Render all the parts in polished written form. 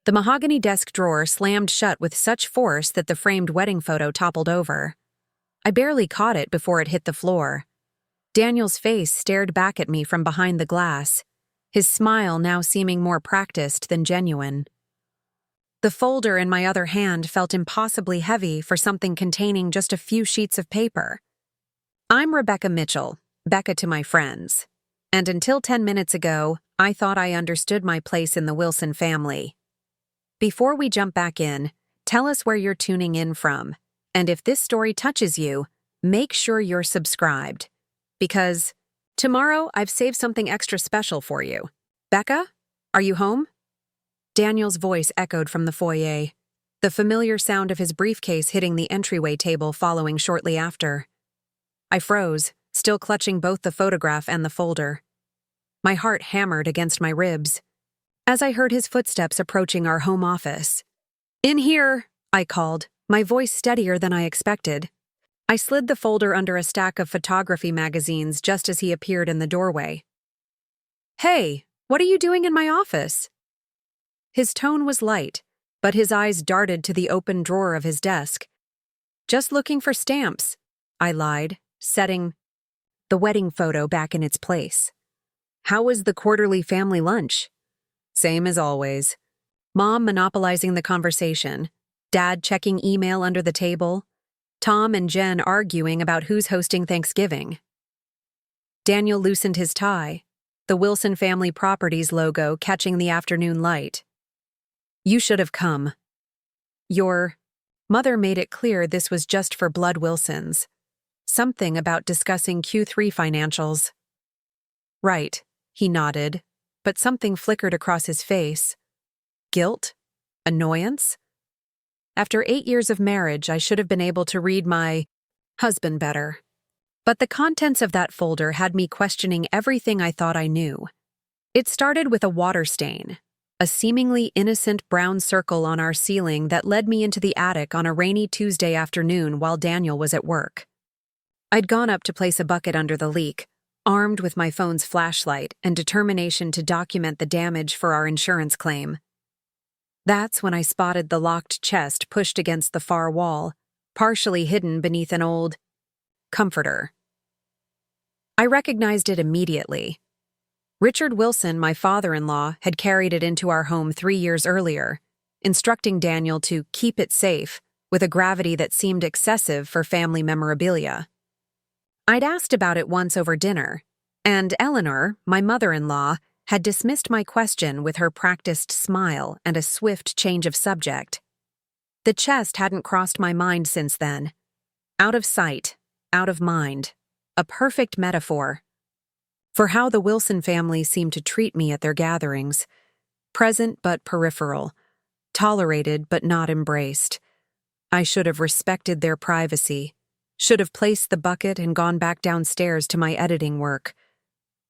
The mahogany desk drawer slammed shut with such force that the framed wedding photo toppled over. I barely caught it before it hit the floor. Daniel's face stared back at me from behind the glass, his smile now seeming more practiced than genuine. The folder in my other hand felt impossibly heavy for something containing just a few sheets of paper. I'm Rebecca Mitchell, Becca to my friends, and until 10 minutes ago, I thought I understood my place in the Wilson family. Before we jump back in, tell us where you're tuning in from, and if this story touches you, make sure you're subscribed. Because tomorrow I've saved something extra special for you. Becca, are you home? Daniel's voice echoed from the foyer, the familiar sound of his briefcase hitting the entryway table following shortly after. I froze, still clutching both the photograph and the folder. My heart hammered against my ribs as I heard his footsteps approaching our home office. "In here," I called, my voice steadier than I expected. I slid the folder under a stack of photography magazines just as he appeared in the doorway. "Hey, what are you doing in my office?" His tone was light, but his eyes darted to the open drawer of his desk. "Just looking for stamps," I lied, setting the wedding photo back in its place. "How was the quarterly family lunch?" "Same as always." Mom monopolizing the conversation, Dad checking email under the table, Tom and Jen arguing about who's hosting Thanksgiving. Daniel loosened his tie, the Wilson Family Properties logo catching the afternoon light. "You should have come. Your mother made it clear this was just for blood Wilsons. Something about discussing Q3 financials." "Right," he nodded, but something flickered across his face. Guilt? Annoyance? After 8 years of marriage, I should have been able to read my husband better. But the contents of that folder had me questioning everything I thought I knew. It started with a water stain, a seemingly innocent brown circle on our ceiling that led me into the attic on a rainy Tuesday afternoon while Daniel was at work. I'd gone up to place a bucket under the leak, armed with my phone's flashlight and determination to document the damage for our insurance claim. That's when I spotted the locked chest pushed against the far wall, partially hidden beneath an old comforter. I recognized it immediately. Richard Wilson, my father-in-law, had carried it into our home 3 years earlier, instructing Daniel to keep it safe with a gravity that seemed excessive for family memorabilia. I'd asked about it once over dinner, and Eleanor, my mother-in-law, had dismissed my question with her practiced smile and a swift change of subject. The chest hadn't crossed my mind since then. Out of sight, out of mind. A perfect metaphor for how the Wilson family seemed to treat me at their gatherings. Present but peripheral, tolerated but not embraced. I should have respected their privacy, should have placed the bucket and gone back downstairs to my editing work.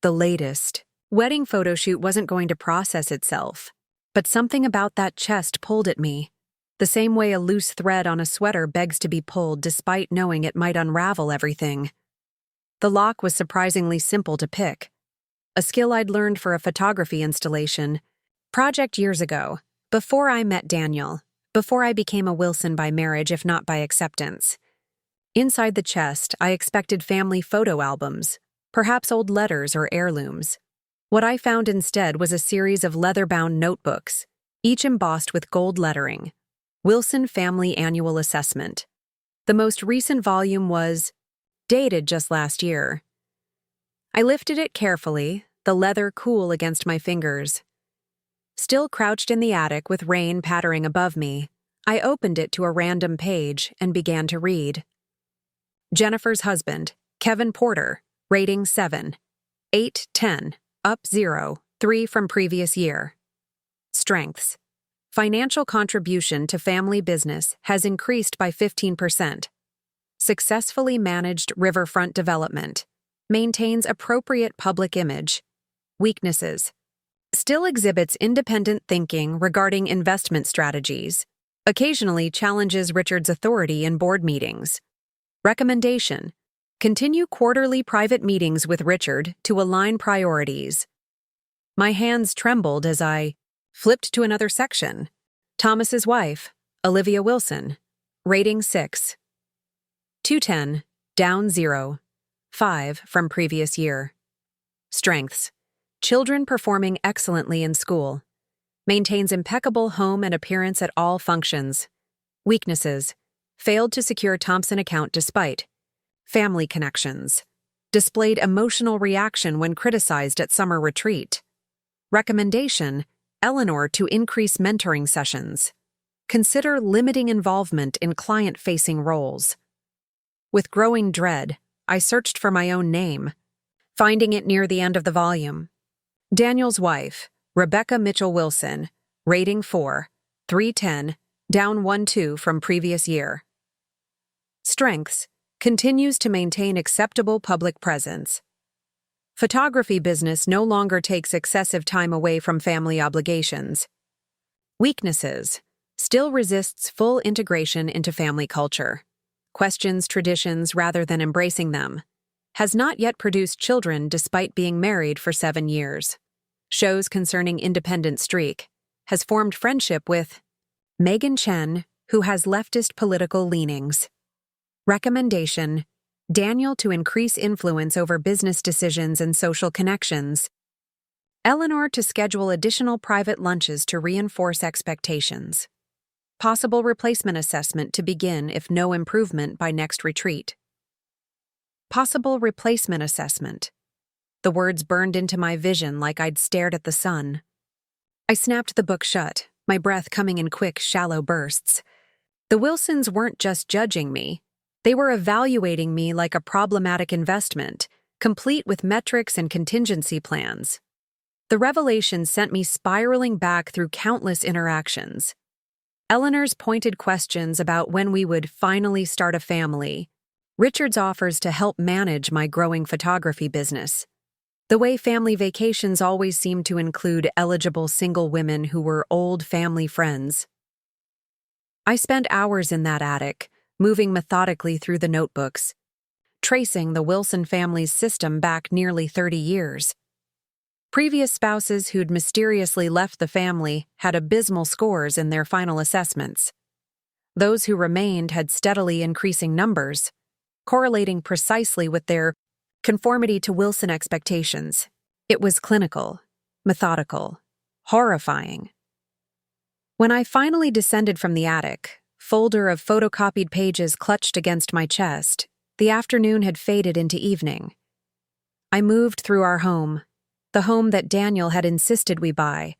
The latest wedding photo shoot wasn't going to process itself, but something about that chest pulled at me, the same way a loose thread on a sweater begs to be pulled despite knowing it might unravel everything. The lock was surprisingly simple to pick, a skill I'd learned for a photography installation project years ago, before I met Daniel, before I became a Wilson by marriage if not by acceptance. Inside the chest, I expected family photo albums, perhaps old letters or heirlooms. What I found instead was a series of leather-bound notebooks, each embossed with gold lettering. Wilson Family Annual Assessment. The most recent volume was dated just last year. I lifted it carefully, the leather cool against my fingers. Still crouched in the attic with rain pattering above me, I opened it to a random page and began to read. Jennifer's husband, Kevin Porter, rating 7. 8-10, up 0, 3 from previous year. Strengths. Financial contribution to family business has increased by 15%. Successfully managed riverfront development. Maintains appropriate public image. Weaknesses. Still exhibits independent thinking regarding investment strategies. Occasionally challenges Richard's authority in board meetings. Recommendation: continue quarterly private meetings with Richard to align priorities. My hands trembled as I flipped to another section, Thomas's wife, Olivia Wilson. Rating 6. 210, down 0. 5 from previous year. Strengths: children performing excellently in school. Maintains impeccable home and appearance at all functions. Weaknesses: failed to secure Thompson account despite. Family connections. Displayed emotional reaction when criticized at summer retreat. Recommendation: Eleanor to increase mentoring sessions. Consider limiting involvement in client-facing roles. With growing dread, I searched for my own name, finding it near the end of the volume. Daniel's wife, Rebecca Mitchell Wilson. Rating 4. 310, down 1-2 from previous year. Strengths: continues to maintain acceptable public presence. Photography business no longer takes excessive time away from family obligations. Weaknesses: still resists full integration into family culture. Questions traditions rather than embracing them. Has not yet produced children despite being married for 7 years. Shows concerning independent streak. Has formed friendship with Megan Chen, who has leftist political leanings. Recommendation: Daniel to increase influence over business decisions and social connections. Eleanor to schedule additional private lunches to reinforce expectations. Possible replacement assessment to begin if no improvement by next retreat. Possible replacement assessment. The words burned into my vision like I'd stared at the sun. I snapped the book shut, my breath coming in quick, shallow bursts. The Wilsons weren't just judging me. They were evaluating me like a problematic investment, complete with metrics and contingency plans. The revelation sent me spiraling back through countless interactions. Eleanor's pointed questions about when we would finally start a family. Richard's offers to help manage my growing photography business. The way family vacations always seemed to include eligible single women who were old family friends. I spent hours in that attic, moving methodically through the notebooks, tracing the Wilson family's system back nearly 30 years. Previous spouses who'd mysteriously left the family had abysmal scores in their final assessments. Those who remained had steadily increasing numbers, correlating precisely with their conformity to Wilson expectations. It was clinical, methodical, horrifying. When I finally descended from the attic, folder of photocopied pages clutched against my chest, the afternoon had faded into evening. I moved through our home, the home that Daniel had insisted we buy,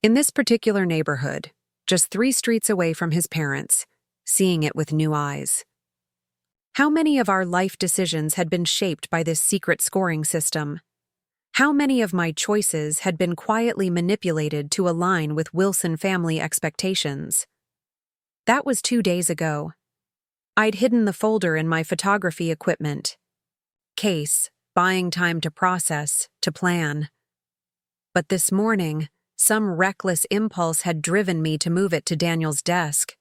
in this particular neighborhood, just 3 streets away from his parents, seeing it with new eyes. How many of our life decisions had been shaped by this secret scoring system? How many of my choices had been quietly manipulated to align with Wilson family expectations? That was 2 days ago. I'd hidden the folder in my photography equipment. Case, buying time to process, to plan. But this morning, some reckless impulse had driven me to move it to Daniel's desk.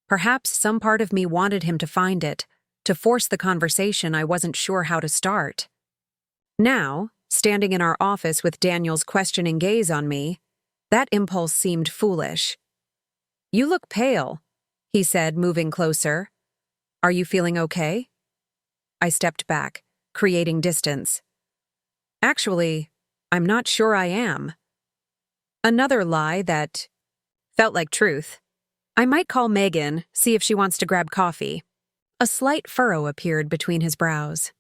Perhaps some part of me wanted him to find it, to force the conversation I wasn't sure how to start. Now, standing in our office with Daniel's questioning gaze on me, that impulse seemed foolish. "You look pale," he said, moving closer. "Are you feeling okay?" I stepped back, creating distance. "Actually, I'm not sure I am." Another lie that felt like truth. "I might call Megan, see if she wants to grab coffee." A slight furrow appeared between his brows.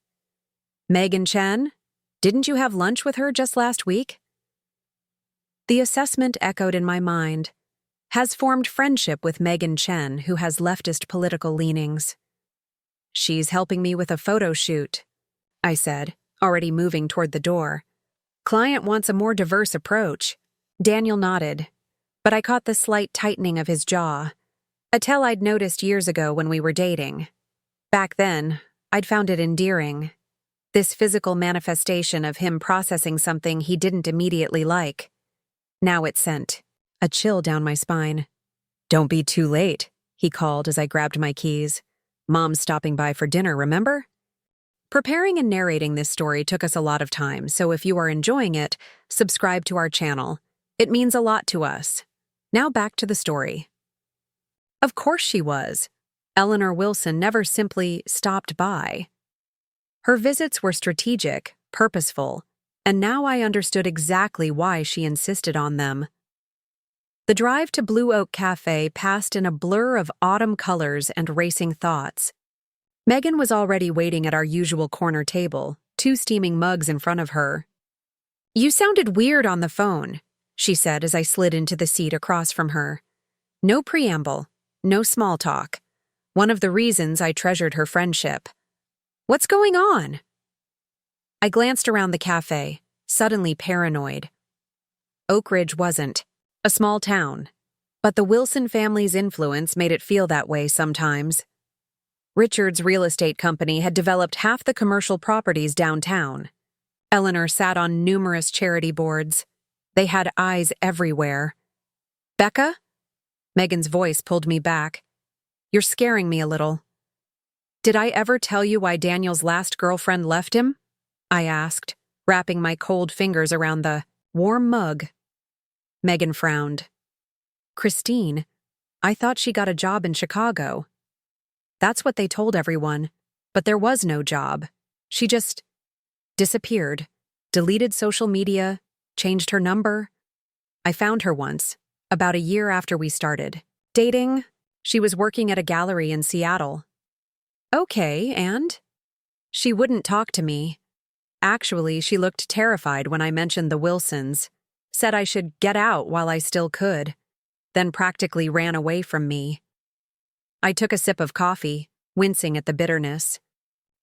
"Megan Chen? Didn't you have lunch with her just last week?" The assessment echoed in my mind. Has formed friendship with Megan Chen, who has leftist political leanings. "She's helping me with a photo shoot," I said, already moving toward the door. "Client wants a more diverse approach." Daniel nodded, but I caught the slight tightening of his jaw, a tell I'd noticed years ago when we were dating. Back then, I'd found it endearing. This physical manifestation of him processing something he didn't immediately like. Now it sent a chill down my spine. "Don't be too late," he called as I grabbed my keys. "Mom's stopping by for dinner, remember?" Preparing and narrating this story took us a lot of time, so if you are enjoying it, subscribe to our channel. It means a lot to us. Now back to the story. Of course she was. Eleanor Wilson never simply stopped by. Her visits were strategic, purposeful, and now I understood exactly why she insisted on them. The drive to Blue Oak Cafe passed in a blur of autumn colors and racing thoughts. Megan was already waiting at our usual corner table, 2 steaming mugs in front of her. "You sounded weird on the phone," she said as I slid into the seat across from her. No preamble, no small talk. One of the reasons I treasured her friendship. "What's going on?" I glanced around the cafe, suddenly paranoid. Oak Ridge wasn't a small town, but the Wilson family's influence made it feel that way sometimes. Richard's real estate company had developed half the commercial properties downtown. Eleanor sat on numerous charity boards. They had eyes everywhere. "Becca?" Megan's voice pulled me back. "You're scaring me a little." "Did I ever tell you why Daniel's last girlfriend left him?" I asked, wrapping my cold fingers around the warm mug. Megan frowned. "Christine, I thought she got a job in Chicago." "That's what they told everyone, but there was no job. She just disappeared, deleted social media, changed her number. I found her once, about a year after we started dating. She was working at a gallery in Seattle." "Okay, and?" "She wouldn't talk to me. Actually, she looked terrified when I mentioned the Wilsons, said I should get out while I still could, then practically ran away from me." I took a sip of coffee, wincing at the bitterness.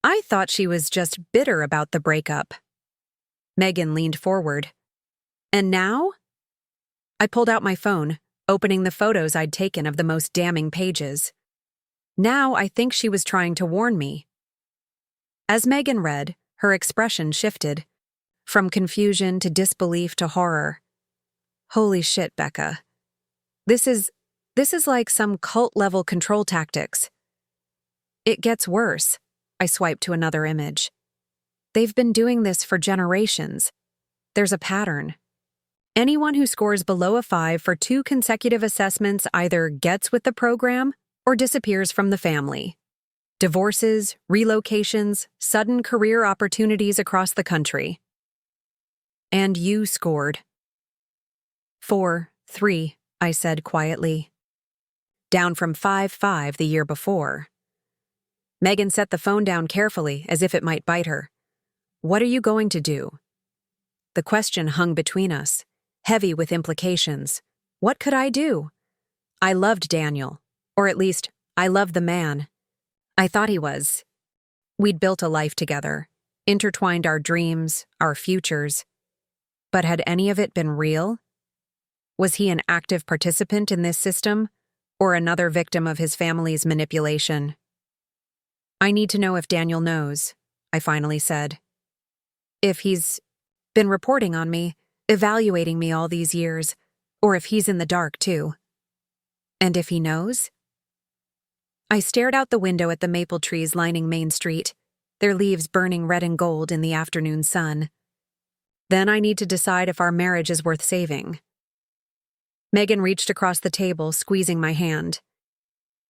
"I thought she was just bitter about the breakup." Megan leaned forward. "And now?" I pulled out my phone, opening the photos I'd taken of the most damning pages. "Now I think she was trying to warn me." As Megan read, her expression shifted, from confusion to disbelief to horror. "Holy shit, Becca. This is like some cult-level control tactics." "It gets worse." I swiped to another image. "They've been doing this for generations. There's a pattern. Anyone who scores below a 5 for 2 consecutive assessments either gets with the program or disappears from the family. Divorces, relocations, sudden career opportunities across the country." "And you scored." 4-3, I said quietly. Down from 5-5 the year before. Megan set the phone down carefully, as if it might bite her. "What are you going to do?" The question hung between us, heavy with implications. What could I do? I loved Daniel, or at least, I loved the man. I thought he was. We'd built a life together, intertwined our dreams, our futures. But had any of it been real? Was he an active participant in this system, or another victim of his family's manipulation? "I need to know if Daniel knows," I finally said. "If he's been reporting on me, evaluating me all these years, or if he's in the dark too." "And if he knows?" I stared out the window at the maple trees lining Main Street, their leaves burning red and gold in the afternoon sun. "Then I need to decide if our marriage is worth saving." Megan reached across the table, squeezing my hand.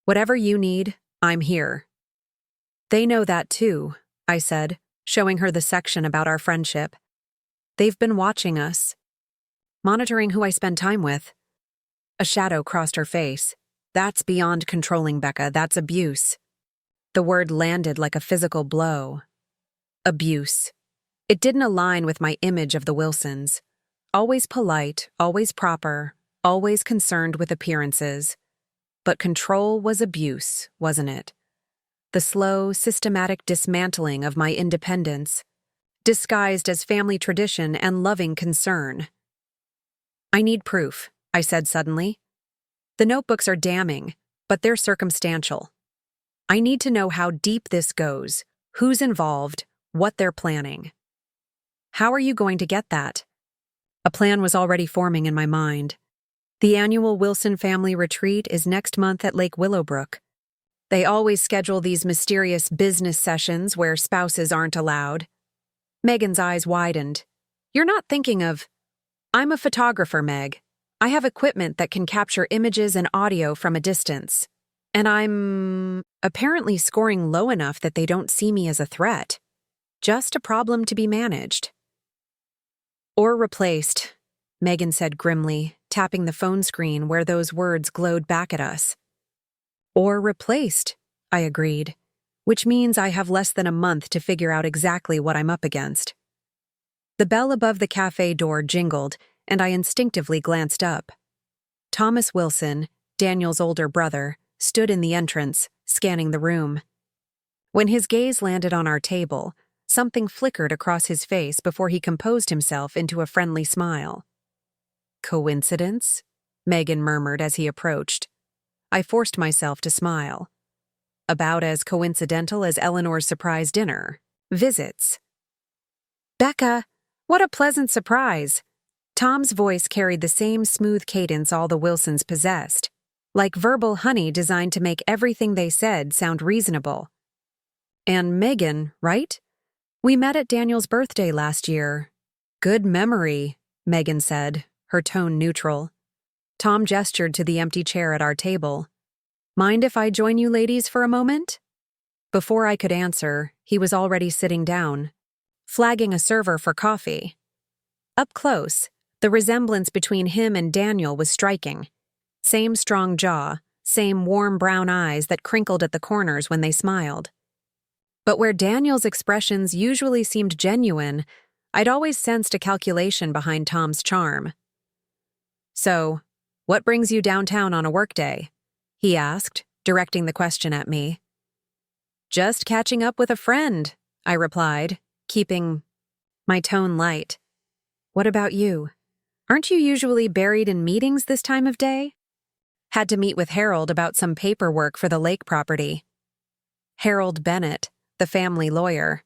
"Whatever you need, I'm here." "They know that too," I said, showing her the section about our friendship. "They've been watching us, monitoring who I spend time with." A shadow crossed her face. "That's beyond controlling, Becca. That's abuse." The word landed like a physical blow. Abuse. It didn't align with my image of the Wilsons. Always polite, always proper, always concerned with appearances. But control was abuse, wasn't it? The slow, systematic dismantling of my independence, disguised as family tradition and loving concern. "I need proof," I said suddenly. "The notebooks are damning, but they're circumstantial. I need to know how deep this goes, who's involved, what they're planning." "How are you going to get that?" A plan was already forming in my mind. The annual Wilson family retreat is next month at Lake Willowbrook. They always schedule these mysterious business sessions where spouses aren't allowed. Megan's eyes widened. "You're not thinking of—" "I'm a photographer, Meg. I have equipment that can capture images and audio from a distance, and I'm apparently scoring low enough that they don't see me as a threat. Just a problem to be managed. Or replaced, Megan said grimly, tapping the phone screen where those words glowed back at us. Or replaced, I agreed, which means I have less than a month to figure out exactly what I'm up against. The bell above the cafe door jingled, and I instinctively glanced up. Thomas Wilson, Daniel's older brother, stood in the entrance, scanning the room. When his gaze landed on our table, something flickered across his face before he composed himself into a friendly smile. Coincidence? Megan murmured as he approached. I forced myself to smile. About as coincidental as Eleanor's surprise dinner. Visits. Becca, what a pleasant surprise! Tom's voice carried the same smooth cadence all the Wilsons possessed, like verbal honey designed to make everything they said sound reasonable. And Megan, right? We met at Daniel's birthday last year. Good memory, Megan said, her tone neutral. Tom gestured to the empty chair at our table. Mind if I join you ladies for a moment? Before I could answer, he was already sitting down, flagging a server for coffee. Up close, the resemblance between him and Daniel was striking. Same strong jaw, same warm brown eyes that crinkled at the corners when they smiled. But where Daniel's expressions usually seemed genuine, I'd always sensed a calculation behind Tom's charm. So, what brings you downtown on a workday? He asked, directing the question at me. Just catching up with a friend, I replied, keeping my tone light. What about you? Aren't you usually buried in meetings this time of day? Had to meet with Harold about some paperwork for the lake property. Harold Bennett, the family lawyer.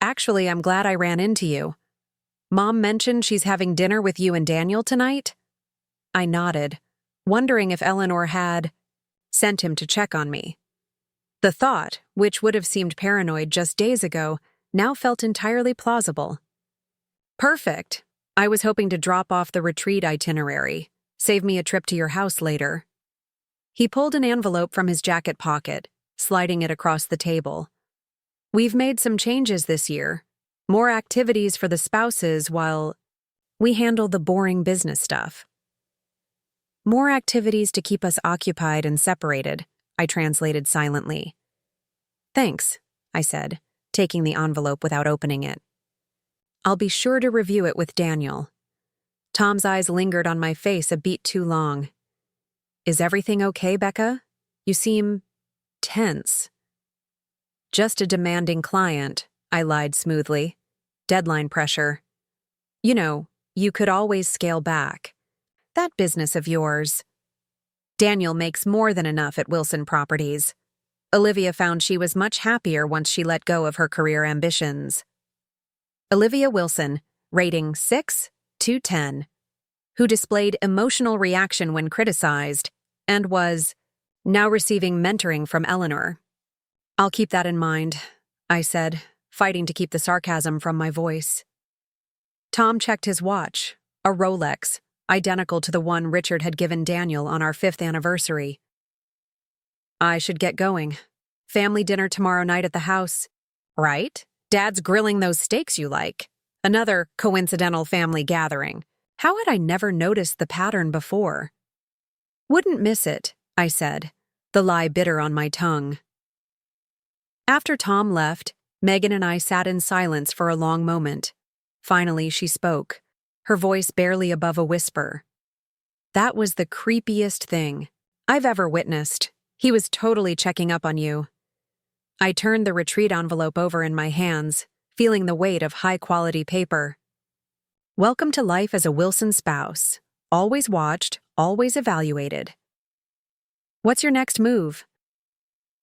Actually, I'm glad I ran into you. Mom mentioned she's having dinner with you and Daniel tonight? I nodded, wondering if Eleanor had sent him to check on me. The thought, which would have seemed paranoid just days ago, now felt entirely plausible. Perfect. I was hoping to drop off the retreat itinerary, save me a trip to your house later. He pulled an envelope from his jacket pocket, sliding it across the table. We've made some changes this year. More activities for the spouses while we handle the boring business stuff. More activities to keep us occupied and separated, I translated silently. Thanks, I said, taking the envelope without opening it. I'll be sure to review it with Daniel. Tom's eyes lingered on my face a beat too long. Is everything okay, Becca? You seem tense. Just a demanding client, I lied smoothly. Deadline pressure. You know, you could always scale back. That business of yours. Daniel makes more than enough at Wilson Properties. Olivia found she was much happier once she let go of her career ambitions. Olivia Wilson, rating 6/10, who displayed emotional reaction when criticized and was now receiving mentoring from Eleanor. I'll keep that in mind, I said, fighting to keep the sarcasm from my voice. Tom checked his watch, a Rolex, identical to the one Richard had given Daniel on our 5th anniversary. I should get going. Family dinner tomorrow night at the house. Right? Dad's grilling those steaks you like. Another coincidental family gathering. How had I never noticed the pattern before? Wouldn't miss it, I said, the lie bitter on my tongue. After Tom left, Megan and I sat in silence for a long moment. Finally, she spoke, her voice barely above a whisper. That was the creepiest thing I've ever witnessed. He was totally checking up on you. I turned the retreat envelope over in my hands, feeling the weight of high-quality paper. Welcome to life as a Wilson spouse. Always watched, always evaluated. What's your next move?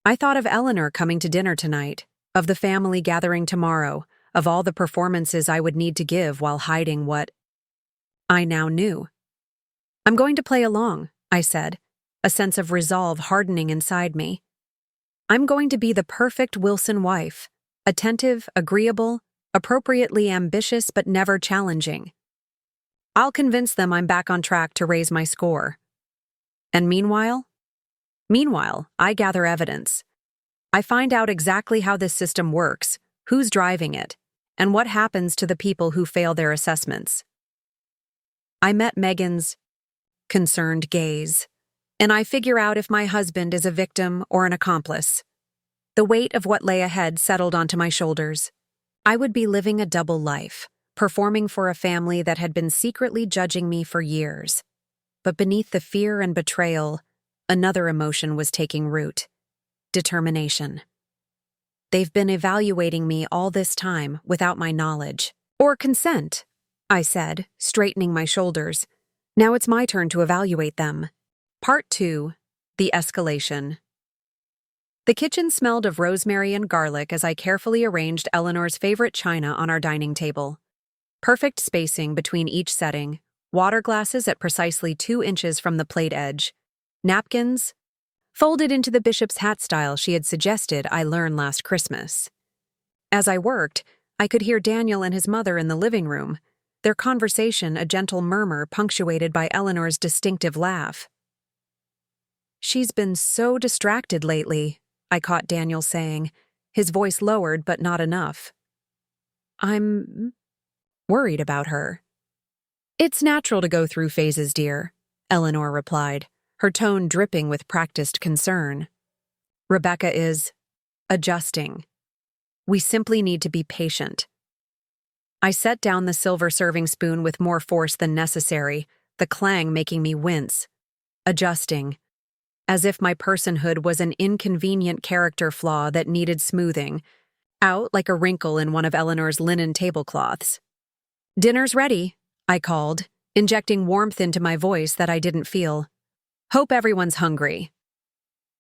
I thought of Eleanor coming to dinner tonight, of the family gathering tomorrow, of all the performances I would need to give while hiding what I now knew. I'm going to play along, I said, a sense of resolve hardening inside me. I'm going to be the perfect Wilson wife, attentive, agreeable, appropriately ambitious but never challenging. I'll convince them I'm back on track to raise my score. And meanwhile? Meanwhile, I gather evidence. I find out exactly how this system works, who's driving it, and what happens to the people who fail their assessments. I met Megan's concerned gaze, and I figure out if my husband is a victim or an accomplice. The weight of what lay ahead settled onto my shoulders. I would be living a double life, performing for a family that had been secretly judging me for years. But beneath the fear and betrayal, another emotion was taking root: determination. They've been evaluating me all this time without my knowledge. Or consent, I said, straightening my shoulders. Now it's my turn to evaluate them. Part 2. The Escalation. The kitchen smelled of rosemary and garlic as I carefully arranged Eleanor's favorite china on our dining table. Perfect spacing between each setting, water glasses at precisely 2 inches from the plate edge, napkins folded into the bishop's hat style she had suggested I learn last Christmas. As I worked, I could hear Daniel and his mother in the living room, their conversation a gentle murmur punctuated by Eleanor's distinctive laugh. "She's been so distracted lately," I caught Daniel saying, his voice lowered but not enough. "I'm worried about her." "It's natural to go through phases, dear," Eleanor replied, her tone dripping with practiced concern. "Rebecca is adjusting. We simply need to be patient." I set down the silver serving spoon with more force than necessary, the clang making me wince. Adjusting. As if my personhood was an inconvenient character flaw that needed smoothing, out like a wrinkle in one of Eleanor's linen tablecloths. "Dinner's ready," I called, injecting warmth into my voice that I didn't feel. "Hope everyone's hungry."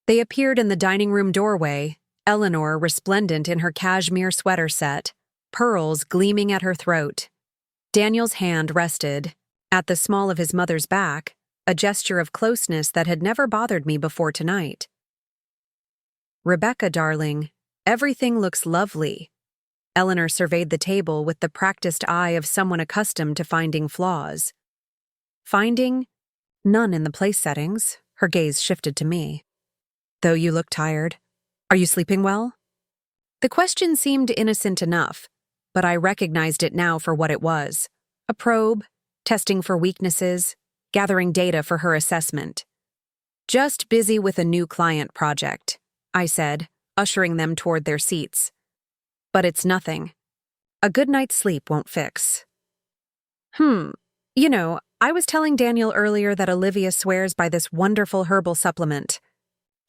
They appeared in the dining room doorway, Eleanor resplendent in her cashmere sweater set, pearls gleaming at her throat. Daniel's hand rested, at the small of his mother's back, a gesture of closeness that had never bothered me before tonight. "Rebecca, darling, everything looks lovely." Eleanor surveyed the table with the practiced eye of someone accustomed to finding flaws. Finding none in the place settings, her gaze shifted to me. "Though you look tired. Are you sleeping well?" The question seemed innocent enough, but I recognized it now for what it was: a probe, testing for weaknesses, gathering data for her assessment. "Just busy with a new client project," I said, ushering them toward their seats. "But it's nothing. A good night's sleep won't fix." I was telling Daniel earlier that Olivia swears by this wonderful herbal supplement.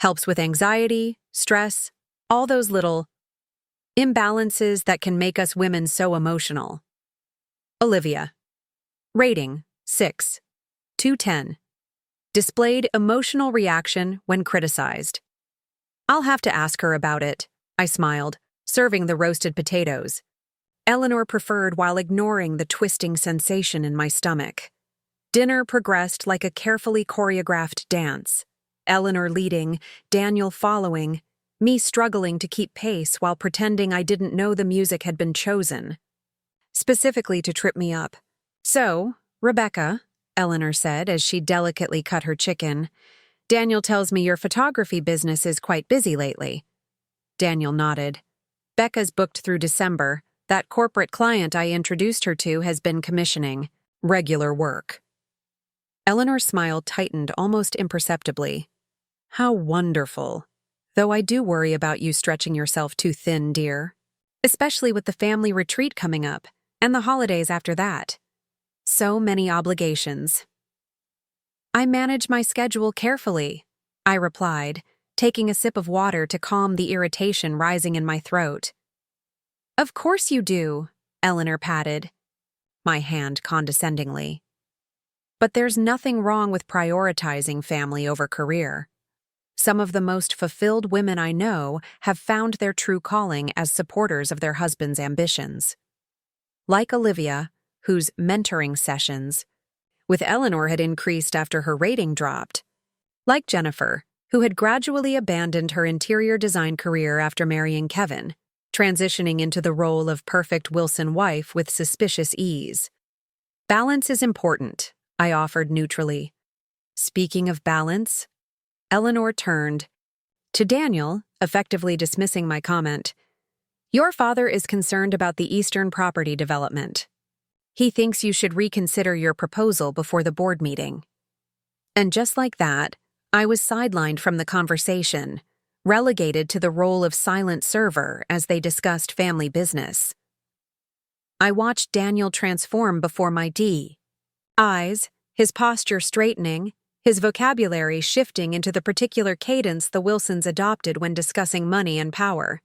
Helps with anxiety, stress, all those little imbalances that can make us women so emotional. Olivia. Rating, 6. 210. Displayed emotional reaction when criticized. "I'll have to ask her about it," I smiled, serving the roasted potatoes. Eleanor preferred while ignoring the twisting sensation in my stomach. Dinner progressed like a carefully choreographed dance. Eleanor leading, Daniel following, me struggling to keep pace while pretending I didn't know the music had been chosen, specifically to trip me up. "So, Rebecca," Eleanor said as she delicately cut her chicken, "Daniel tells me your photography business is quite busy lately." Daniel nodded. "Becca's booked through December. That corporate client I introduced her to has been commissioning regular work." Eleanor's smile tightened almost imperceptibly. "How wonderful. Though I do worry about you stretching yourself too thin, dear. Especially with the family retreat coming up, and the holidays after that. So many obligations." "I manage my schedule carefully," I replied, taking a sip of water to calm the irritation rising in my throat. "Of course you do," Eleanor patted my hand condescendingly. "But there's nothing wrong with prioritizing family over career. Some of the most fulfilled women I know have found their true calling as supporters of their husbands' ambitions. Like Olivia, whose mentoring sessions with Eleanor had increased after her rating dropped. Like Jennifer, who had gradually abandoned her interior design career after marrying Kevin, transitioning into the role of perfect Wilson wife with suspicious ease. Balance is important, I offered neutrally. Speaking of balance, Eleanor turned to Daniel, effectively dismissing my comment. Your father is concerned about the Eastern property development. He thinks you should reconsider your proposal before the board meeting. And just like that, I was sidelined from the conversation, relegated to the role of silent server as they discussed family business. I watched Daniel transform before my eyes, his posture straightening, his vocabulary shifting into the particular cadence the Wilsons adopted when discussing money and power.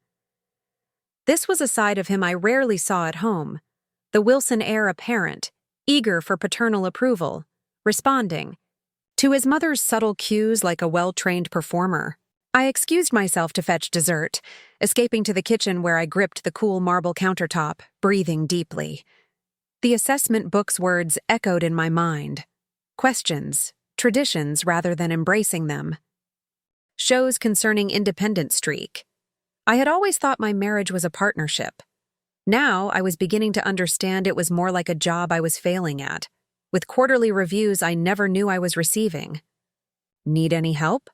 This was a side of him I rarely saw at home, the Wilson heir apparent, eager for paternal approval, responding to his mother's subtle cues like a well-trained performer. I excused myself to fetch dessert, escaping to the kitchen where I gripped the cool marble countertop, breathing deeply. The assessment book's words echoed in my mind. Questions, traditions rather than embracing them. Shows concerning independent streak. I had always thought my marriage was a partnership. Now I was beginning to understand it was more like a job I was failing at, with quarterly reviews I never knew I was receiving. Need any help?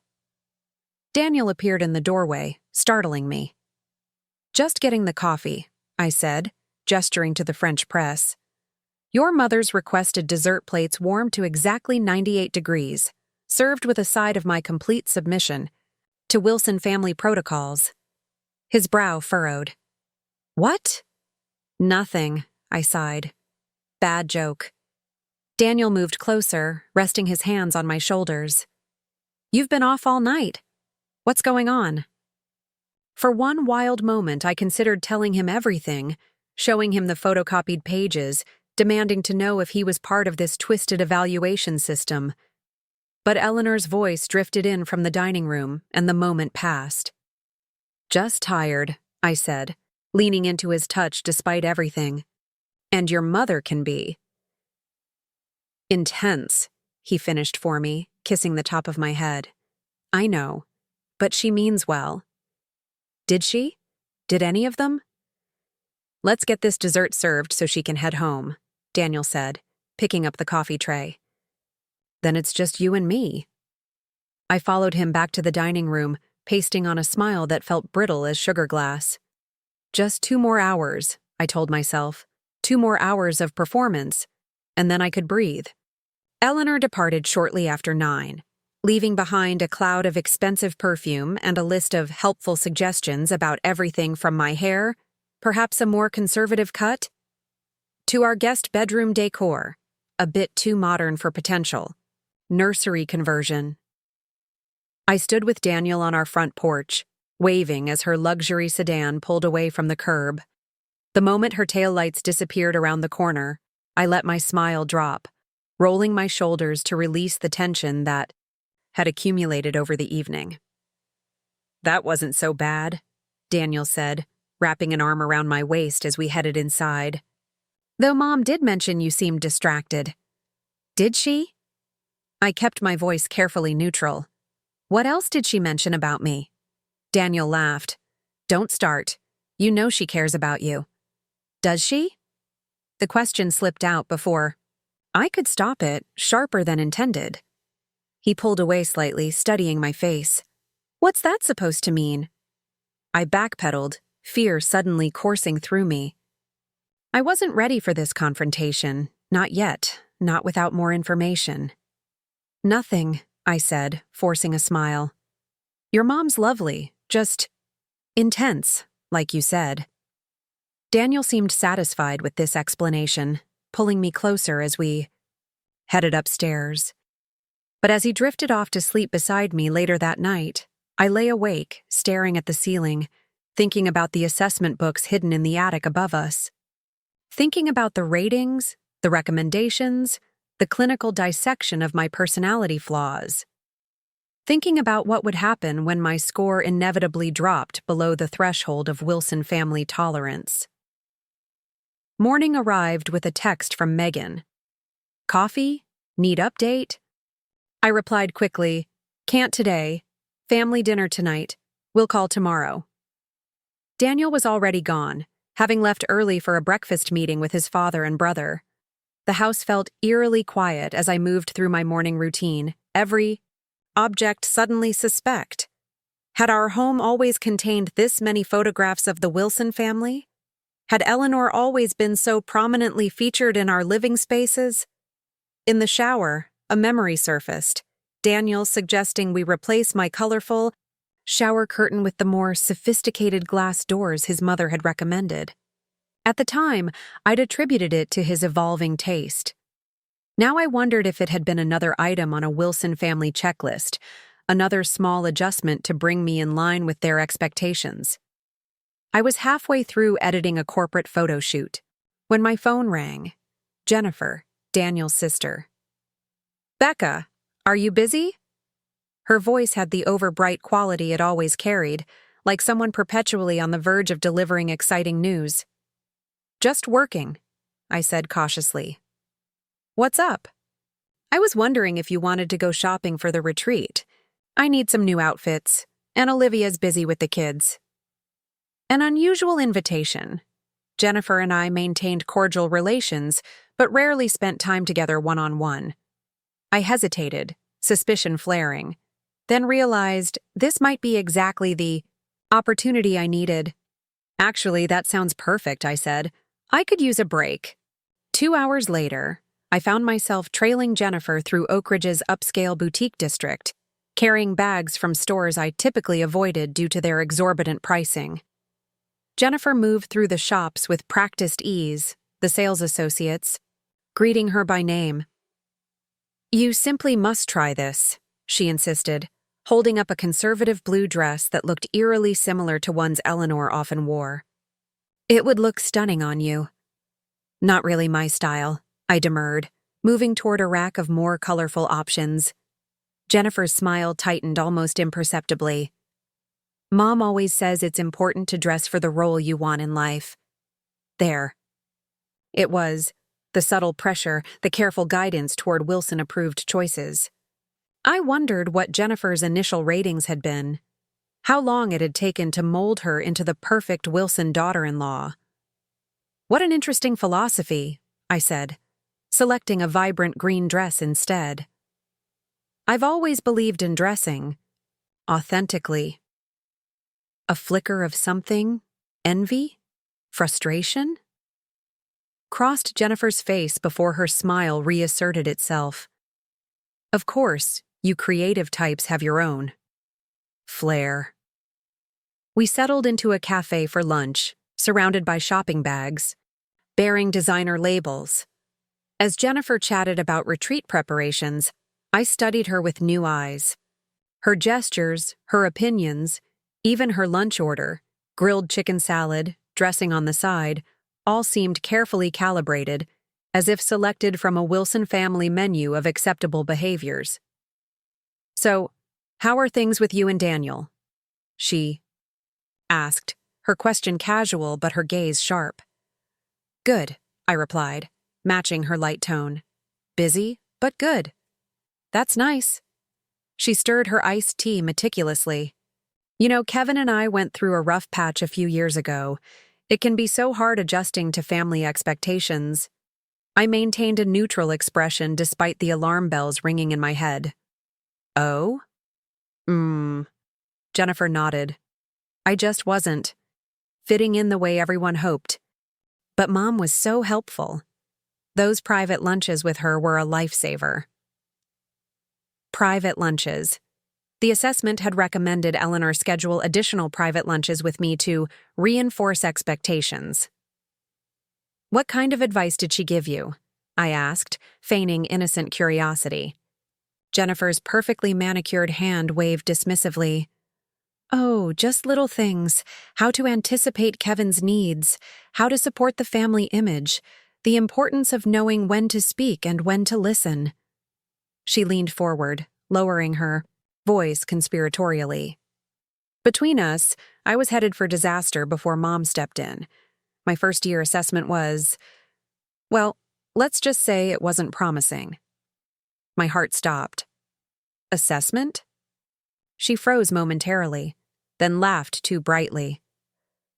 Daniel appeared in the doorway, startling me. Just getting the coffee, I said, gesturing to the French press. Your mother's requested dessert plates warmed to exactly 98 degrees, served with a side of my complete submission to Wilson family protocols. His brow furrowed. What? Nothing, I sighed. Bad joke. Daniel moved closer, resting his hands on my shoulders. You've been off all night. What's going on? For one wild moment, I considered telling him everything, showing him the photocopied pages, demanding to know if he was part of this twisted evaluation system. But Eleanor's voice drifted in from the dining room, and the moment passed. Just tired, I said, leaning into his touch despite everything. And your mother can be intense, he finished for me, kissing the top of my head. I know, but she means well. Did she? Did any of them? Let's get this dessert served so she can head home, Daniel said, picking up the coffee tray. Then it's just you and me. I followed him back to the dining room, pasting on a smile that felt brittle as sugar glass. Just 2 more hours, I told myself. 2 more hours of performance, and then I could breathe. Eleanor departed shortly after 9, leaving behind a cloud of expensive perfume and a list of helpful suggestions about everything from my hair, perhaps a more conservative cut, to our guest bedroom decor, a bit too modern for potential, nursery conversion. I stood with Daniel on our front porch, waving as her luxury sedan pulled away from the curb. The moment her taillights disappeared around the corner, I let my smile drop, rolling my shoulders to release the tension that had accumulated over the evening. That wasn't so bad, Daniel said, wrapping an arm around my waist as we headed inside. Though Mom did mention you seemed distracted. Did she? I kept my voice carefully neutral. What else did she mention about me? Daniel laughed. Don't start. You know she cares about you. Does she? The question slipped out before I could stop it, sharper than intended. He pulled away slightly, studying my face. What's that supposed to mean? I backpedaled, fear suddenly coursing through me. I wasn't ready for this confrontation, not yet, not without more information. Nothing, I said, forcing a smile. Your mom's lovely, just intense, like you said. Daniel seemed satisfied with this explanation, pulling me closer as we headed upstairs. But as he drifted off to sleep beside me later that night, I lay awake, staring at the ceiling, thinking about the assessment books hidden in the attic above us. Thinking about the ratings, the recommendations, the clinical dissection of my personality flaws. Thinking about what would happen when my score inevitably dropped below the threshold of Wilson family tolerance. Morning arrived with a text from Megan. Coffee? Need update? I replied quickly, can't today. Family dinner tonight. We'll call tomorrow. Daniel was already gone, having left early for a breakfast meeting with his father and brother. The house felt eerily quiet as I moved through my morning routine, every object suddenly suspect. Had our home always contained this many photographs of the Wilson family? Had Eleanor always been so prominently featured in our living spaces? In the shower, a memory surfaced, Daniel suggesting we replace my colorful shower curtain with the more sophisticated glass doors his mother had recommended. At the time, I'd attributed it to his evolving taste. Now I wondered if it had been another item on a Wilson family checklist, another small adjustment to bring me in line with their expectations. I was halfway through editing a corporate photo shoot when my phone rang. Jennifer, Daniel's sister. "Becca, are you busy?" Her voice had the overbright quality it always carried, like someone perpetually on the verge of delivering exciting news. "Just working," I said cautiously. "What's up?" "I was wondering if you wanted to go shopping for the retreat. I need some new outfits, and Olivia's busy with the kids." An unusual invitation. Jennifer and I maintained cordial relations, but rarely spent time together one-on-one. I hesitated, suspicion flaring, then realized this might be exactly the opportunity I needed. "Actually, that sounds perfect," I said. "I could use a break." 2 hours later, I found myself trailing Jennifer through Oak Ridge's upscale boutique district, carrying bags from stores I typically avoided due to their exorbitant pricing. Jennifer moved through the shops with practiced ease, the sales associates greeting her by name. "You simply must try this," she insisted, holding up a conservative blue dress that looked eerily similar to ones Eleanor often wore. "It would look stunning on you." "Not really my style," I demurred, moving toward a rack of more colorful options. Jennifer's smile tightened almost imperceptibly. "Mom always says it's important to dress for the role you want in life." There. It was, the subtle pressure, the careful guidance toward Wilson-approved choices. I wondered what Jennifer's initial ratings had been, how long it had taken to mold her into the perfect Wilson daughter-in-law. "What an interesting philosophy," I said, selecting a vibrant green dress instead. "I've always believed in dressing authentically." A flicker of something? Envy? Frustration? Crossed Jennifer's face before her smile reasserted itself. "Of course, you creative types have your own flair." We settled into a cafe for lunch, surrounded by shopping bags, bearing designer labels. As Jennifer chatted about retreat preparations, I studied her with new eyes. Her gestures, her opinions, even her lunch order, grilled chicken salad, dressing on the side, all seemed carefully calibrated, as if selected from a Wilson family menu of acceptable behaviors. "So, how are things with you and Daniel?" she asked, her question casual but her gaze sharp. "Good," I replied, matching her light tone. "Busy, but good." "That's nice." She stirred her iced tea meticulously. "You know, Kevin and I went through a rough patch a few years ago. It can be so hard adjusting to family expectations." I maintained a neutral expression despite the alarm bells ringing in my head. "Oh?" Jennifer nodded. "I just wasn't fitting in the way everyone hoped. But Mom was so helpful. Those private lunches with her were a lifesaver." Private lunches. The assessment had recommended Eleanor schedule additional private lunches with me to reinforce expectations. "What kind of advice did she give you?" I asked, feigning innocent curiosity. Jennifer's perfectly manicured hand waved dismissively. "Oh, just little things. How to anticipate Kevin's needs, how to support the family image, the importance of knowing when to speak and when to listen." She leaned forward, lowering her voice conspiratorially. Between us, I was headed for disaster before Mom stepped in. My first-year assessment was, well, let's just say it wasn't promising. My heart stopped. "Assessment?" She froze momentarily, then laughed too brightly.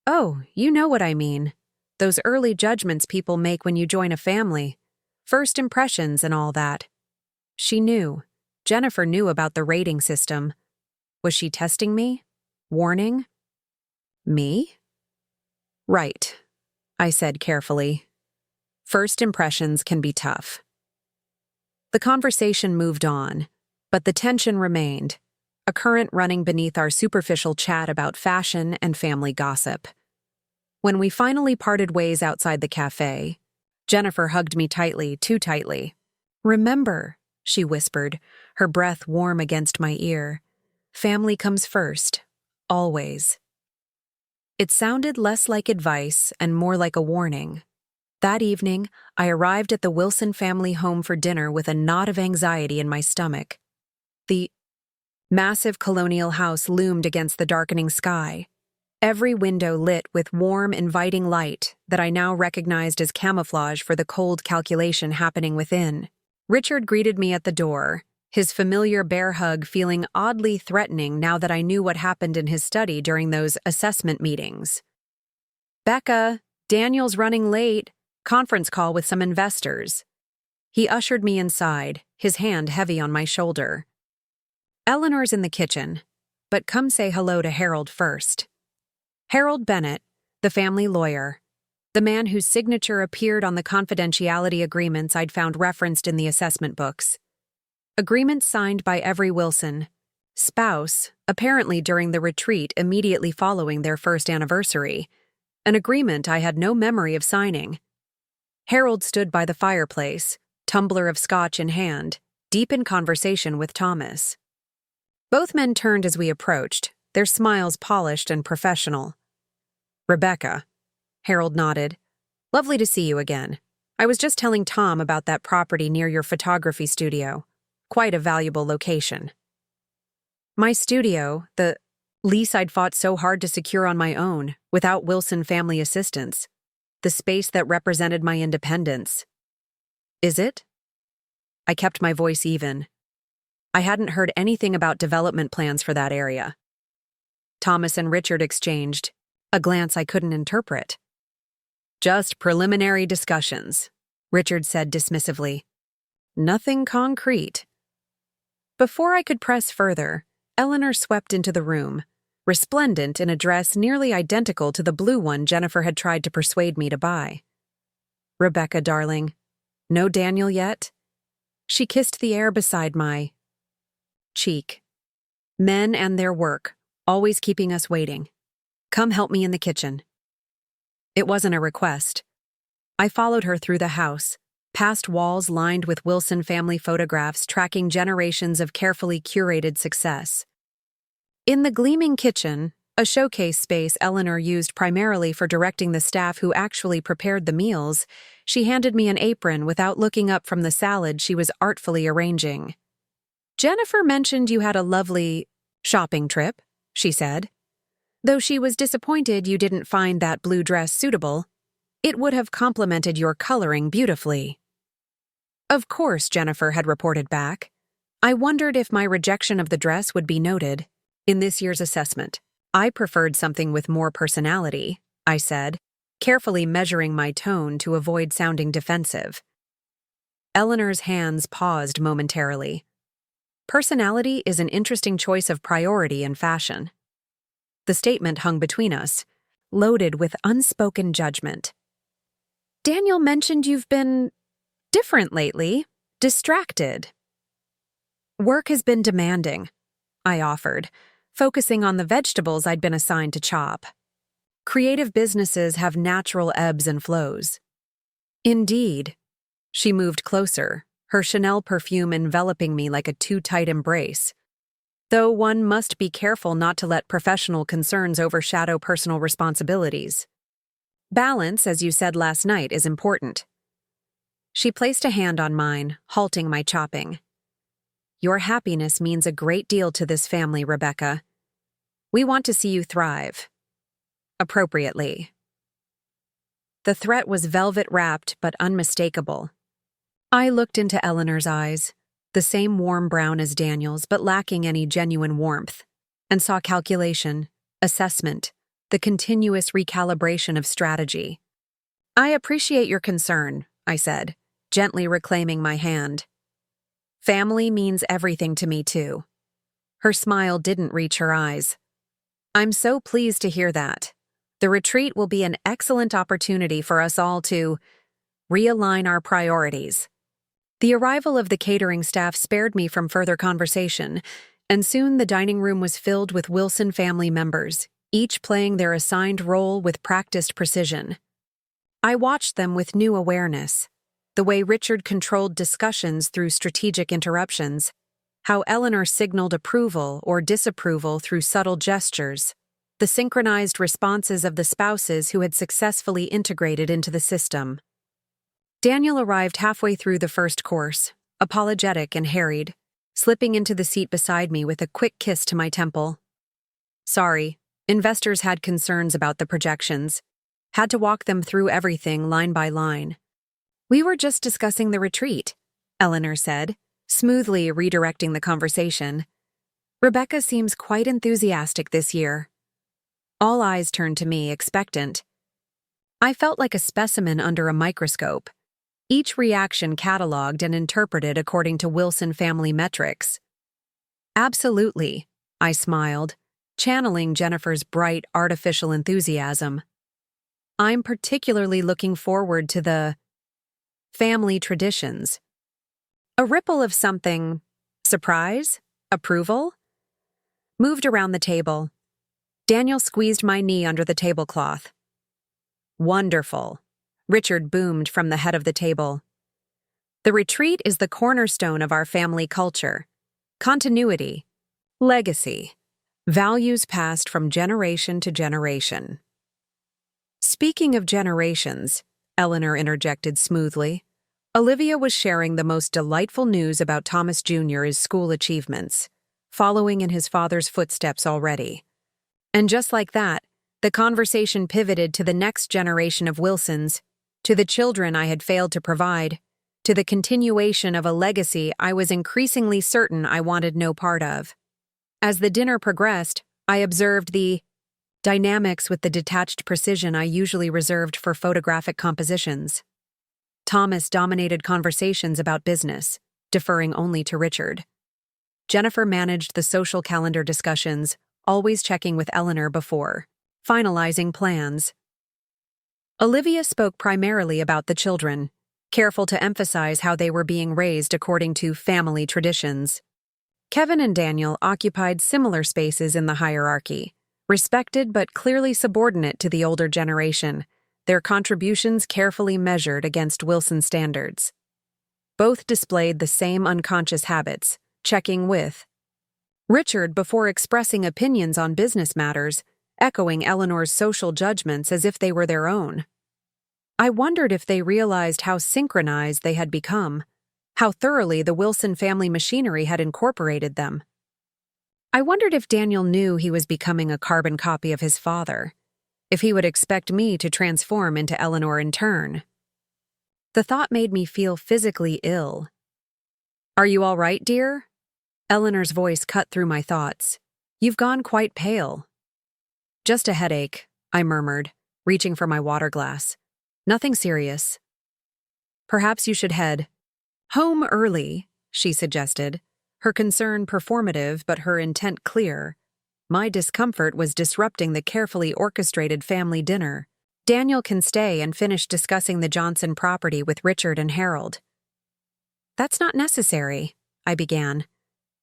"Oh, you know what I mean. Those early judgments people make when you join a family. First impressions and all that. She knew. Jennifer knew about the rating system. Was she testing me? Warning? Me? Right, I said carefully. First impressions can be tough. The conversation moved on, but the tension remained, a current running beneath our superficial chat about fashion and family gossip. When we finally parted ways outside the cafe, Jennifer hugged me tightly, too tightly. "Remember," she whispered, her breath warm against my ear, "family comes first, always." It sounded less like advice and more like a warning. That evening, I arrived at the Wilson family home for dinner with a knot of anxiety in my stomach. The massive colonial house loomed against the darkening sky, every window lit with warm, inviting light that I now recognized as camouflage for the cold calculation happening within. Richard greeted me at the door, his familiar bear hug feeling oddly threatening now that I knew what happened in his study during those assessment meetings. "Becca, Daniel's running late. Conference call with some investors." He ushered me inside, his hand heavy on my shoulder. "Eleanor's in the kitchen, but come say hello to Harold first." Harold Bennett, the family lawyer, the man whose signature appeared on the confidentiality agreements I'd found referenced in the assessment books. Agreements signed by every Wilson spouse, apparently during the retreat immediately following their first anniversary, an agreement I had no memory of signing. Harold stood by the fireplace, tumbler of scotch in hand, deep in conversation with Thomas. Both men turned as we approached, their smiles polished and professional. "Rebecca," Harold nodded. "Lovely to see you again. I was just telling Tom about that property near your photography studio. Quite a valuable location." My studio, the lease I'd fought so hard to secure on my own, without Wilson family assistance. The space that represented my independence. "Is it?" I kept my voice even. I hadn't heard anything about development plans for that area. Thomas and Richard exchanged a glance I couldn't interpret. "Just preliminary discussions," Richard said dismissively. "Nothing concrete." Before I could press further, Eleanor swept into the room, resplendent in a dress nearly identical to the blue one Jennifer had tried to persuade me to buy. "Rebecca, darling, no Daniel yet?" She kissed the air beside my cheek. "Men and their work, always keeping us waiting. Come help me in the kitchen." It wasn't a request. I followed her through the house, past walls lined with Wilson family photographs tracking generations of carefully curated success. In the gleaming kitchen, a showcase space Eleanor used primarily for directing the staff who actually prepared the meals, she handed me an apron without looking up from the salad she was artfully arranging. "Jennifer mentioned you had a lovely shopping trip," she said. "Though she was disappointed you didn't find that blue dress suitable. It would have complemented your coloring beautifully." Of course, Jennifer had reported back. I wondered if my rejection of the dress would be noted. In this year's assessment, I preferred something with more personality, I said, carefully measuring my tone to avoid sounding defensive. Eleanor's hands paused momentarily. Personality is an interesting choice of priority in fashion. The statement hung between us, loaded with unspoken judgment. "Daniel mentioned you've been different lately, distracted." "Work has been demanding," I offered, focusing on the vegetables I'd been assigned to chop. "Creative businesses have natural ebbs and flows." "Indeed." She moved closer, her Chanel perfume enveloping me like a too-tight embrace. Though one must be careful not to let professional concerns overshadow personal responsibilities. "Balance, as you said last night, is important." She placed a hand on mine, halting my chopping. "Your happiness means a great deal to this family, Rebecca. We want to see you thrive. Appropriately." The threat was velvet-wrapped but unmistakable. I looked into Eleanor's eyes, the same warm brown as Daniel's but lacking any genuine warmth, and saw calculation, assessment, the continuous recalibration of strategy. "I appreciate your concern," I said, gently reclaiming my hand. Family means everything to me, too. Her smile didn't reach her eyes. I'm so pleased to hear that. The retreat will be an excellent opportunity for us all to realign our priorities. The arrival of the catering staff spared me from further conversation, and soon the dining room was filled with Wilson family members, each playing their assigned role with practiced precision. I watched them with new awareness, the way Richard controlled discussions through strategic interruptions, how Eleanor signaled approval or disapproval through subtle gestures, the synchronized responses of the spouses who had successfully integrated into the system. Daniel arrived halfway through the first course, apologetic and harried, slipping into the seat beside me with a quick kiss to my temple. Sorry, investors had concerns about the projections. Had to walk them through everything line by line. We were just discussing the retreat, Eleanor said, smoothly redirecting the conversation. Rebecca seems quite enthusiastic this year. All eyes turned to me, expectant. I felt like a specimen under a microscope, each reaction cataloged and interpreted according to Wilson family metrics. Absolutely, I smiled, channeling Jennifer's bright, artificial enthusiasm. I'm particularly looking forward to the family traditions. A ripple of something, surprise, approval, moved around the table. Daniel squeezed my knee under the tablecloth. Wonderful, Richard boomed from the head of the table. The retreat is the cornerstone of our family culture. Continuity, legacy, values passed from generation to generation. Speaking of generations, Eleanor interjected smoothly, Olivia was sharing the most delightful news about Thomas Jr.'s school achievements, following in his father's footsteps already. And just like that, the conversation pivoted to the next generation of Wilsons, to the children I had failed to provide, to the continuation of a legacy I was increasingly certain I wanted no part of. As the dinner progressed, I observed the dynamics with the detached precision I usually reserved for photographic compositions. Thomas dominated conversations about business, deferring only to Richard. Jennifer managed the social calendar discussions, always checking with Eleanor before finalizing plans. Olivia spoke primarily about the children, careful to emphasize how they were being raised according to family traditions. Kevin and Daniel occupied similar spaces in the hierarchy, respected but clearly subordinate to the older generation, their contributions carefully measured against Wilson standards. Both displayed the same unconscious habits, checking with Richard before expressing opinions on business matters, echoing Eleanor's social judgments as if they were their own. I wondered if they realized how synchronized they had become, how thoroughly the Wilson family machinery had incorporated them. I wondered if Daniel knew he was becoming a carbon copy of his father, if he would expect me to transform into Eleanor in turn. The thought made me feel physically ill. Are you all right, dear? Eleanor's voice cut through my thoughts. You've gone quite pale. Just a headache, I murmured, reaching for my water glass. Nothing serious. Perhaps you should head home early, she suggested, her concern performative but her intent clear. My discomfort was disrupting the carefully orchestrated family dinner. Daniel can stay and finish discussing the Johnson property with Richard and Harold. That's not necessary, I began,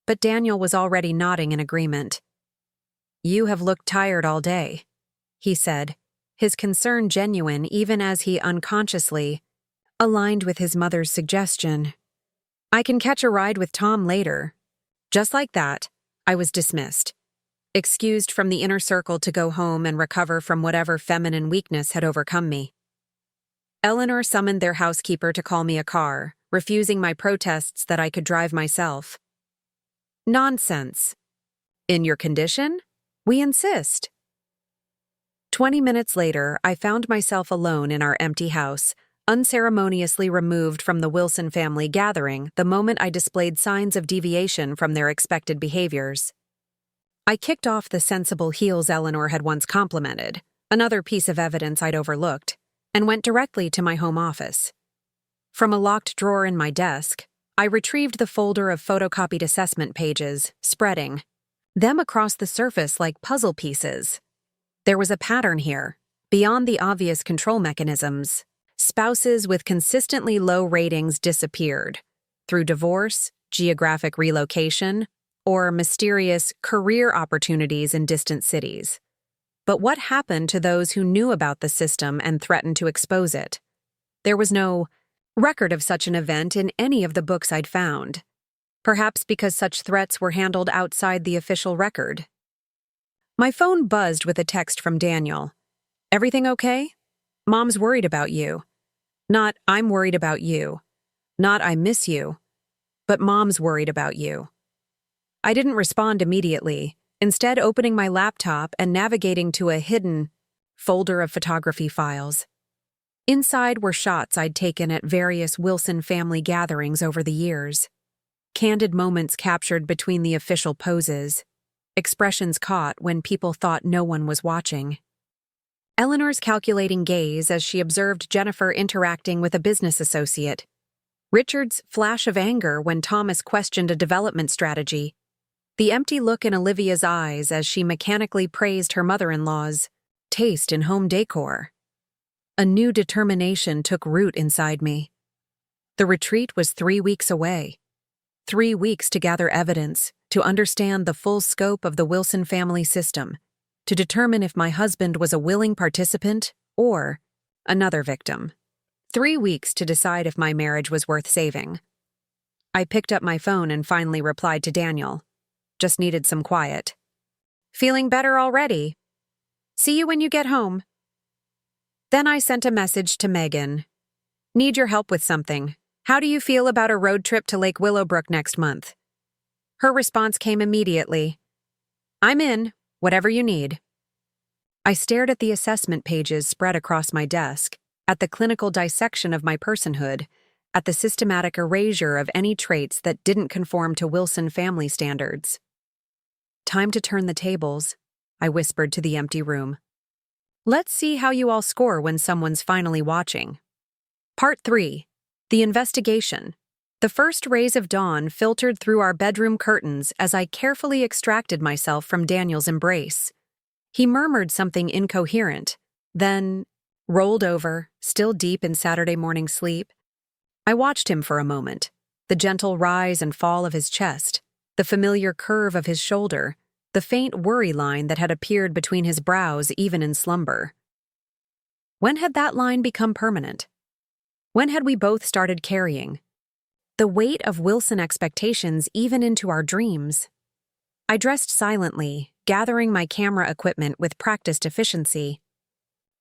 but Daniel was already nodding in agreement. You have looked tired all day, he said, his concern genuine even as he unconsciously aligned with his mother's suggestion. I can catch a ride with Tom later. Just like that, I was dismissed, excused from the inner circle to go home and recover from whatever feminine weakness had overcome me. Eleanor summoned their housekeeper to call me a car, refusing my protests that I could drive myself. Nonsense. In your condition? We insist. 20 minutes later, I found myself alone in our empty house, unceremoniously removed from the Wilson family gathering the moment I displayed signs of deviation from their expected behaviors. I kicked off the sensible heels Eleanor had once complimented, another piece of evidence I'd overlooked, and went directly to my home office. From a locked drawer in my desk, I retrieved the folder of photocopied assessment pages, spreading them across the surface like puzzle pieces. There was a pattern here, beyond the obvious control mechanisms. Spouses with consistently low ratings disappeared through divorce, geographic relocation, or mysterious career opportunities in distant cities. But what happened to those who knew about the system and threatened to expose it? There was no record of such an event in any of the books I'd found, perhaps because such threats were handled outside the official record. My phone buzzed with a text from Daniel. "Everything okay? Mom's worried about you." Not, "I'm worried about you." Not, "I miss you." But, "Mom's worried about you." I didn't respond immediately, instead opening my laptop and navigating to a hidden folder of photography files. Inside were shots I'd taken at various Wilson family gatherings over the years. Candid moments captured between the official poses. Expressions caught when people thought no one was watching. Eleanor's calculating gaze as she observed Jennifer interacting with a business associate. Richard's flash of anger when Thomas questioned a development strategy. The empty look in Olivia's eyes as she mechanically praised her mother-in-law's taste in home decor. A new determination took root inside me. The retreat was 3 weeks away. 3 weeks to gather evidence, to understand the full scope of the Wilson family system, to determine if my husband was a willing participant or another victim. 3 weeks to decide if my marriage was worth saving. I picked up my phone and finally replied to Daniel. Just needed some quiet. "Feeling better already? See you when you get home." Then I sent a message to Megan. "Need your help with something. How do you feel about a road trip to Lake Willowbrook next month?" Her response came immediately. "I'm in, whatever you need." I stared at the assessment pages spread across my desk, at the clinical dissection of my personhood, at the systematic erasure of any traits that didn't conform to Wilson family standards. "Time to turn the tables," I whispered to the empty room. "Let's see how you all score when someone's finally watching." Part 3. The Investigation. The first rays of dawn filtered through our bedroom curtains as I carefully extracted myself from Daniel's embrace. He murmured something incoherent, then rolled over, still deep in Saturday morning sleep. I watched him for a moment, the gentle rise and fall of his chest, the familiar curve of his shoulder, the faint worry line that had appeared between his brows even in slumber. When had that line become permanent? When had we both started carrying the weight of Wilson expectations even into our dreams? I dressed silently, gathering my camera equipment with practiced efficiency.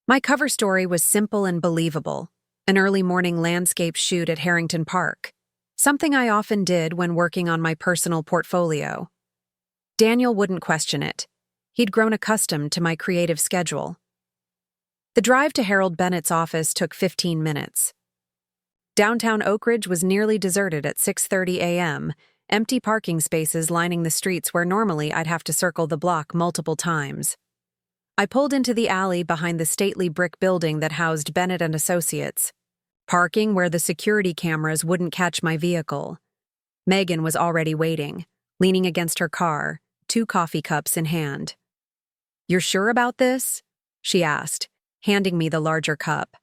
My cover story was simple and believable, an early morning landscape shoot at Harrington Park, something I often did when working on my personal portfolio. Daniel wouldn't question it. He'd grown accustomed to my creative schedule. The drive to Harold Bennett's office took 15 minutes. Downtown Oak Ridge was nearly deserted at 6:30 a.m., empty parking spaces lining the streets where normally I'd have to circle the block multiple times. I pulled into the alley behind the stately brick building that housed Bennett and Associates, parking where the security cameras wouldn't catch my vehicle. Megan was already waiting, leaning against her car, 2 coffee cups in hand. "You're sure about this?" she asked, handing me the larger cup.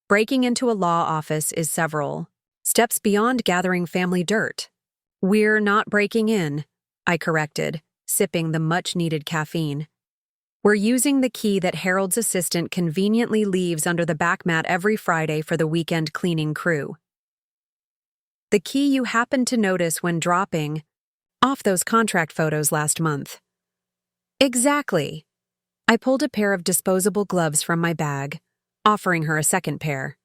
Breaking into a law office is several steps beyond gathering family dirt. "We're not breaking in," I corrected, sipping the much-needed caffeine. "We're using the key that Harold's assistant conveniently leaves under the back mat every Friday for the weekend cleaning crew. The key you happened to notice when dropping off those contract photos last month." "Exactly." I pulled a pair of disposable gloves from my bag, offering her a second pair.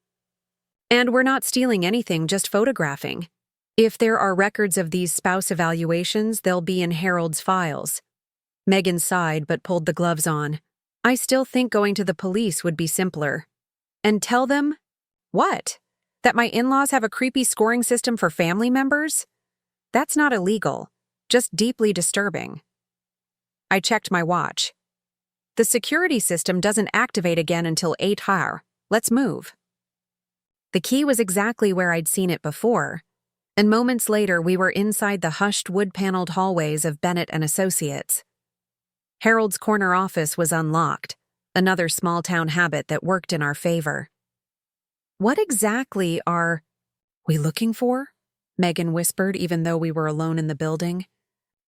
"And we're not stealing anything, just photographing. If there are records of these spouse evaluations, they'll be in Harold's files." Megan sighed but pulled the gloves on. "I still think going to the police would be simpler." "And tell them?" "What? That my in-laws have a creepy scoring system for family members? That's not illegal, just deeply disturbing." I checked my watch. "The security system doesn't activate again until 8 hour. Let's move." The key was exactly where I'd seen it before, and moments later we were inside the hushed wood-paneled hallways of Bennett and Associates. Harold's corner office was unlocked, another small-town habit that worked in our favor. "What exactly are we looking for?" Megan whispered, even though we were alone in the building.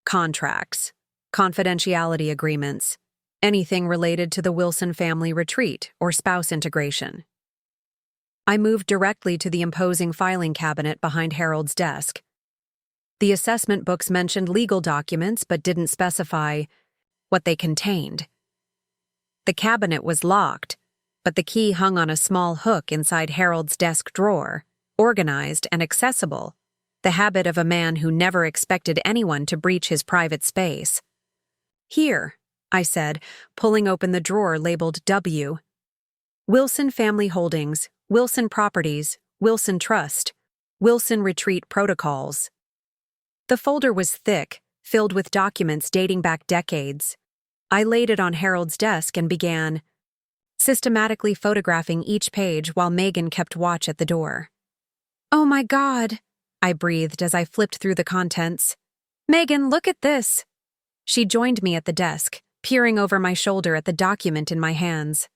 "Contracts, confidentiality agreements, anything related to the Wilson family retreat or spouse integration." I moved directly to the imposing filing cabinet behind Harold's desk. The assessment books mentioned legal documents but didn't specify what they contained. The cabinet was locked, but the key hung on a small hook inside Harold's desk drawer, organized and accessible, the habit of a man who never expected anyone to breach his private space. "Here," I said, pulling open the drawer labeled W. "Wilson Family Holdings, Wilson Properties, Wilson Trust, Wilson Retreat Protocols." The folder was thick, filled with documents dating back decades. I laid it on Harold's desk and began systematically photographing each page while Megan kept watch at the door. "Oh my God," I breathed as I flipped through the contents. "Megan, look at this." She joined me at the desk, peering over my shoulder at the document in my hands.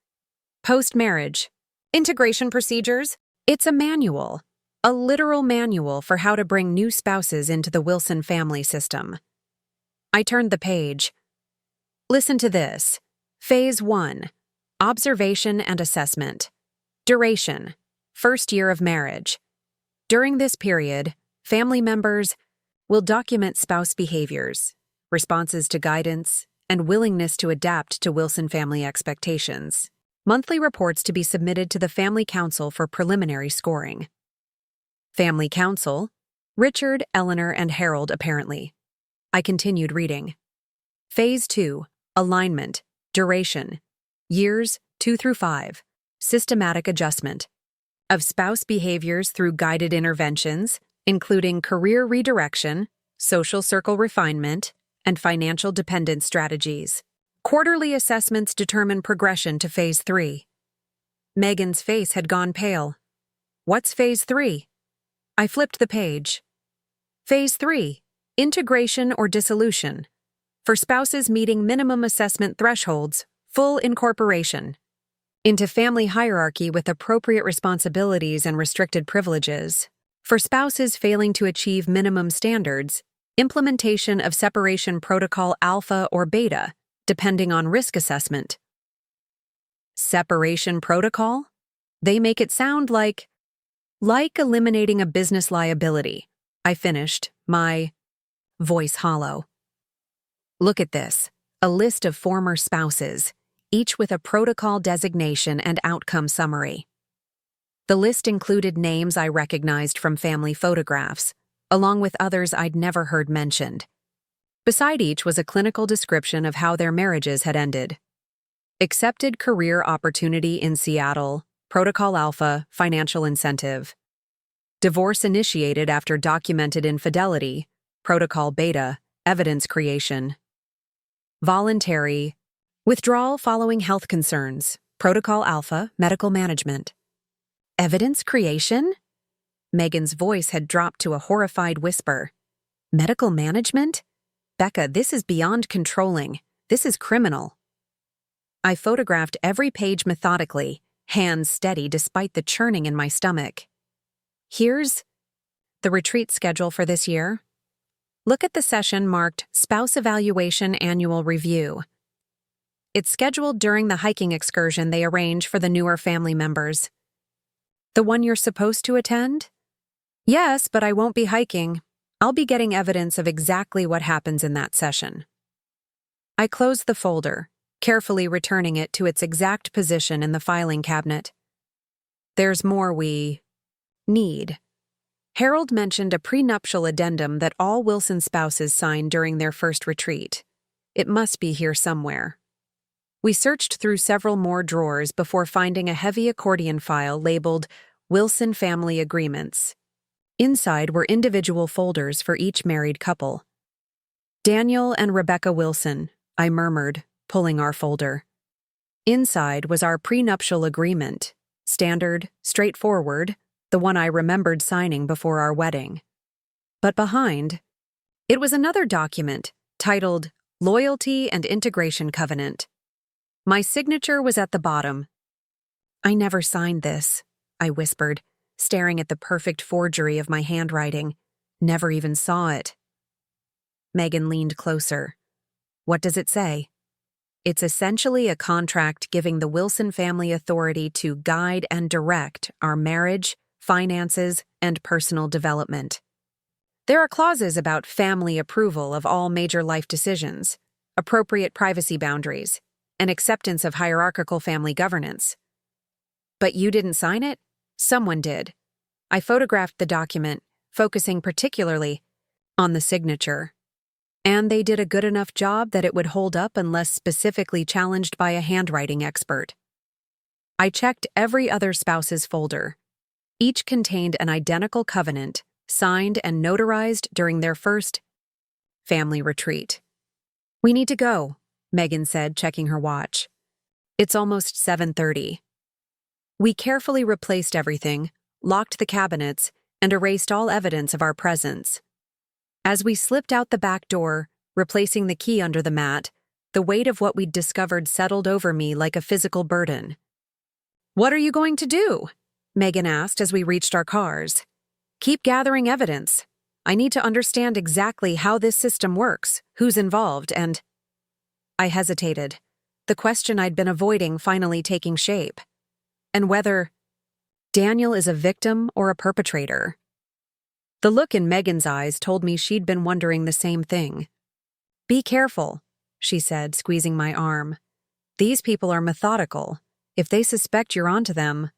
"Post-marriage integration procedures." It's a manual, a literal manual for how to bring new spouses into the Wilson family system. I turned the page. "Listen to this. Phase 1. Observation and assessment. Duration. First year of marriage. During this period, family members will document spouse behaviors, responses to guidance, and willingness to adapt to Wilson family expectations. Monthly reports to be submitted to the Family Council for preliminary scoring." Family Council: Richard, Eleanor, and Harold, apparently. I continued reading. Phase 2. Alignment. Duration. Years 2 through 5. Systematic adjustment of spouse behaviors through guided interventions, including career redirection, social circle refinement, and financial dependence strategies. Quarterly assessments determine progression to Phase 3. Megan's face had gone pale. "What's Phase 3? I flipped the page. Phase 3. Integration or dissolution. For spouses meeting minimum assessment thresholds, full incorporation into family hierarchy with appropriate responsibilities and restricted privileges. For spouses failing to achieve minimum standards, implementation of separation protocol alpha or beta, depending on risk assessment." Separation protocol? They make it sound like eliminating a business liability. I finished, my voice hollow. "Look at this. A list of former spouses, each with a protocol designation and outcome summary." The list included names I recognized from family photographs, along with others I'd never heard mentioned. Beside each was a clinical description of how their marriages had ended. Accepted career opportunity in Seattle, Protocol Alpha, financial incentive. Divorce initiated after documented infidelity, Protocol Beta, evidence creation. Voluntary withdrawal following health concerns, Protocol Alpha, medical management. Evidence creation? Megan's voice had dropped to a horrified whisper. Medical management? Becca, this is beyond controlling. This is criminal. I photographed every page methodically, hands steady despite the churning in my stomach. Here's the retreat schedule for this year. Look at the session marked Spouse Evaluation Annual Review. It's scheduled during the hiking excursion they arrange for the newer family members. The one you're supposed to attend? Yes, but I won't be hiking. I'll be getting evidence of exactly what happens in that session. I closed the folder, carefully returning it to its exact position in the filing cabinet. There's more we need. Harold mentioned a prenuptial addendum that all Wilson spouses signed during their first retreat. It must be here somewhere. We searched through several more drawers before finding a heavy accordion file labeled Wilson Family Agreements. Inside were individual folders for each married couple. Daniel and Rebecca Wilson, I murmured, pulling our folder. Inside was our prenuptial agreement, standard, straightforward, the one I remembered signing before our wedding. But behind, it was another document titled Loyalty and Integration Covenant. My signature was at the bottom. "I never signed this," I whispered, staring at the perfect forgery of my handwriting. "Never even saw it." Megan leaned closer. "What does it say?" "It's essentially a contract giving the Wilson family authority to guide and direct our marriage, finances, and personal development. There are clauses about family approval of all major life decisions, appropriate privacy boundaries, and acceptance of hierarchical family governance." "But you didn't sign it?" "Someone did." I photographed the document, focusing particularly on the signature. And they did a good enough job that it would hold up unless specifically challenged by a handwriting expert. I checked every other spouse's folder. Each contained an identical covenant, signed and notarized during their first family retreat. "We need to go," Megan said, checking her watch. "It's almost 7:30. We carefully replaced everything, locked the cabinets, and erased all evidence of our presence. As we slipped out the back door, replacing the key under the mat, the weight of what we'd discovered settled over me like a physical burden. "What are you going to do?" Megan asked as we reached our cars. "Keep gathering evidence. I need to understand exactly how this system works, who's involved, and—" I hesitated, the question I'd been avoiding finally taking shape. "And whether Daniel is a victim or a perpetrator." The look in Megan's eyes told me she'd been wondering the same thing. "Be careful," she said, squeezing my arm. "These people are methodical. If they suspect you're onto them—"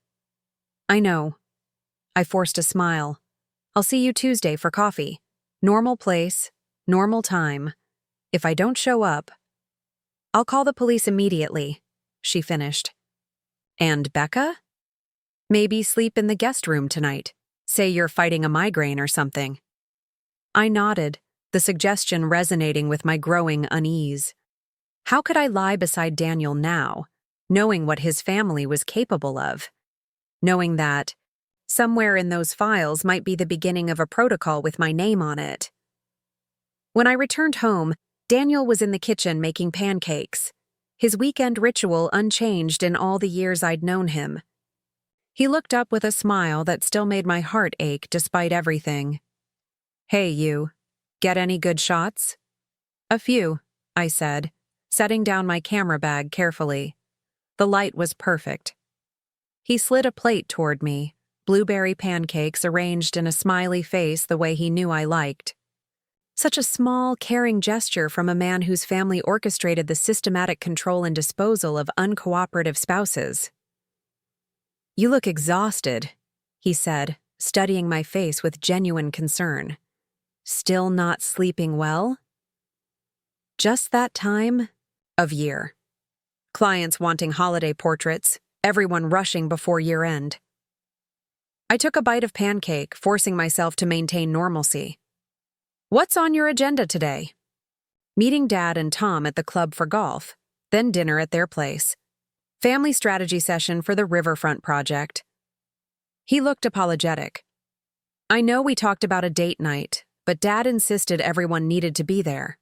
"I know." I forced a smile. "I'll see you Tuesday for coffee. Normal place, normal time. If I don't show up—" "I'll call the police immediately," she finished. "And Becca? Maybe sleep in the guest room tonight. Say you're fighting a migraine or something." I nodded, the suggestion resonating with my growing unease. How could I lie beside Daniel now, knowing what his family was capable of? Knowing that somewhere in those files might be the beginning of a protocol with my name on it. When I returned home, Daniel was in the kitchen making pancakes, his weekend ritual unchanged in all the years I'd known him. He looked up with a smile that still made my heart ache despite everything. "Hey, you. Get any good shots?" "A few," I said, setting down my camera bag carefully. The light was perfect. He slid a plate toward me, blueberry pancakes arranged in a smiley face the way he knew I liked. Such a small, caring gesture from a man whose family orchestrated the systematic control and disposal of uncooperative spouses. "You look exhausted," he said, studying my face with genuine concern. "Still not sleeping well?" Just that time of year. Clients wanting holiday portraits, everyone rushing before year-end. I took a bite of pancake, forcing myself to maintain normalcy. "What's on your agenda today?" "Meeting Dad and Tom at the club for golf, then dinner at their place. Family strategy session for the Riverfront project." He looked apologetic. "I know we talked about a date night, but Dad insisted everyone needed to be there."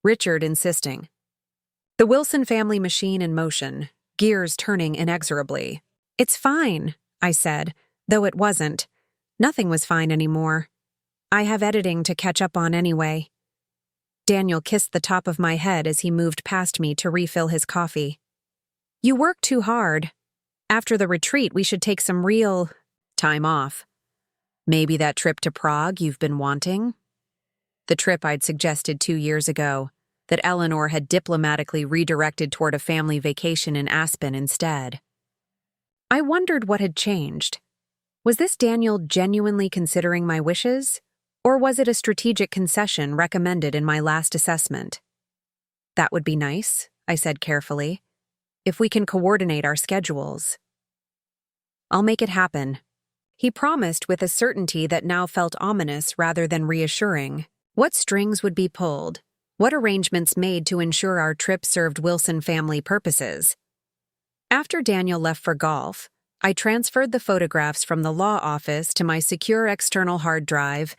Richard insisting. The Wilson family machine in motion, gears turning inexorably. "It's fine," I said, though it wasn't. Nothing was fine anymore. "I have editing to catch up on anyway." Daniel kissed the top of my head as he moved past me to refill his coffee. "You work too hard. After the retreat, we should take some real time off. Maybe that trip to Prague you've been wanting?" The trip I'd suggested 2 years ago, that Eleanor had diplomatically redirected toward a family vacation in Aspen instead. I wondered what had changed. Was this Daniel genuinely considering my wishes, or was it a strategic concession recommended in my last assessment? "That would be nice," I said carefully, "if we can coordinate our schedules." "I'll make it happen," he promised with a certainty that now felt ominous rather than reassuring. What strings would be pulled? What arrangements made to ensure our trip served Wilson family purposes? After Daniel left for golf, I transferred the photographs from the law office to my secure external hard drive,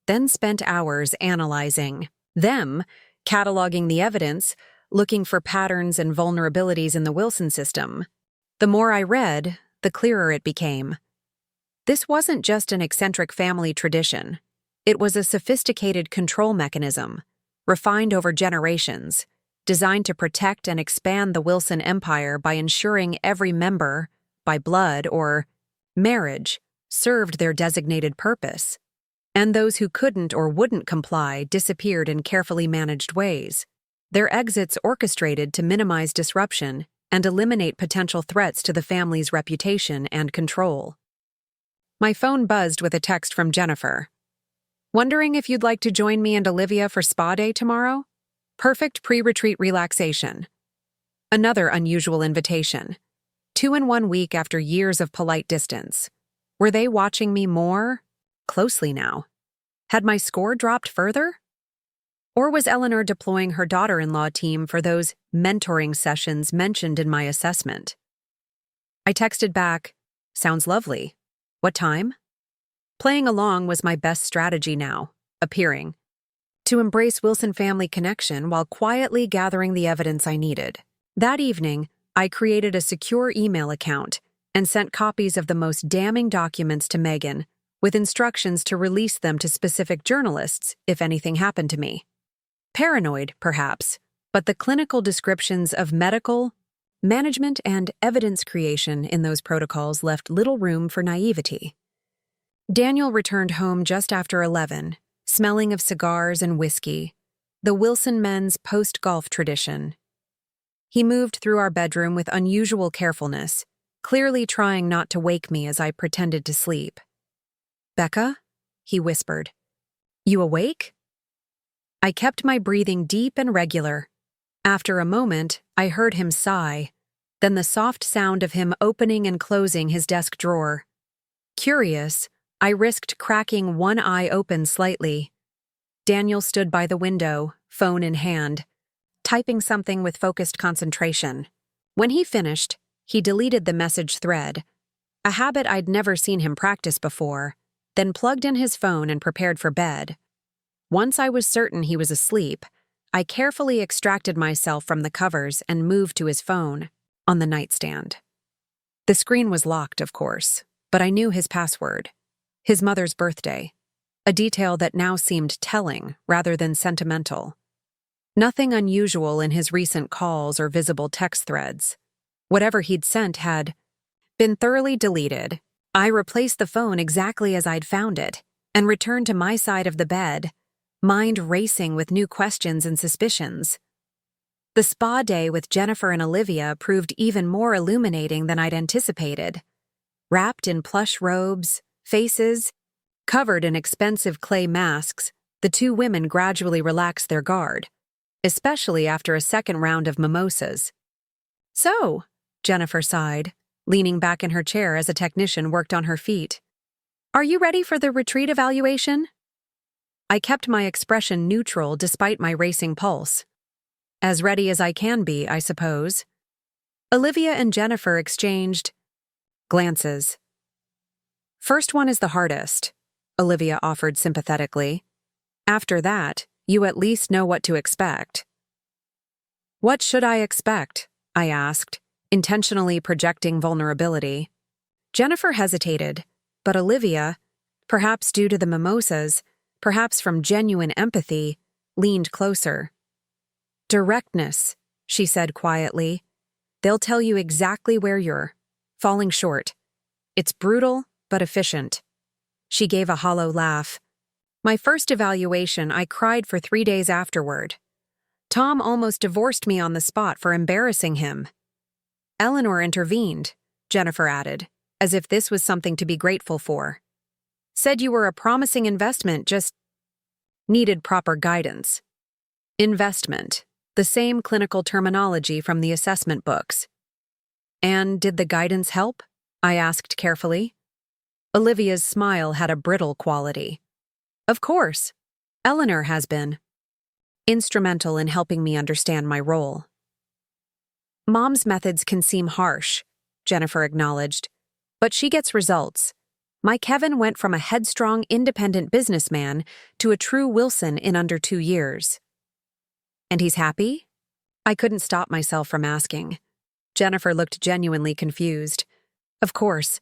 then spent hours analyzing them, cataloging the evidence, looking for patterns and vulnerabilities in the Wilson system. The more I read, the clearer it became. This wasn't just an eccentric family tradition. It was a sophisticated control mechanism, refined over generations, designed to protect and expand the Wilson empire by ensuring every member, by blood or marriage, served their designated purpose, and those who couldn't or wouldn't comply disappeared in carefully managed ways, their exits orchestrated to minimize disruption and eliminate potential threats to the family's reputation and control. My phone buzzed with a text from Jennifer. Wondering if you'd like to join me and Olivia for spa day tomorrow? Perfect pre-retreat relaxation. Another unusual invitation. 2 in 1 week after years of polite distance. Were they watching me more closely now? Had my score dropped further? Or was Eleanor deploying her daughter-in-law team for those mentoring sessions mentioned in my assessment? I texted back, "Sounds lovely. What time?" Playing along was my best strategy now, appearing, to embrace Wilson family connection while quietly gathering the evidence I needed. That evening, I created a secure email account and sent copies of the most damning documents to Megan, with instructions to release them to specific journalists if anything happened to me. Paranoid, perhaps, but the clinical descriptions of medical, management, and evidence creation in those protocols left little room for naivety. Daniel returned home just after 11, smelling of cigars and whiskey, the Wilson men's post-golf tradition. He moved through our bedroom with unusual carefulness, clearly trying not to wake me as I pretended to sleep. "Becca?" he whispered. "You awake?" I kept my breathing deep and regular. After a moment, I heard him sigh, then the soft sound of him opening and closing his desk drawer. Curious, I risked cracking one eye open slightly. Daniel stood by the window, phone in hand, typing something with focused concentration. When he finished, he deleted the message thread, a habit I'd never seen him practice before, then plugged in his phone and prepared for bed. Once I was certain he was asleep, I carefully extracted myself from the covers and moved to his phone, on the nightstand. The screen was locked, of course, but I knew his password. His mother's birthday, a detail that now seemed telling rather than sentimental. Nothing unusual in his recent calls or visible text threads. Whatever he'd sent had been thoroughly deleted. I replaced the phone exactly as I'd found it and returned to my side of the bed, mind racing with new questions and suspicions. The spa day with Jennifer and Olivia proved even more illuminating than I'd anticipated. Wrapped in plush robes, faces covered in expensive clay masks, the two women gradually relaxed their guard, especially after a second round of mimosas. "So," Jennifer sighed, leaning back in her chair as a technician worked on her feet, "are you ready for the retreat evaluation?" I kept my expression neutral despite my racing pulse. As ready as I can be, I suppose. Olivia and Jennifer exchanged glances. "First one is the hardest," Olivia offered sympathetically. "After that, you at least know what to expect." "What should I expect?" I asked, intentionally projecting vulnerability. Jennifer hesitated, but Olivia, perhaps due to the mimosas, perhaps from genuine empathy, leaned closer. "Directness," she said quietly. "They'll tell you exactly where you're falling short. It's brutal, but efficient." She gave a hollow laugh. My first evaluation, I cried for 3 days afterward. Tom almost divorced me on the spot for embarrassing him. Eleanor intervened, Jennifer added, as if this was something to be grateful for. "Said you were a promising investment, just needed proper guidance." Investment, the same clinical terminology from the assessment books. "And did the guidance help?" I asked carefully. Olivia's smile had a brittle quality. "Of course. Eleanor has been instrumental in helping me understand my role." "Mom's methods can seem harsh," Jennifer acknowledged, But she gets results. My Kevin went from a headstrong, independent businessman to a true Wilson in under 2 years. And he's happy? I couldn't stop myself from asking. Jennifer looked genuinely confused. Of course.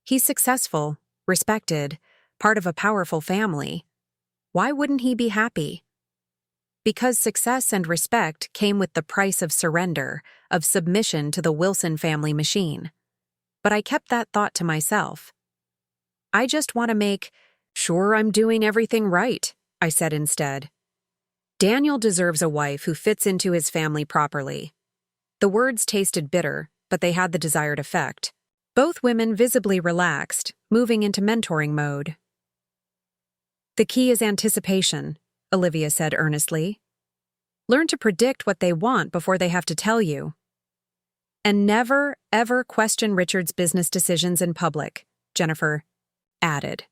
He's successful, respected, part of a powerful family. Why wouldn't he be happy? Because success and respect came with the price of surrender, of submission to the Wilson family machine. But I kept that thought to myself. I just want to make sure I'm doing everything right, I said instead. Daniel deserves a wife who fits into his family properly. The words tasted bitter, but they had the desired effect. Both women visibly relaxed, moving into mentoring mode. The key is anticipation, Olivia said earnestly. Learn to predict what they want before they have to tell you. And never, ever question Richard's business decisions in public, Jennifer added.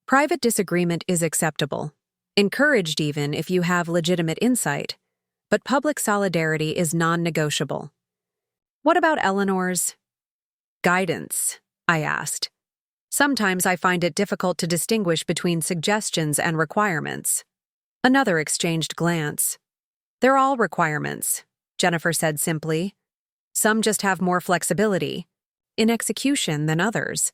Private disagreement is acceptable, encouraged even if you have legitimate insight, but public solidarity is non-negotiable. What about Eleanor's guidance? I asked. Sometimes I find it difficult to distinguish between suggestions and requirements. Another exchanged glance. They're all requirements, Jennifer said simply. Some just have more flexibility in execution than others.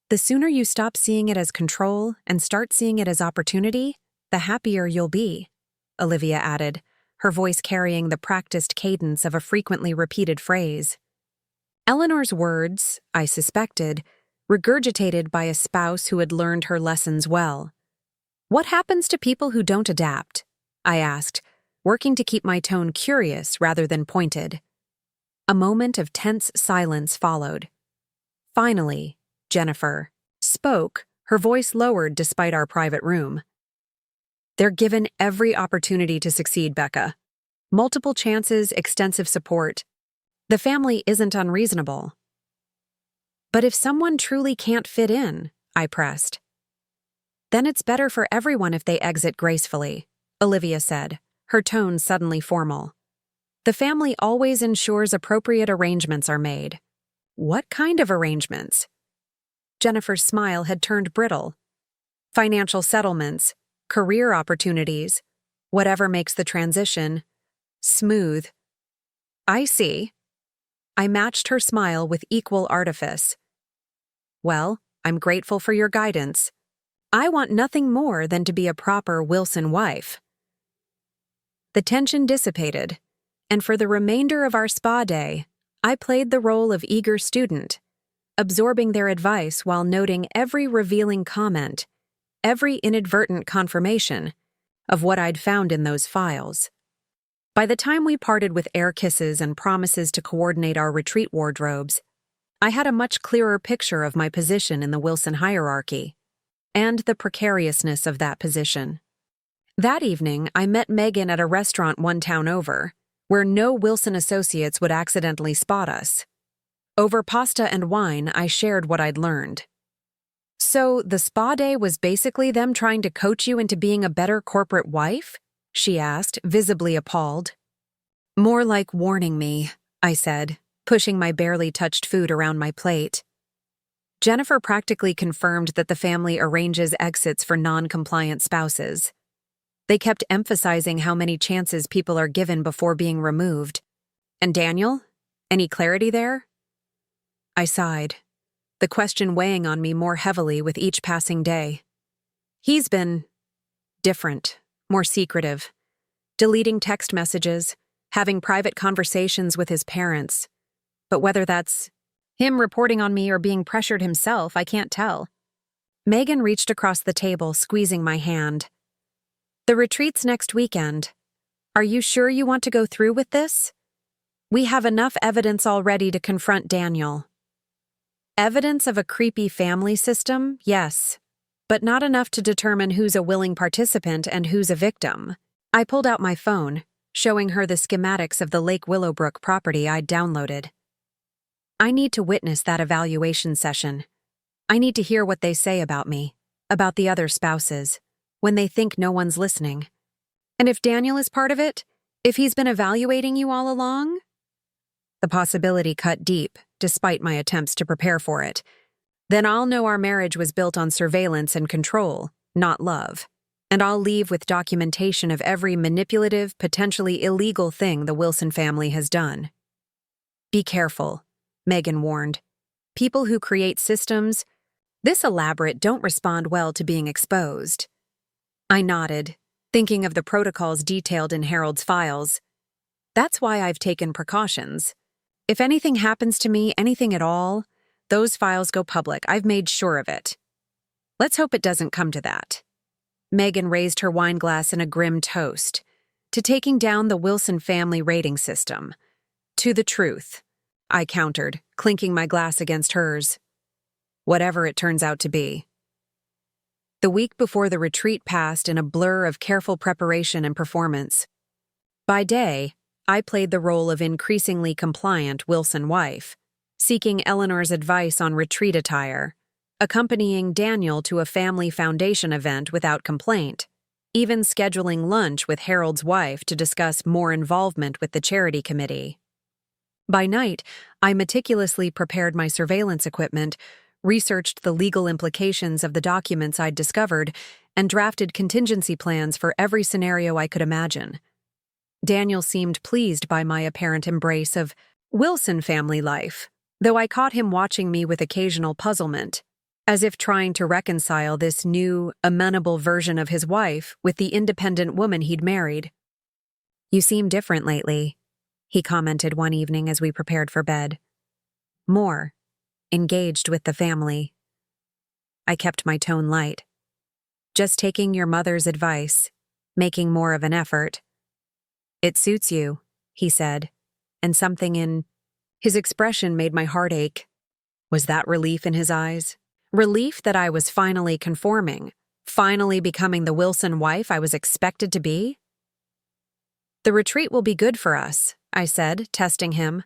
The sooner you stop seeing it as control and start seeing it as opportunity, the happier you'll be, Olivia added, her voice carrying the practiced cadence of a frequently repeated phrase. Eleanor's words, I suspected, regurgitated by a spouse who had learned her lessons well. What happens to people who don't adapt? I asked, working to keep my tone curious rather than pointed. A moment of tense silence followed. Finally, Jennifer spoke, her voice lowered despite our private room. They're given every opportunity to succeed, Becca. Multiple chances, extensive support. The family isn't unreasonable. But if someone truly can't fit in, I pressed. Then it's better for everyone if they exit gracefully, Olivia said, her tone suddenly formal. The family always ensures appropriate arrangements are made. What kind of arrangements? Jennifer's smile had turned brittle. Financial settlements, career opportunities, whatever makes the transition smooth. I see. I matched her smile with equal artifice. Well, I'm grateful for your guidance. I want nothing more than to be a proper Wilson wife. The tension dissipated, and for the remainder of our spa day, I played the role of eager student, absorbing their advice while noting every revealing comment, every inadvertent confirmation of what I'd found in those files. By the time we parted with air kisses and promises to coordinate our retreat wardrobes, I had a much clearer picture of my position in the Wilson hierarchy, and the precariousness of that position. That evening, I met Megan at a restaurant one town over, where no Wilson associates would accidentally spot us. Over pasta and wine, I shared what I'd learned. So, the spa day was basically them trying to coach you into being a better corporate wife? She asked, visibly appalled. More like warning me, I said, pushing my barely touched food around my plate. Jennifer practically confirmed that the family arranges exits for non-compliant spouses. They kept emphasizing how many chances people are given before being removed. And Daniel? Any clarity there? I sighed, the question weighing on me more heavily with each passing day. He's been different, more secretive, deleting text messages, having private conversations with his parents. But whether that's him reporting on me or being pressured himself, I can't tell. Megan reached across the table, squeezing my hand. The retreat's next weekend. Are you sure you want to go through with this? We have enough evidence already to confront Daniel. Evidence of a creepy family system, yes, but not enough to determine who's a willing participant and who's a victim. I pulled out my phone, showing her the schematics of the Lake Willowbrook property I'd downloaded. I need to witness that evaluation session. I need to hear what they say about me, about the other spouses, when they think no one's listening. And if Daniel is part of it, if he's been evaluating you all along? The The possibility cut deep, despite my attempts to prepare for it. Then I'll know our marriage was built on surveillance and control, not love. And I'll leave with documentation of every manipulative, potentially illegal thing the Wilson family has done. Be careful, Megan warned. People who create systems this elaborate don't respond well to being exposed. I nodded, thinking of the protocols detailed in Harold's files. That's why I've taken precautions. If anything happens to me, anything at all, those files go public. I've made sure of it. Let's hope it doesn't come to that. Megan raised her wine glass in a grim toast to taking down the Wilson family rating system. To the truth, I countered, clinking my glass against hers. Whatever it turns out to be. The week before the retreat passed in a blur of careful preparation and performance. By day, I played the role of increasingly compliant Wilson wife, seeking Eleanor's advice on retreat attire, accompanying Daniel to a family foundation event without complaint, even scheduling lunch with Harold's wife to discuss more involvement with the charity committee. By night, I meticulously prepared my surveillance equipment, researched the legal implications of the documents I'd discovered, and drafted contingency plans for every scenario I could imagine. Daniel seemed pleased by my apparent embrace of Wilson family life, though I caught him watching me with occasional puzzlement, as if trying to reconcile this new, amenable version of his wife with the independent woman he'd married. "You seem different lately," he commented one evening as we prepared for bed. "More engaged with the family." I kept my tone light. "Just taking your mother's advice, making more of an effort." "It suits you," he said, and something in his expression made my heart ache. Was that relief in his eyes? Relief that I was finally conforming, finally becoming the Wilson wife I was expected to be? "The retreat will be good for us," I said, testing him.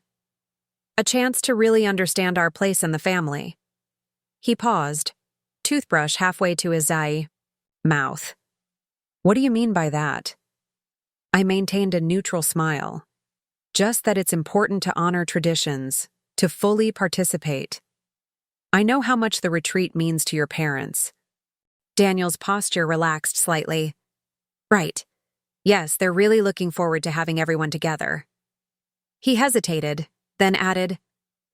"A chance to really understand our place in the family." He paused, toothbrush halfway to his mouth. "What do you mean by that?" I maintained a neutral smile. "Just that it's important to honor traditions, to fully participate. I know how much the retreat means to your parents." Daniel's posture relaxed slightly. "Right. Yes, they're really looking forward to having everyone together." He hesitated, then added,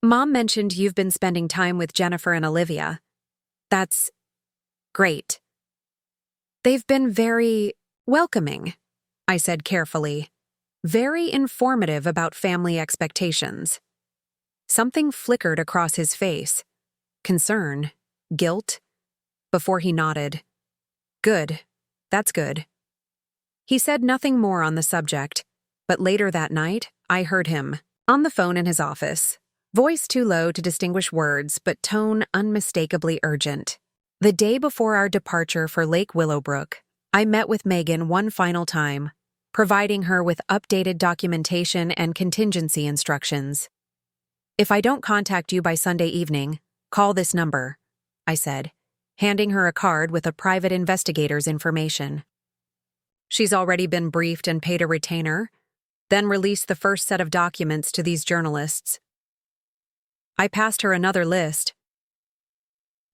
"Mom mentioned you've been spending time with Jennifer and Olivia. That's great." "They've been very welcoming," I said carefully. "Very informative about family expectations." Something flickered across his face. Concern, guilt, before he nodded. "Good. That's good." He said nothing more on the subject, but later that night, I heard him, on the phone in his office, voice too low to distinguish words, but tone unmistakably urgent. The day before our departure for Lake Willowbrook, I met with Megan one final time, providing her with updated documentation and contingency instructions. "If I don't contact you by Sunday evening, call this number," I said, handing her a card with a private investigator's information. She's already been briefed and paid a retainer, then released the first set of documents to these journalists. I passed her another list.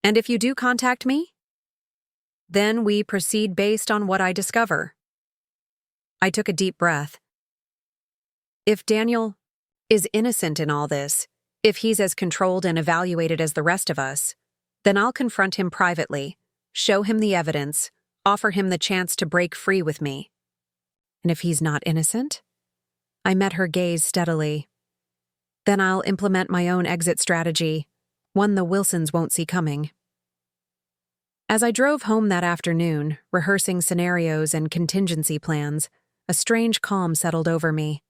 "And if you do contact me, then we proceed based on what I discover." I took a deep breath. If Daniel is innocent in all this, if he's as controlled and evaluated as the rest of us, then I'll confront him privately, show him the evidence, offer him the chance to break free with me. And if he's not innocent? I met her gaze steadily. Then I'll implement my own exit strategy, one the Wilsons won't see coming. As I drove home that afternoon, rehearsing scenarios and contingency plans, a strange calm settled over me.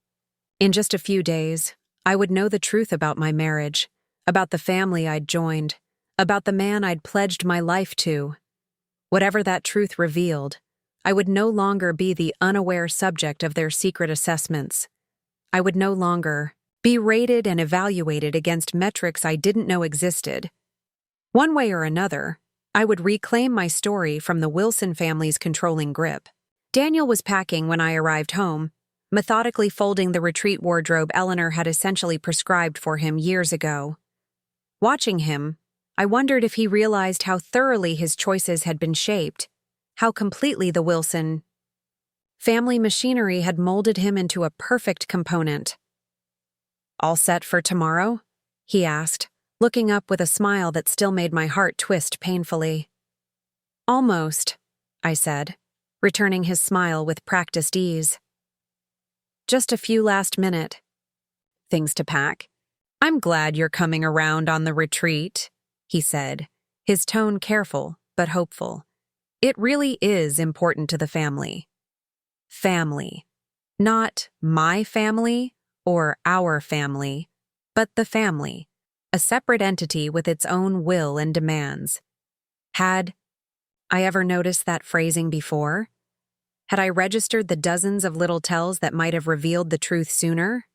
In just a few days, I would know the truth about my marriage, about the family I'd joined, about the man I'd pledged my life to. Whatever that truth revealed, I would no longer be the unaware subject of their secret assessments. I would no longer be rated and evaluated against metrics I didn't know existed. One way or another, I would reclaim my story from the Wilson family's controlling grip. Daniel was packing when I arrived home, methodically folding the retreat wardrobe Eleanor had essentially prescribed for him years ago. Watching him, I wondered if he realized how thoroughly his choices had been shaped, how completely the Wilson family machinery had molded him into a perfect component. "All set for tomorrow?" he asked, looking up with a smile that still made my heart twist painfully. "Almost," I said, returning his smile with practiced ease. "Just a few last-minute things to pack." "I'm glad you're coming around on the retreat," he said, his tone careful but hopeful. "It really is important to the family." Family. Not my family or our family, but the family, a separate entity with its own will and demands. Had I ever noticed that phrasing before? Had I registered the dozens of little tells that might have revealed the truth sooner?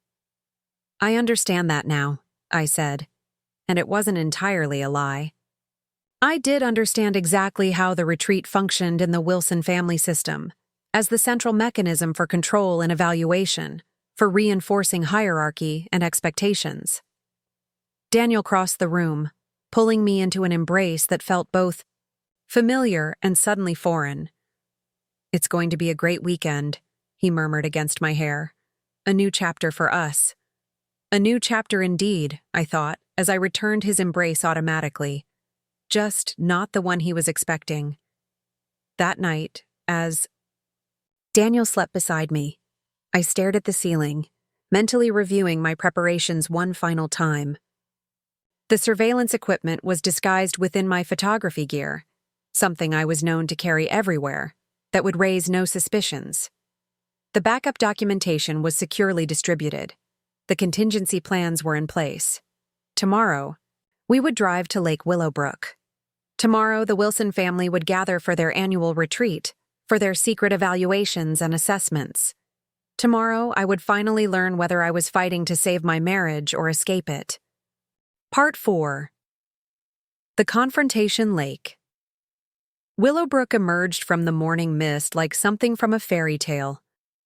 "I understand that now," I said, and it wasn't entirely a lie. I did understand exactly how the retreat functioned in the Wilson family system, as the central mechanism for control and evaluation, for reinforcing hierarchy and expectations. Daniel crossed the room, pulling me into an embrace that felt both familiar and suddenly foreign. "It's going to be a great weekend," he murmured against my hair. "A new chapter for us." A new chapter indeed, I thought, as I returned his embrace automatically. Just not the one he was expecting. That night, as Daniel slept beside me, I stared at the ceiling, mentally reviewing my preparations one final time. The surveillance equipment was disguised within my photography gear, something I was known to carry everywhere, that would raise no suspicions. The backup documentation was securely distributed. The contingency plans were in place. Tomorrow, we would drive to Lake Willowbrook. Tomorrow, the Wilson family would gather for their annual retreat, for their secret evaluations and assessments. Tomorrow, I would finally learn whether I was fighting to save my marriage or escape it. Part 4. The Confrontation Lake. Willowbrook emerged from the morning mist like something from a fairy tale.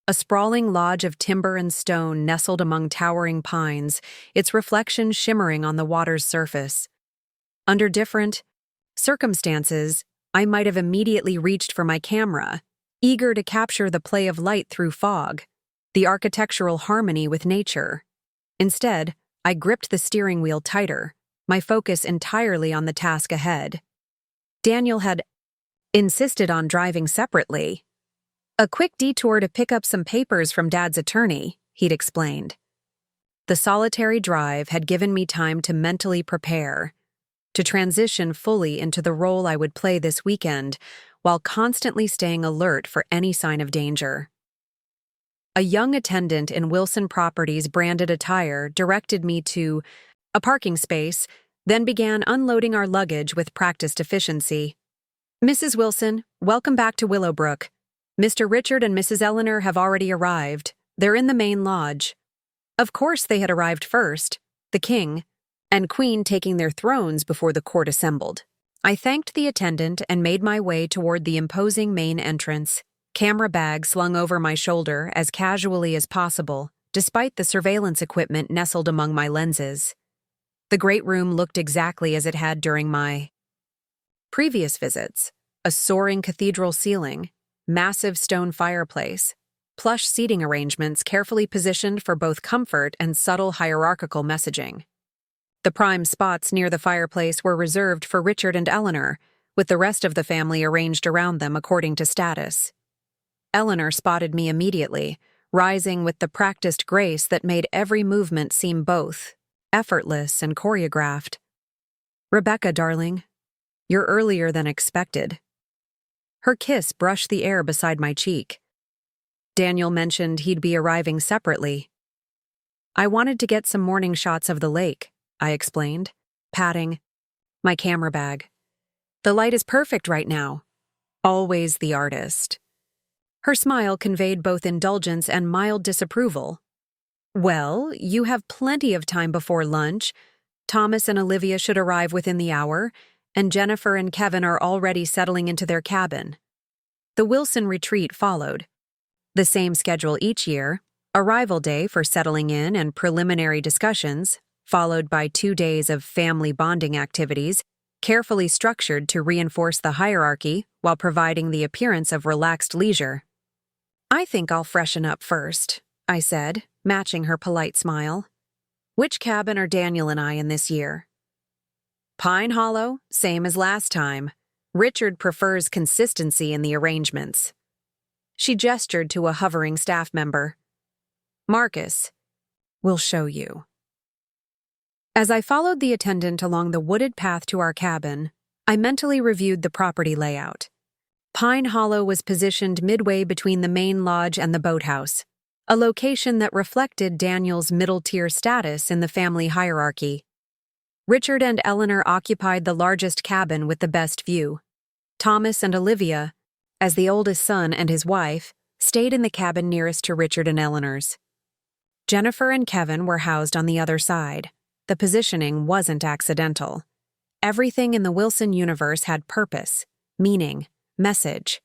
A sprawling lodge of timber and stone nestled among towering pines, its reflection shimmering on the water's surface. Under different circumstances, I might have immediately reached for my camera, eager to capture the play of light through fog, the architectural harmony with nature. Instead, I gripped the steering wheel tighter, my focus entirely on the task ahead. Daniel had insisted on driving separately. "A quick detour to pick up some papers from Dad's attorney," he'd explained. The solitary drive had given me time to mentally prepare, to transition fully into the role I would play this weekend, while constantly staying alert for any sign of danger. A young attendant in Wilson Properties' branded attire directed me to a parking space, then began unloading our luggage with practiced efficiency. "Mrs. Wilson, welcome back to Willowbrook. Mr. Richard and Mrs. Eleanor have already arrived. They're in the main lodge." Of course they had arrived first, the king and queen taking their thrones before the court assembled. I thanked the attendant and made my way toward the imposing main entrance, camera bag slung over my shoulder as casually as possible, despite the surveillance equipment nestled among my lenses. The great room looked exactly as it had during my previous visits: a soaring cathedral ceiling, massive stone fireplace, plush seating arrangements carefully positioned for both comfort and subtle hierarchical messaging. The prime spots near the fireplace were reserved for Richard and Eleanor, with the rest of the family arranged around them according to status. Eleanor spotted me immediately, rising with the practiced grace that made every movement seem both effortless and choreographed. "Rebecca, darling, you're earlier than expected." Her kiss brushed the air beside my cheek. Daniel mentioned he'd be arriving separately. "I wanted to get some morning shots of the lake," I explained, patting my camera bag. "The light is perfect right now." Always the artist. Her smile conveyed both indulgence and mild disapproval. "Well, you have plenty of time before lunch. Thomas and Olivia should arrive within the hour, and Jennifer and Kevin are already settling into their cabin." The Wilson retreat followed. The same schedule each year, Arrival day for settling in and preliminary discussions, followed by 2 days of family bonding activities, carefully structured to reinforce the hierarchy while providing the appearance of relaxed leisure. "I think I'll freshen up first," I said, matching her polite smile. "Which cabin are Daniel and I in this year?" "Pine Hollow, same as last time. Richard prefers consistency in the arrangements." She gestured to a hovering staff member. "Marcus, we'll show you." As I followed the attendant along the wooded path to our cabin, I mentally reviewed the property layout. Pine Hollow was positioned midway between the main lodge and the boathouse, a location that reflected Daniel's middle-tier status in the family hierarchy. Richard and Eleanor occupied the largest cabin with the best view. Thomas and Olivia, as the oldest son and his wife, stayed in the cabin nearest to Richard and Eleanor's. Jennifer and Kevin were housed on the other side. The positioning wasn't accidental. Everything in the Wilson universe had purpose, meaning, message.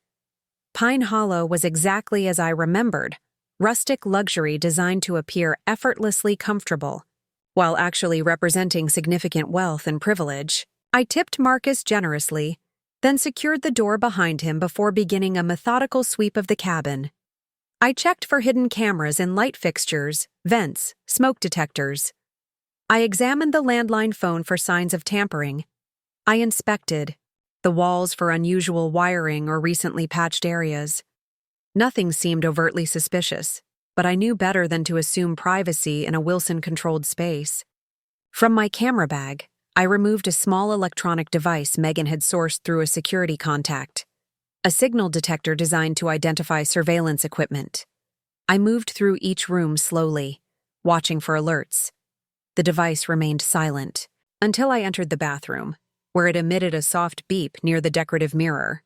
Pine Hollow was exactly as I remembered, rustic luxury designed to appear effortlessly comfortable, while actually representing significant wealth and privilege. I tipped Marcus generously, then secured the door behind him before beginning a methodical sweep of the cabin. I checked for hidden cameras in light fixtures, vents, smoke detectors. I examined the landline phone for signs of tampering. I inspected the walls for unusual wiring or recently patched areas. Nothing seemed overtly suspicious, but I knew better than to assume privacy in a Wilson-controlled space. From my camera bag, I removed a small electronic device Megan had sourced through a security contact, a signal detector designed to identify surveillance equipment. I moved through each room slowly, watching for alerts. The device remained silent until I entered the bathroom, where it emitted a soft beep near the decorative mirror.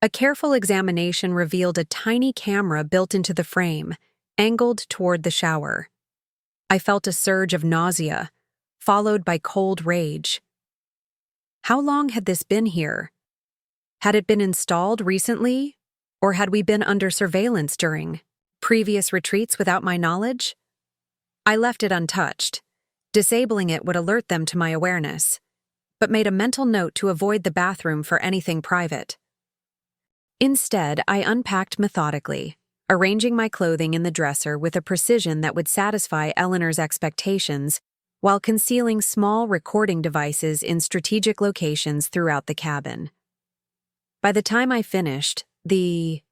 A careful examination revealed a tiny camera built into the frame, angled toward the shower. I felt a surge of nausea, followed by cold rage. How long had this been here? Had it been installed recently, or had we been under surveillance during previous retreats without my knowledge? I left it untouched. Disabling it would alert them to my awareness, but made a mental note to avoid the bathroom for anything private. Instead, I unpacked methodically, arranging my clothing in the dresser with a precision that would satisfy Eleanor's expectations while concealing small recording devices in strategic locations throughout the cabin. By the time I finished, the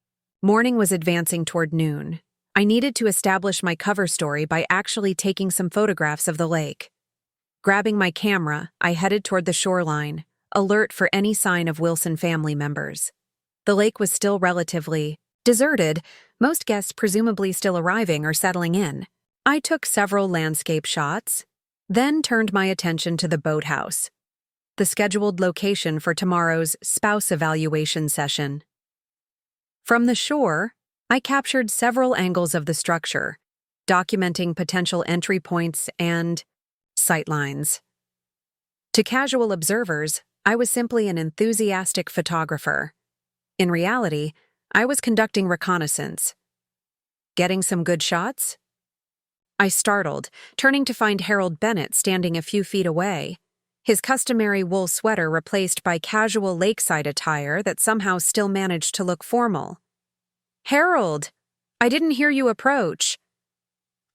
morning was advancing toward noon. I needed to establish my cover story by actually taking some photographs of the lake. Grabbing my camera, I headed toward the shoreline, alert for any sign of Wilson family members. The lake was still relatively deserted, most guests presumably still arriving or settling in. I took several landscape shots, then turned my attention to the boathouse, the scheduled location for tomorrow's spouse evaluation session. From the shore, I captured several angles of the structure, documenting potential entry points and sightlines. To casual observers, I was simply an enthusiastic photographer. In reality, I was conducting reconnaissance. Getting some good shots? I startled, turning to find Harold Bennett standing a few feet away, his customary wool sweater replaced by casual lakeside attire that somehow still managed to look formal. "Harold, I didn't hear you approach."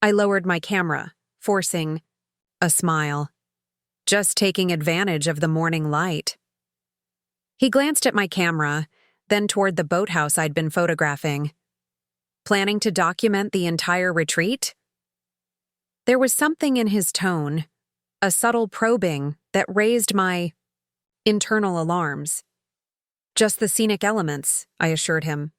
I lowered my camera, forcing a smile. "Just taking advantage of the morning light." He glanced at my camera, then toward the boathouse I'd been photographing. "Planning to document the entire retreat?" There was something in his tone, a subtle probing that raised my internal alarms. "Just the scenic elements," I assured him.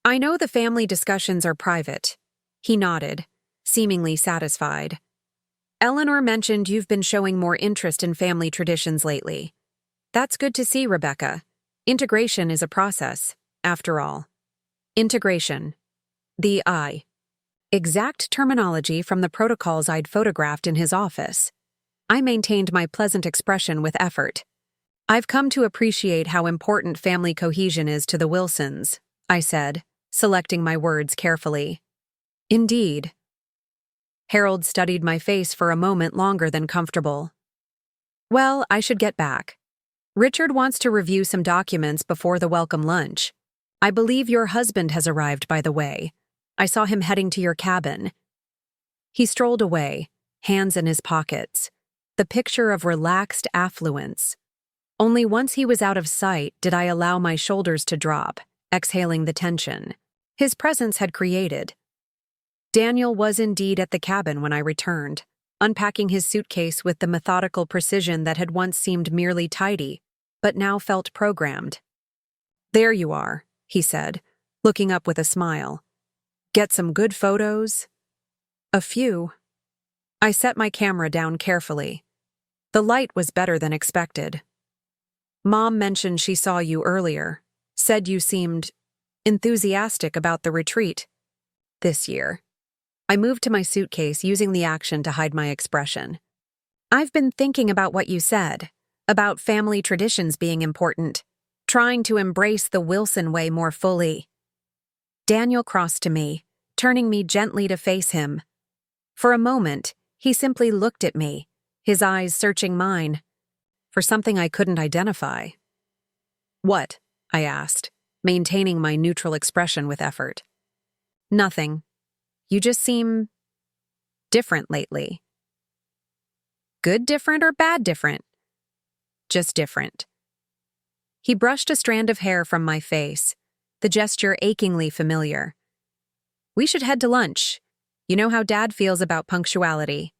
"I know the family discussions are private." He nodded, seemingly satisfied. "Eleanor mentioned you've been showing more interest in family traditions lately. That's good to see, Rebecca. Integration is a process, after all." Integration. The exact terminology from the protocols I'd photographed in his office. I maintained my pleasant expression with effort. "I've come to appreciate how important family cohesion is to the Wilsons," I said, selecting my words carefully. "Indeed, Harold studied my face for a moment longer than comfortable. Well, I should get back. Richard wants to review some documents before the welcome lunch. I believe your husband has arrived, by the way. I saw him heading to your cabin. He strolled away, hands in his pockets, the picture of relaxed affluence. Only once he was out of sight did I allow my shoulders to drop, exhaling the tension his presence had created. Daniel was indeed at the cabin when I returned, unpacking his suitcase with the methodical precision that had once seemed merely tidy, but now felt programmed. "There you are," he said, looking up with a smile. "Get some good photos?" "A few." I set my camera down carefully. The light was better than expected. "Mom mentioned she saw you earlier, said you seemed enthusiastic about the retreat this year." I moved to my suitcase, using the action to hide my expression. "I've been thinking about what you said, about family traditions being important, trying to embrace the Wilson way more fully." Daniel crossed to me, turning me gently to face him. For a moment, he simply looked at me, his eyes searching mine for something I couldn't identify. "What?" I asked, maintaining my neutral expression with effort. "Nothing. You just seem different lately." "Good different or bad different?" "Just different." He brushed a strand of hair from my face, the gesture achingly familiar. "We should head to lunch. You know how Dad feels about punctuality."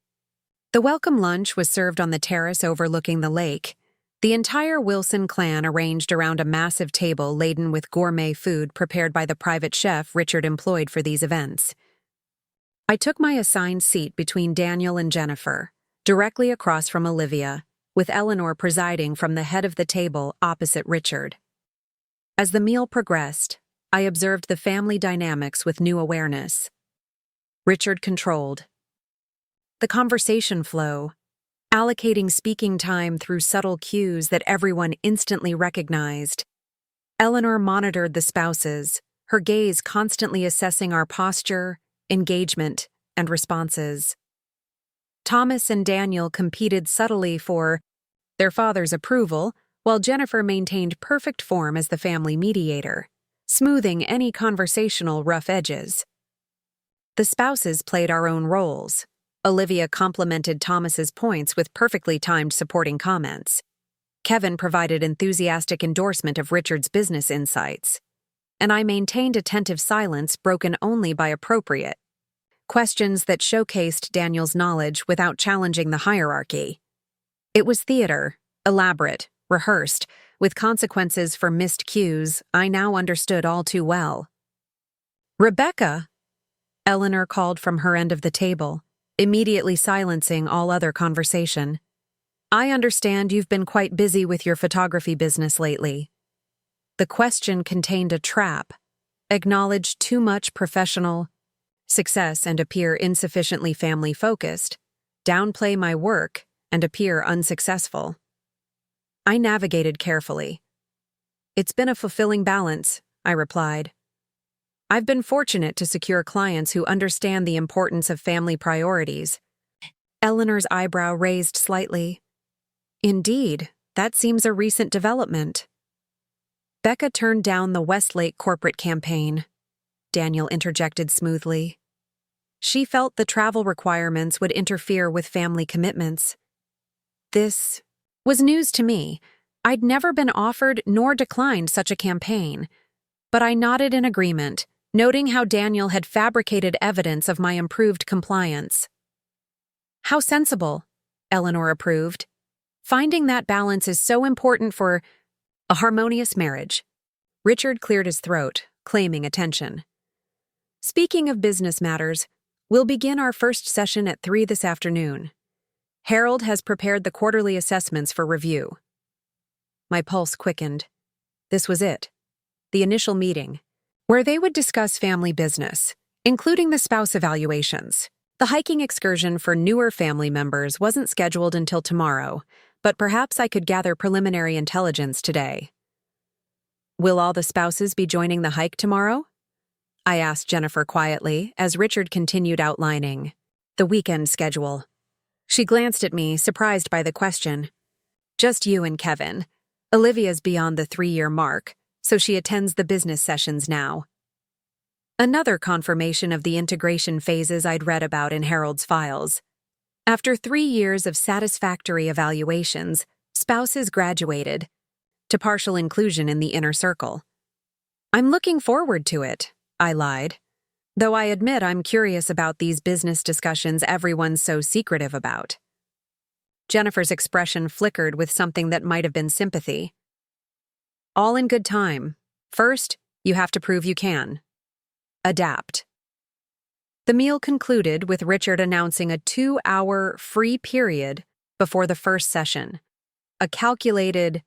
The welcome lunch was served on the terrace overlooking the lake, the entire Wilson clan arranged around a massive table laden with gourmet food prepared by the private chef Richard employed for these events. I took my assigned seat between Daniel and Jennifer, directly across from Olivia, with Eleanor presiding from the head of the table opposite Richard. As the meal progressed, I observed the family dynamics with new awareness. Richard controlled the conversation flow, allocating speaking time through subtle cues that everyone instantly recognized. Eleanor monitored the spouses, her gaze constantly assessing our posture, engagement, and responses. Thomas and Daniel competed subtly for their father's approval, while Jennifer maintained perfect form as the family mediator, smoothing any conversational rough edges. The spouses played our own roles. Olivia complimented Thomas's points with perfectly timed supporting comments. Kevin provided enthusiastic endorsement of Richard's business insights. And I maintained attentive silence broken only by appropriate questions that showcased Daniel's knowledge without challenging the hierarchy. It was theater, elaborate, rehearsed, with consequences for missed cues I now understood all too well. "Rebecca," Eleanor called from her end of the table, immediately silencing all other conversation. "I understand you've been quite busy with your photography business lately." The question contained a trap: acknowledge too much professional success and appear insufficiently family-focused, downplay my work and appear unsuccessful. I navigated carefully. "It's been a fulfilling balance," I replied. "I've been fortunate to secure clients who understand the importance of family priorities." Eleanor's eyebrow raised slightly. "Indeed, that seems a recent development." "Becca turned down the Westlake corporate campaign," Daniel interjected smoothly. "She felt the travel requirements would interfere with family commitments." This was news to me. I'd never been offered nor declined such a campaign, but I nodded in agreement, noting how Daniel had fabricated evidence of my improved compliance. "How sensible," Eleanor approved. "Finding that balance is so important for a harmonious marriage." Richard cleared his throat, claiming attention. "Speaking of business matters, we'll begin our first session at 3 this afternoon. Harold has prepared the quarterly assessments for review." My pulse quickened. This was it. The initial meeting, where they would discuss family business, including the spouse evaluations. The hiking excursion for newer family members wasn't scheduled until tomorrow, but perhaps I could gather preliminary intelligence today. "Will all the spouses be joining the hike tomorrow?" I asked Jennifer quietly as Richard continued outlining The weekend schedule. She glanced at me, surprised by the question. Just you and Kevin. Olivia's beyond the 3-year mark, so she attends the business sessions now. Another confirmation of the integration phases I'd read about in Harold's files. After 3 years of satisfactory evaluations, spouses graduated to partial inclusion in the inner circle. I'm looking forward to it, I lied. Though I admit I'm curious about these business discussions everyone's so secretive about. Jennifer's expression flickered with something that might have been sympathy. All in good time. First, you have to prove you can. Adapt. The meal concluded with Richard announcing a 2-hour free period before the first session, a calculated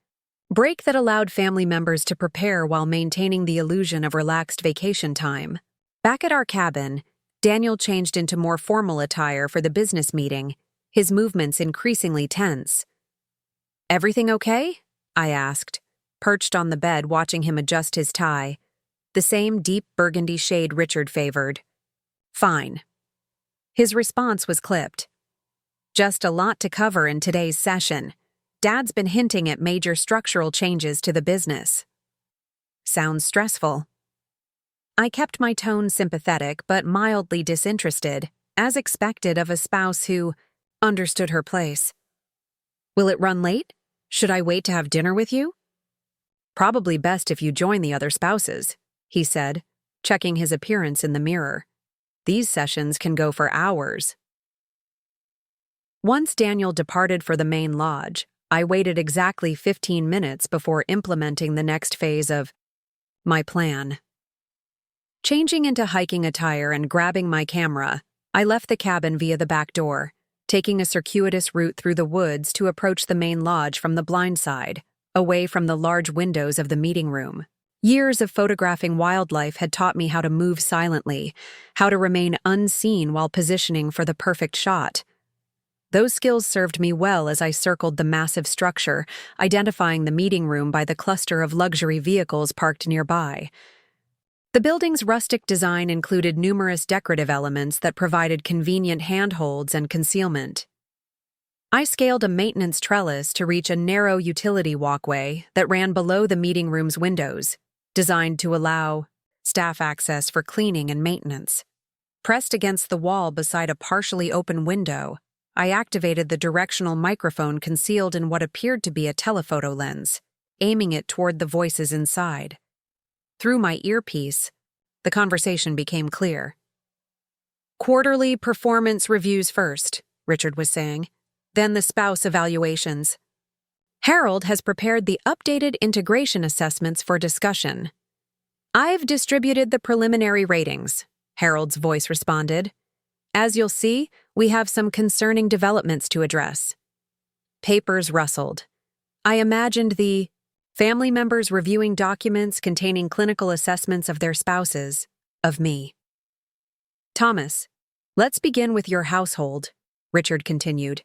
break that allowed family members to prepare while maintaining the illusion of relaxed vacation time. Back at our cabin, Daniel changed into more formal attire for the business meeting, his movements increasingly tense. "Everything okay?" I asked, perched on the bed watching him adjust his tie, the same deep burgundy shade Richard favored. "Fine." His response was clipped. "Just a lot to cover in today's session. Dad's been hinting at major structural changes to the business." "Sounds stressful." I kept my tone sympathetic but mildly disinterested, as expected of a spouse who understood her place. "Will it run late? Should I wait to have dinner with you?" "Probably best if you join the other spouses," he said, checking his appearance in the mirror. "These sessions can go for hours." Once Daniel departed for the main lodge, I waited exactly 15 minutes before implementing the next phase of my plan. Changing into hiking attire and grabbing my camera, I left the cabin via the back door, taking a circuitous route through the woods to approach the main lodge from the blind side, away from the large windows of the meeting room. Years of photographing wildlife had taught me how to move silently, how to remain unseen while positioning for the perfect shot. Those skills served me well as I circled the massive structure, identifying the meeting room by the cluster of luxury vehicles parked nearby. The building's rustic design included numerous decorative elements that provided convenient handholds and concealment. I scaled a maintenance trellis to reach a narrow utility walkway that ran below the meeting room's windows, designed to allow staff access for cleaning and maintenance. Pressed against the wall beside a partially open window, I activated the directional microphone concealed in what appeared to be a telephoto lens, aiming it toward the voices inside. Through my earpiece, the conversation became clear. "Quarterly performance reviews first," Richard was saying, "then the spouse evaluations. Harold has prepared the updated integration assessments for discussion." "I've distributed the preliminary ratings," Harold's voice responded. "As you'll see, we have some concerning developments to address." Papers rustled. I imagined the family members reviewing documents containing clinical assessments of their spouses, of me. "Thomas, let's begin with your household," Richard continued.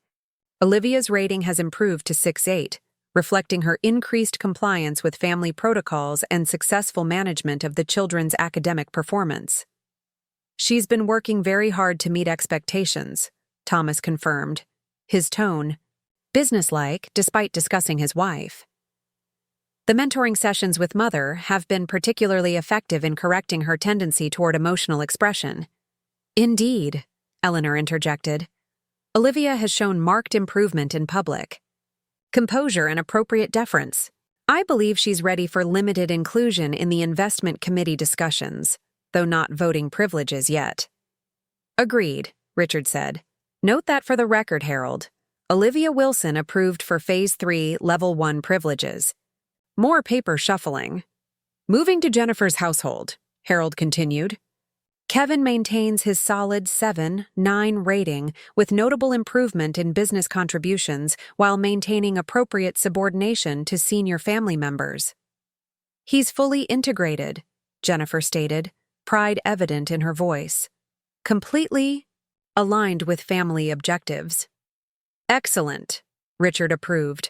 "Olivia's rating has improved to 6.8, reflecting her increased compliance with family protocols and successful management of the children's academic performance." "She's been working very hard to meet expectations," Thomas confirmed, his tone businesslike despite discussing his wife. "The mentoring sessions with Mother have been particularly effective in correcting her tendency toward emotional expression." "Indeed," Eleanor interjected. "Olivia has shown marked improvement in public composure and appropriate deference. I believe she's ready for limited inclusion in the investment committee discussions, though not voting privileges yet." "Agreed," Richard said. "Note that for the record, Harold. Olivia Wilson approved for Phase 3, Level 1 privileges." More paper shuffling. "Moving to Jennifer's household," Harold continued. "Kevin maintains his solid 7.9 rating with notable improvement in business contributions while maintaining appropriate subordination to senior family members." "He's fully integrated," Jennifer stated, pride evident in her voice. "Completely aligned with family objectives." "Excellent," Richard approved.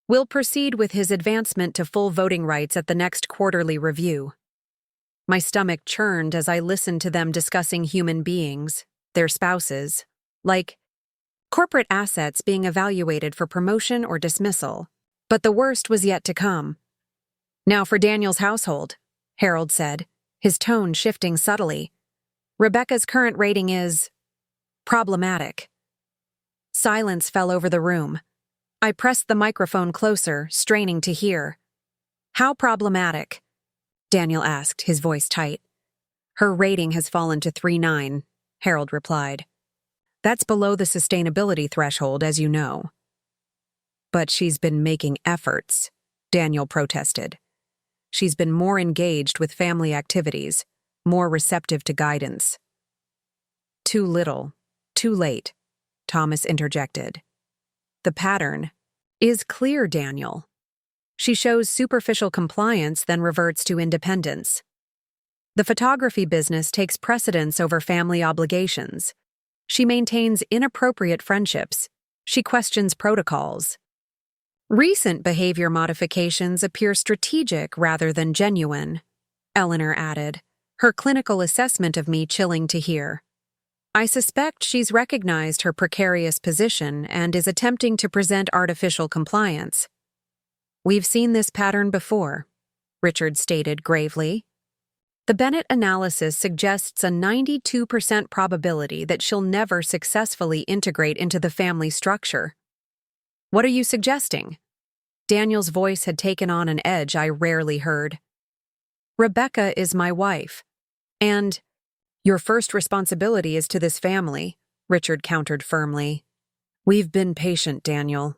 "We'll proceed with his advancement to full voting rights at the next quarterly review." My stomach churned as I listened to them discussing human beings, their spouses, like corporate assets being evaluated for promotion or dismissal. But the worst was yet to come. "Now for Daniel's household," Harold said, his tone shifting subtly. "Rebecca's current rating is problematic." Silence fell over the room. I pressed the microphone closer, straining to hear. "How problematic?" Daniel asked, his voice tight. "Her rating has fallen to 3.9, Harold replied. "That's below the sustainability threshold, as you know." "But she's been making efforts," Daniel protested. "She's been more engaged with family activities, more receptive to guidance." "Too little, too late," Thomas interjected. "The pattern is clear, Daniel. She shows superficial compliance, then reverts to independence. The photography business takes precedence over family obligations. She maintains inappropriate friendships. She questions protocols. Recent behavior modifications appear strategic rather than genuine," Eleanor added, her clinical assessment of me chilling to hear. "I suspect she's recognized her precarious position and is attempting to present artificial compliance." "We've seen this pattern before," Richard stated gravely. "The Bennett analysis suggests a 92% probability that she'll never successfully integrate into the family structure." "What are you suggesting?" Daniel's voice had taken on an edge I rarely heard. "Rebecca is my wife. And your first responsibility is to this family," Richard countered firmly. "We've been patient, Daniel.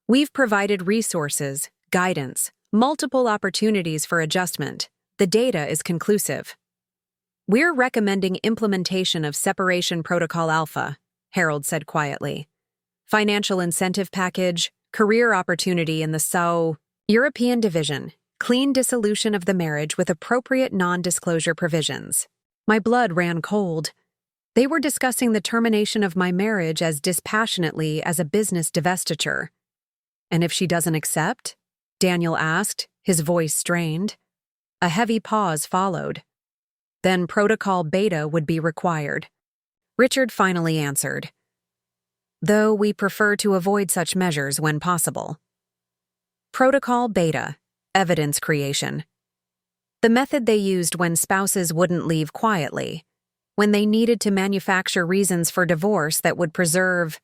We've provided resources, guidance, multiple opportunities for adjustment. The data is conclusive." "We're recommending implementation of Separation Protocol Alpha," Harold said quietly. "Financial incentive package, career opportunity in the European division, clean dissolution of the marriage with appropriate non-disclosure provisions." My blood ran cold. They were discussing the termination of my marriage as dispassionately as a business divestiture. "And if she doesn't accept?" Daniel asked, his voice strained. A heavy pause followed. "Then Protocol Beta would be required," Richard finally answered. "Though we prefer to avoid such measures when possible." Protocol Beta, evidence creation. The method they used when spouses wouldn't leave quietly, when they needed to manufacture reasons for divorce that would preserve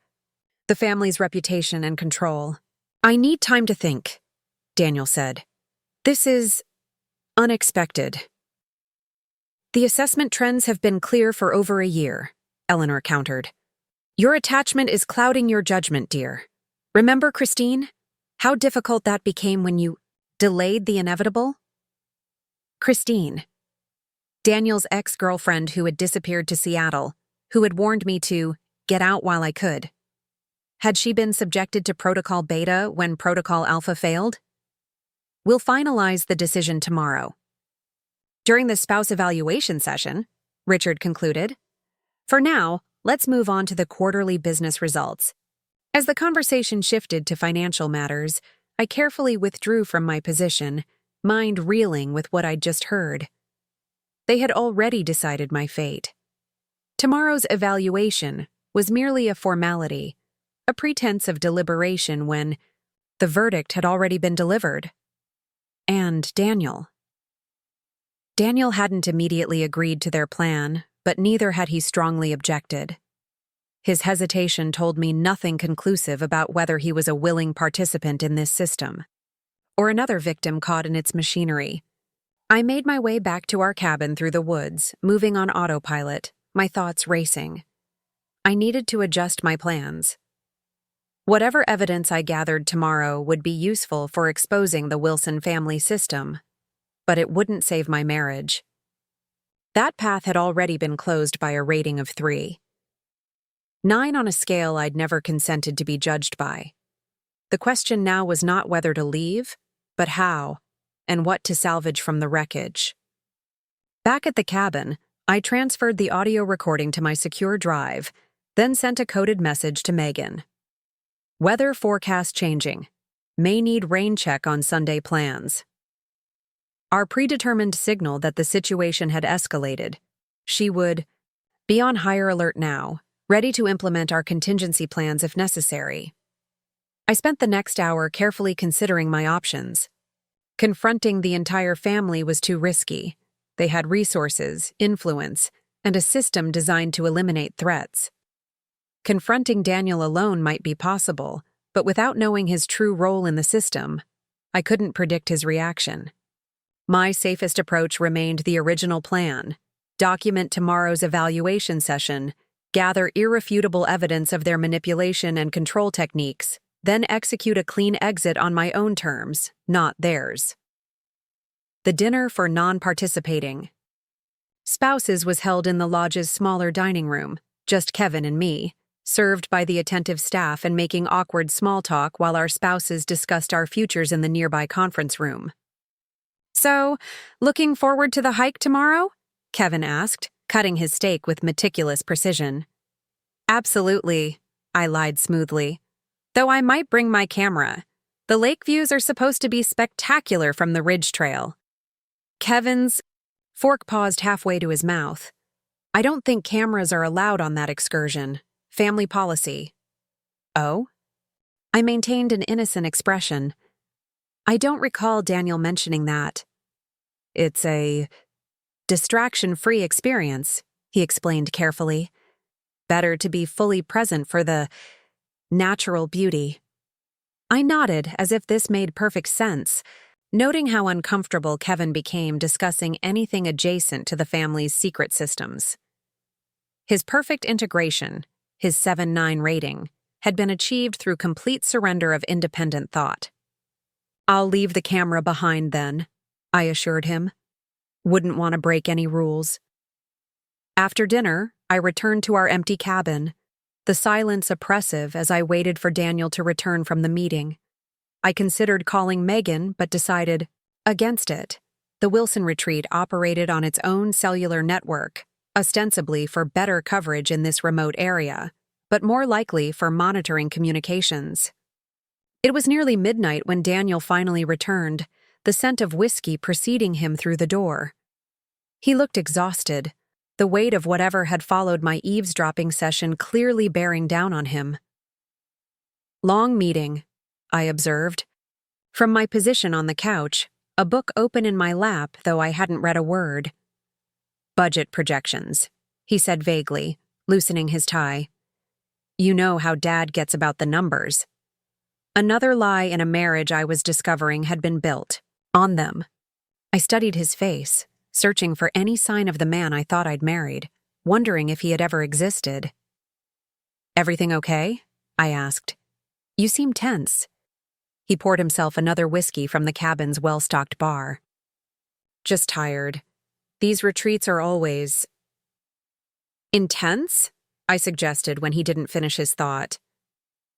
the family's reputation and control. "I need time to think," Daniel said. "This is unexpected." "The assessment trends have been clear for over a year," Eleanor countered. "Your attachment is clouding your judgment, dear. Remember, Christine, how difficult that became when you delayed the inevitable?" Christine, Daniel's ex-girlfriend who had disappeared to Seattle, who had warned me to get out while I could. Had she been subjected to Protocol Beta when Protocol Alpha failed? "We'll finalize the decision tomorrow." "During the spouse evaluation session," Richard concluded. "For now, let's move on to the quarterly business results." As the conversation shifted to financial matters, I carefully withdrew from my position, mind reeling with what I'd just heard. They had already decided my fate. Tomorrow's evaluation was merely a formality, a pretense of deliberation when the verdict had already been delivered. And Daniel. Daniel hadn't immediately agreed to their plan, but neither had he strongly objected. His hesitation told me nothing conclusive about whether he was a willing participant in this system, or another victim caught in its machinery. I made my way back to our cabin through the woods, moving on autopilot, my thoughts racing. I needed to adjust my plans. Whatever evidence I gathered tomorrow would be useful for exposing the Wilson family system, but it wouldn't save my marriage. That path had already been closed by a rating of 3. 9 on a scale I'd never consented to be judged by. The question now was not whether to leave, but how, and what to salvage from the wreckage. Back at the cabin, I transferred the audio recording to my secure drive, then sent a coded message to Megan. Weather forecast changing. May need rain check on Sunday plans. Our predetermined signal that the situation had escalated. She would be on higher alert now, ready to implement our contingency plans if necessary. I spent the next hour carefully considering my options. Confronting the entire family was too risky. They had resources, influence, and a system designed to eliminate threats. Confronting Daniel alone might be possible, but without knowing his true role in the system, I couldn't predict his reaction. My safest approach remained the original plan: document tomorrow's evaluation session, gather irrefutable evidence of their manipulation and control techniques, then execute a clean exit on my own terms, not theirs. The dinner for non-participating spouses was held in the lodge's smaller dining room, just Kevin and me, served by the attentive staff and making awkward small talk while our spouses discussed our futures in the nearby conference room. "So, looking forward to the hike tomorrow?" Kevin asked, cutting his steak with meticulous precision. "Absolutely," I lied smoothly. "Though I might bring my camera. The lake views are supposed to be spectacular from the ridge trail." Kevin's fork paused halfway to his mouth. "I don't think cameras are allowed on that excursion. Family policy." "Oh?" I maintained an innocent expression. "I don't recall Daniel mentioning that." "It's a distraction-free experience," he explained carefully. "Better to be fully present for the natural beauty." I nodded as if this made perfect sense, noting how uncomfortable Kevin became discussing anything adjacent to the family's secret systems. His perfect integration, his 7.9 rating, had been achieved through complete surrender of independent thought. "I'll leave the camera behind then," I assured him. "Wouldn't want to break any rules." After dinner, I returned to our empty cabin, the silence oppressive as I waited for Daniel to return from the meeting. I considered calling Megan, but decided against it. The Wilson retreat operated on its own cellular network, ostensibly for better coverage in this remote area, but more likely for monitoring communications. It was nearly midnight when Daniel finally returned, the scent of whiskey preceding him through the door. He looked exhausted, the weight of whatever had followed my eavesdropping session clearly bearing down on him. "Long meeting," I observed. From my position on the couch, a book open in my lap, though I hadn't read a word. "Budget projections," he said vaguely, loosening his tie. "You know how Dad gets about the numbers." Another lie in a marriage I was discovering had been built on them. I studied his face, searching for any sign of the man I thought I'd married, wondering if he had ever existed. "Everything okay?" I asked. "You seem tense." He poured himself another whiskey from the cabin's well-stocked bar. "Just tired. These retreats are always..." "Intense?" I suggested when he didn't finish his thought.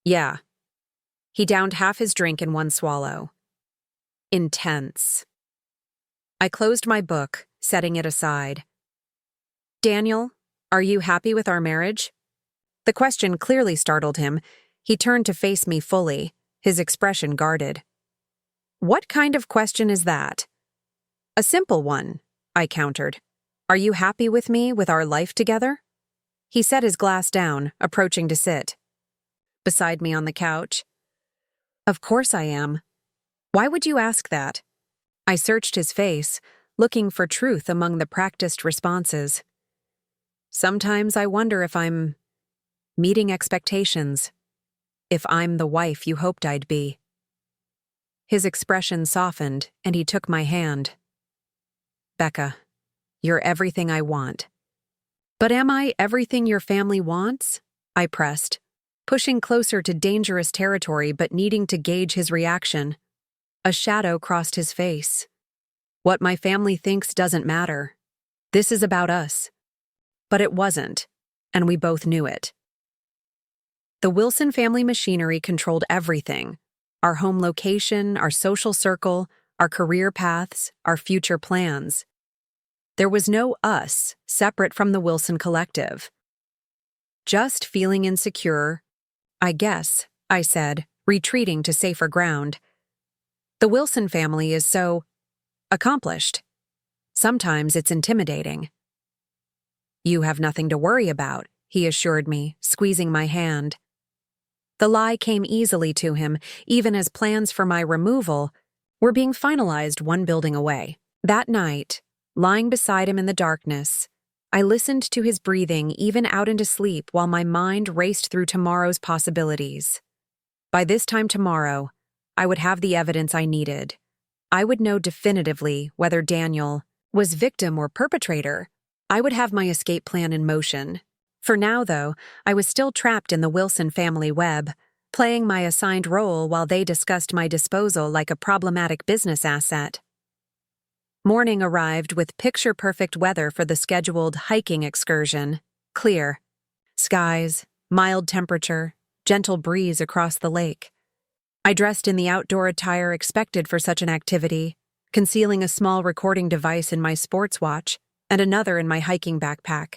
"Yeah." He downed half his drink in one swallow. "Intense." I closed my book, setting it aside. "Daniel, are you happy with our marriage?" The question clearly startled him. He turned to face me fully, his expression guarded. "What kind of question is that?" "A simple one," I countered. "Are you happy with me, with our life together?" He set his glass down, approaching to sit beside me on the couch. "Of course I am." "Why would you ask that?" I searched his face, looking for truth among the practiced responses. "Sometimes I wonder if I'm meeting expectations. If I'm the wife you hoped I'd be." His expression softened, and he took my hand. "Becca, you're everything I want." "But am I everything your family wants?" I pressed, pushing closer to dangerous territory but needing to gauge his reaction. A shadow crossed his face. "What my family thinks doesn't matter. This is about us." But it wasn't, and we both knew it. The Wilson family machinery controlled everything: our home location, our social circle, our career paths, our future plans. There was no us separate from the Wilson collective. "Just feeling insecure, I guess," I said, retreating to safer ground. "The Wilson family is so accomplished. Sometimes it's intimidating." "You have nothing to worry about," he assured me, squeezing my hand. The lie came easily to him, even as plans for my removal were being finalized one building away. That night, lying beside him in the darkness, I listened to his breathing even out into sleep while my mind raced through tomorrow's possibilities. By this time tomorrow, I would have the evidence I needed. I would know definitively whether Daniel was victim or perpetrator. I would have my escape plan in motion. For now, though, I was still trapped in the Wilson family web, playing my assigned role while they discussed my disposal like a problematic business asset. Morning arrived with picture-perfect weather for the scheduled hiking excursion. Clear skies, mild temperature, gentle breeze across the lake. I dressed in the outdoor attire expected for such an activity, concealing a small recording device in my sports watch and another in my hiking backpack.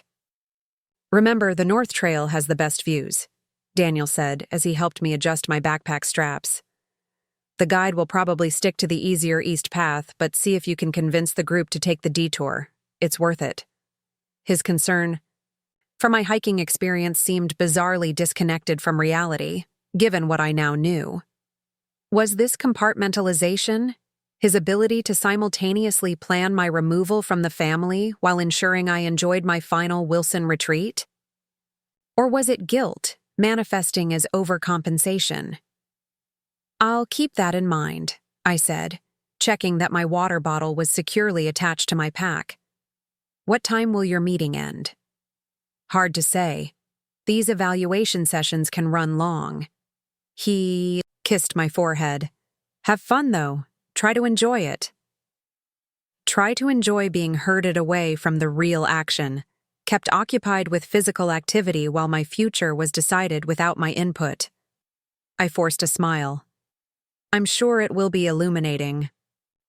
"Remember, the North Trail has the best views," Daniel said as he helped me adjust my backpack straps. "The guide will probably stick to the easier east path, but see if you can convince the group to take the detour. It's worth it." His concern for my hiking experience seemed bizarrely disconnected from reality, given what I now knew. Was this compartmentalization, his ability to simultaneously plan my removal from the family while ensuring I enjoyed my final Wilson retreat? Or was it guilt, manifesting as overcompensation? "I'll keep that in mind," I said, checking that my water bottle was securely attached to my pack. "What time will your meeting end?" "Hard to say. These evaluation sessions can run long." He kissed my forehead. "Have fun, though. Try to enjoy it." Try to enjoy being herded away from the real action, kept occupied with physical activity while my future was decided without my input. I forced a smile. "I'm sure it will be illuminating."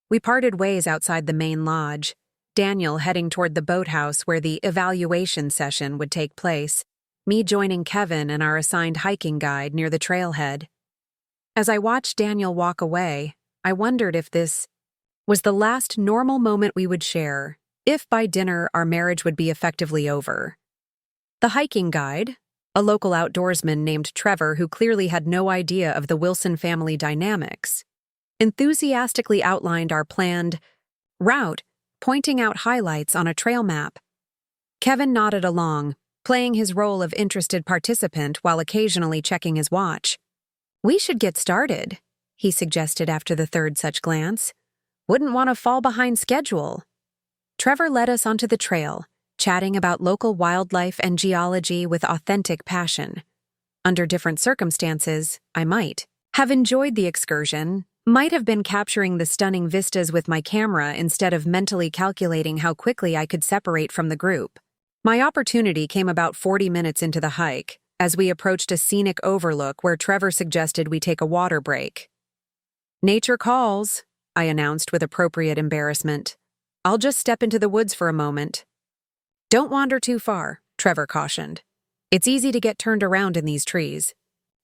We parted ways outside the main lodge, Daniel heading toward the boathouse where the evaluation session would take place, me joining Kevin and our assigned hiking guide near the trailhead. As I watched Daniel walk away, I wondered if this was the last normal moment we would share, if by dinner our marriage would be effectively over. The hiking guide, a local outdoorsman named Trevor who clearly had no idea of the Wilson family dynamics, enthusiastically outlined our planned route, pointing out highlights on a trail map. Kevin nodded along, playing his role of interested participant while occasionally checking his watch. "We should get started," he suggested after the third such glance. "Wouldn't want to fall behind schedule." Trevor led us onto the trail, chatting about local wildlife and geology with authentic passion. Under different circumstances, I might have enjoyed the excursion, might have been capturing the stunning vistas with my camera instead of mentally calculating how quickly I could separate from the group. My opportunity came about 40 minutes into the hike, as we approached a scenic overlook where Trevor suggested we take a water break. "Nature calls," I announced with appropriate embarrassment. "I'll just step into the woods for a moment." "Don't wander too far," Trevor cautioned. "It's easy to get turned around in these trees."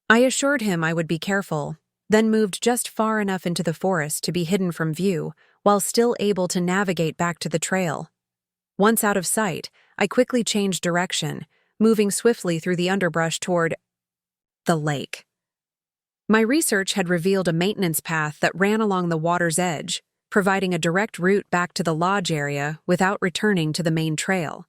I assured him I would be careful, then moved just far enough into the forest to be hidden from view, while still able to navigate back to the trail. Once out of sight, I quickly changed direction, moving swiftly through the underbrush toward the lake. My research had revealed a maintenance path that ran along the water's edge, providing a direct route back to the lodge area without returning to the main trail.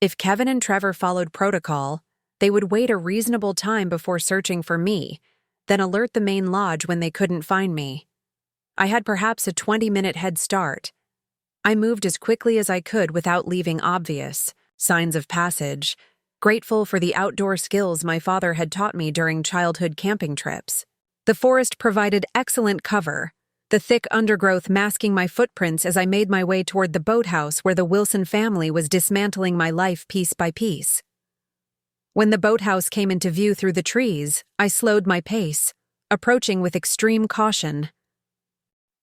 If Kevin and Trevor followed protocol, they would wait a reasonable time before searching for me, then alert the main lodge when they couldn't find me. I had perhaps a 20-minute head start. I moved as quickly as I could without leaving obvious signs of passage, grateful for the outdoor skills my father had taught me during childhood camping trips. The forest provided excellent cover, the thick undergrowth masking my footprints as I made my way toward the boathouse where the Wilson family was dismantling my life piece by piece. When the boathouse came into view through the trees, I slowed my pace, approaching with extreme caution.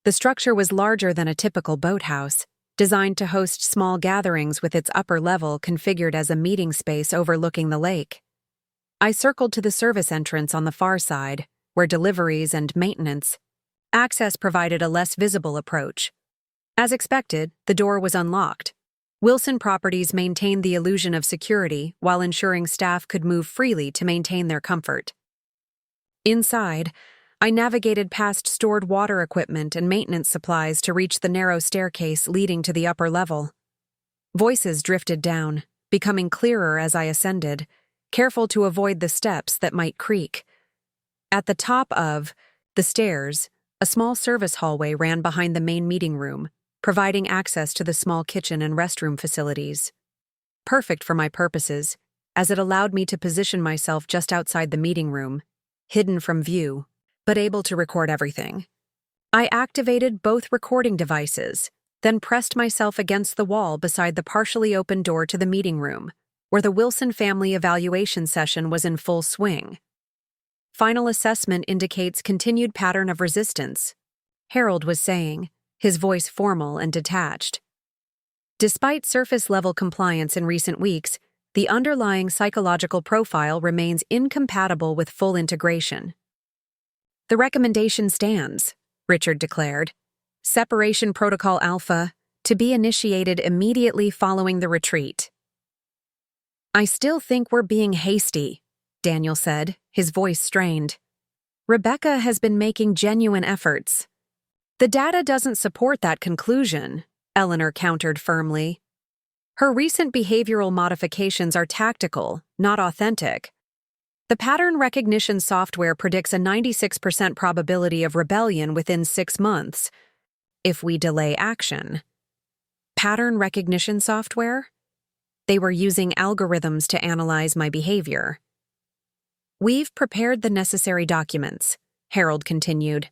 The structure was larger than a typical boathouse, designed to host small gatherings with its upper level configured as a meeting space overlooking the lake. I circled to the service entrance on the far side, where deliveries and maintenance access provided a less visible approach. As expected, the door was unlocked. Wilson Properties maintained the illusion of security while ensuring staff could move freely to maintain their comfort. Inside, I navigated past stored water equipment and maintenance supplies to reach the narrow staircase leading to the upper level. Voices drifted down, becoming clearer as I ascended, careful to avoid the steps that might creak. At the top of the stairs, a small service hallway ran behind the main meeting room, providing access to the small kitchen and restroom facilities. Perfect for my purposes, as it allowed me to position myself just outside the meeting room, hidden from view, but able to record everything. I activated both recording devices, then pressed myself against the wall beside the partially open door to the meeting room, where the Wilson family evaluation session was in full swing. Final assessment indicates continued pattern of resistance, Harold was saying, his voice formal and detached. Despite surface-level compliance in recent weeks, the underlying psychological profile remains incompatible with full integration. The recommendation stands, Richard declared. Separation Protocol Alpha, to be initiated immediately following the retreat. I still think we're being hasty, Daniel said, his voice strained. Rebecca has been making genuine efforts. The data doesn't support that conclusion, Eleanor countered firmly. Her recent behavioral modifications are tactical, not authentic. The pattern recognition software predicts a 96% probability of rebellion within 6 months, if we delay action. Pattern recognition software? They were using algorithms to analyze my behavior. We've prepared the necessary documents, Harold continued.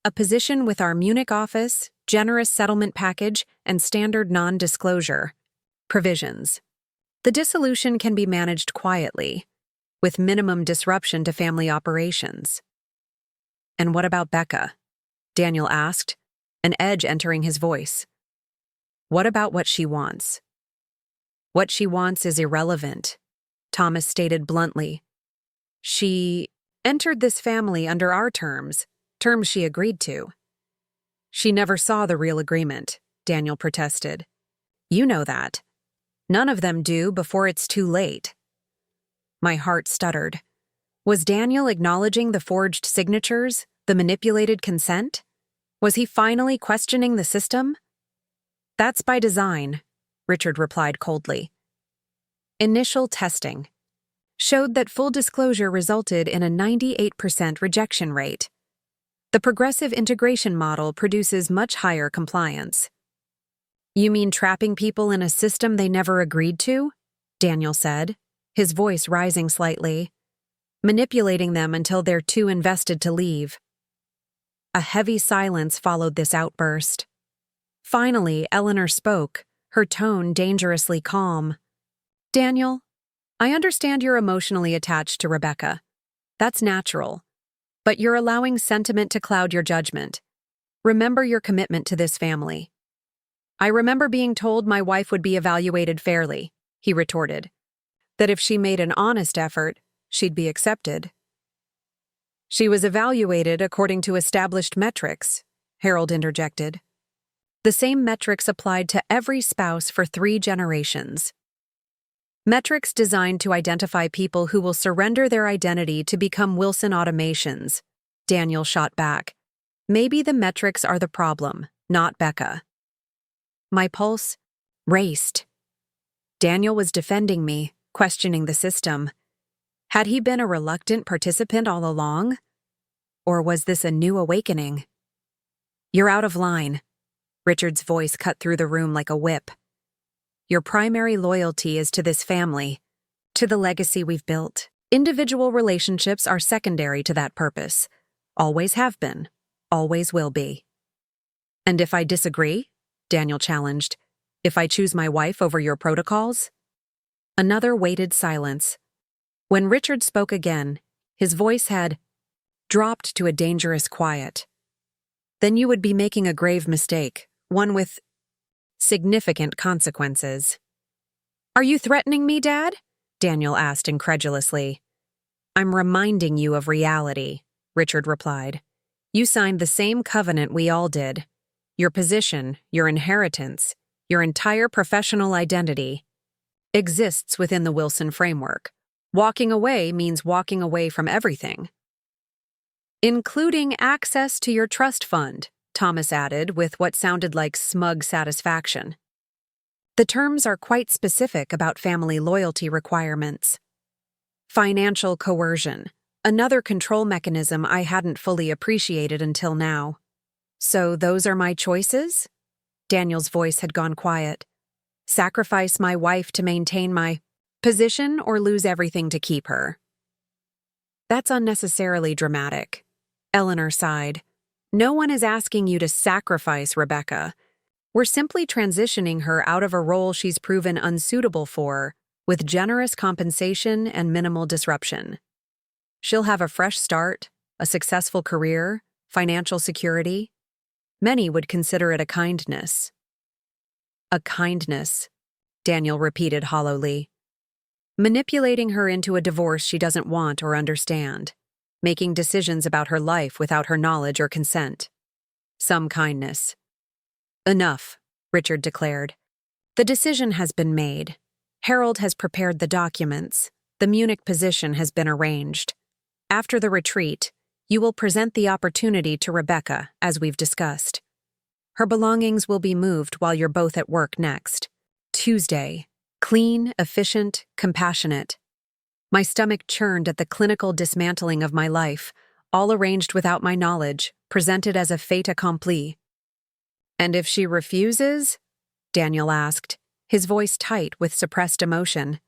A position with our Munich office, generous settlement package, and standard non-disclosure provisions. The dissolution can be managed quietly, with minimum disruption to family operations. And what about Becca? Daniel asked, an edge entering his voice. What about what she wants? What she wants is irrelevant, Thomas stated bluntly. She entered this family under our terms she agreed to. She never saw the real agreement, Daniel protested. You know that. None of them do before it's too late. My heart stuttered. Was Daniel acknowledging the forged signatures, the manipulated consent? Was he finally questioning the system? That's by design, Richard replied coldly. Initial testing showed that full disclosure resulted in a 98% rejection rate. The progressive integration model produces much higher compliance. You mean trapping people in a system they never agreed to? Daniel said, his voice rising slightly. Manipulating them until they're too invested to leave. A heavy silence followed this outburst. Finally, Eleanor spoke, her tone dangerously calm. Daniel, I understand you're emotionally attached to Rebecca. That's natural. But you're allowing sentiment to cloud your judgment. Remember your commitment to this family. I remember being told my wife would be evaluated fairly, he retorted. That if she made an honest effort, she'd be accepted. She was evaluated according to established metrics, Harold interjected. The same metrics applied to every spouse for 3 generations. Metrics designed to identify people who will surrender their identity to become Wilson automations, Daniel shot back. Maybe the metrics are the problem, not Becca. My pulse raced. Daniel was defending me, questioning the system. Had he been a reluctant participant all along? Or was this a new awakening? You're out of line. Richard's voice cut through the room like a whip. Your primary loyalty is to this family, to the legacy we've built. Individual relationships are secondary to that purpose. Always have been. Always will be. And if I disagree? Daniel challenged. If I choose my wife over your protocols? Another weighted silence. When Richard spoke again, his voice had dropped to a dangerous quiet. Then you would be making a grave mistake, one with significant consequences. Are you threatening me, Dad? Daniel asked incredulously. I'm reminding you of reality, Richard replied. You signed the same covenant we all did. Your position, your inheritance, Your entire professional identity exists within the Wilson framework. Walking away means walking away from everything, including access to your trust fund, Thomas added with what sounded like smug satisfaction. The terms are quite specific about family loyalty requirements. Financial coercion, another control mechanism I hadn't fully appreciated until now. So those are my choices? Daniel's voice had gone quiet. Sacrifice my wife to maintain my position or lose everything to keep her? That's unnecessarily dramatic. Eleanor sighed. No one is asking you to sacrifice Rebecca. We're simply transitioning her out of a role she's proven unsuitable for, with generous compensation and minimal disruption. She'll have a fresh start, a successful career, financial security. Many would consider it a kindness. A kindness, Daniel repeated hollowly. Manipulating her into a divorce she doesn't want or understand, making decisions about her life without her knowledge or consent. Some kindness. Enough, Richard declared. The decision has been made. Harold has prepared the documents. The Munich position has been arranged. After the retreat, you will present the opportunity to Rebecca, as we've discussed. Her belongings will be moved while you're both at work next. Tuesday. Clean, efficient, compassionate. My stomach churned at the clinical dismantling of my life, all arranged without my knowledge, presented as a fait accompli. And if she refuses? Daniel asked, his voice tight with suppressed emotion.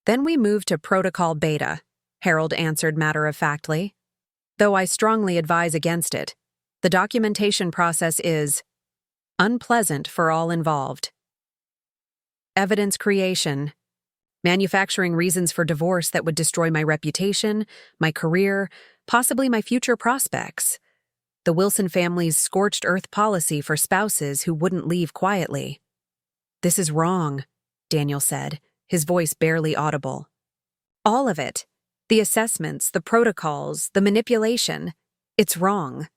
Then we move to Protocol Beta, Harold answered matter-of-factly. Though I strongly advise against it, the documentation process is unpleasant for all involved. Evidence creation. Manufacturing reasons for divorce that would destroy my reputation, my career, possibly my future prospects. The Wilson family's scorched earth policy for spouses who wouldn't leave quietly. This is wrong, Daniel said, his voice barely audible. All of it. The assessments, the protocols, the manipulation. It's wrong.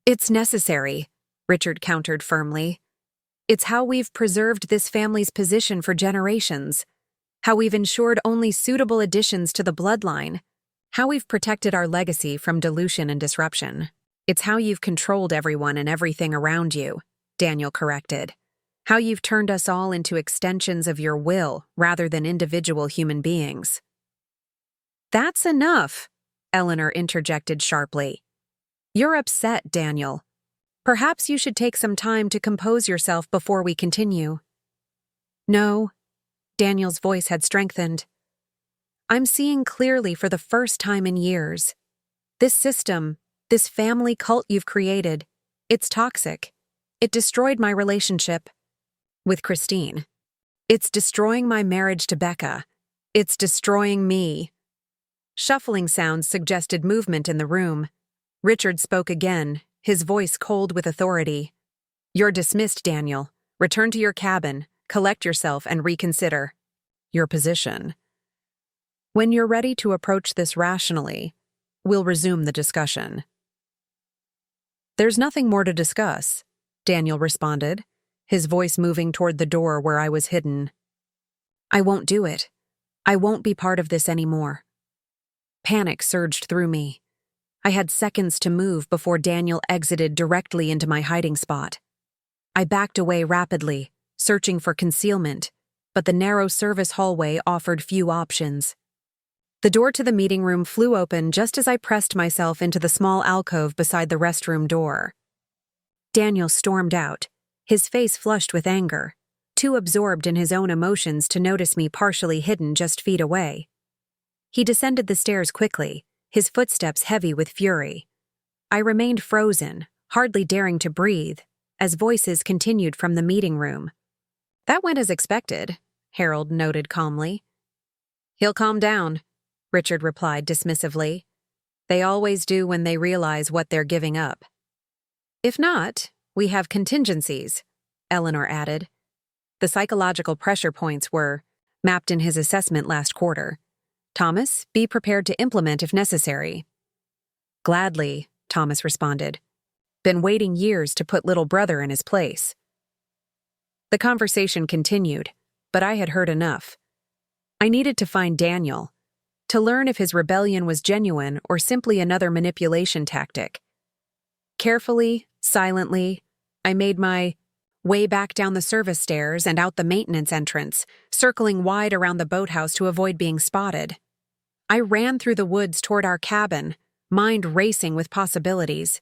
It's necessary, Richard countered firmly. It's how we've preserved this family's position for generations, how we've ensured only suitable additions to the bloodline, how we've protected our legacy from dilution and disruption. It's how you've controlled everyone and everything around you, Daniel corrected. How you've turned us all into extensions of your will rather than individual human beings. That's enough, Eleanor interjected sharply. You're upset, Daniel. Perhaps you should take some time to compose yourself before we continue. No, Daniel's voice had strengthened. I'm seeing clearly for the first time in years. This system, this family cult you've created, it's toxic. It destroyed my relationship with Christine. It's destroying my marriage to Becca. It's destroying me. Shuffling sounds suggested movement in the room. Richard spoke again, his voice cold with authority. You're dismissed, Daniel. Return to your cabin, collect yourself, and reconsider your position. When you're ready to approach this rationally, we'll resume the discussion. There's nothing more to discuss, Daniel responded, his voice moving toward the door where I was hidden. I won't do it. I won't be part of this anymore. Panic surged through me. I had seconds to move before Daniel exited directly into my hiding spot. I backed away rapidly, searching for concealment, but the narrow service hallway offered few options. The door to the meeting room flew open just as I pressed myself into the small alcove beside the restroom door. Daniel stormed out, his face flushed with anger, too absorbed in his own emotions to notice me partially hidden just feet away. He descended the stairs quickly, his footsteps heavy with fury. I remained frozen, hardly daring to breathe, as voices continued from the meeting room. That went as expected, Harold noted calmly. He'll calm down, Richard replied dismissively. They always do when they realize what they're giving up. If not, we have contingencies, Eleanor added. The psychological pressure points were mapped in his assessment last quarter. Thomas, be prepared to implement if necessary. Gladly, Thomas responded. Been waiting years to put little brother in his place. The conversation continued, but I had heard enough. I needed to find Daniel, to learn if his rebellion was genuine or simply another manipulation tactic. Carefully, silently, I made my way back down the service stairs and out the maintenance entrance, circling wide around the boathouse to avoid being spotted. I ran through the woods toward our cabin, mind racing with possibilities.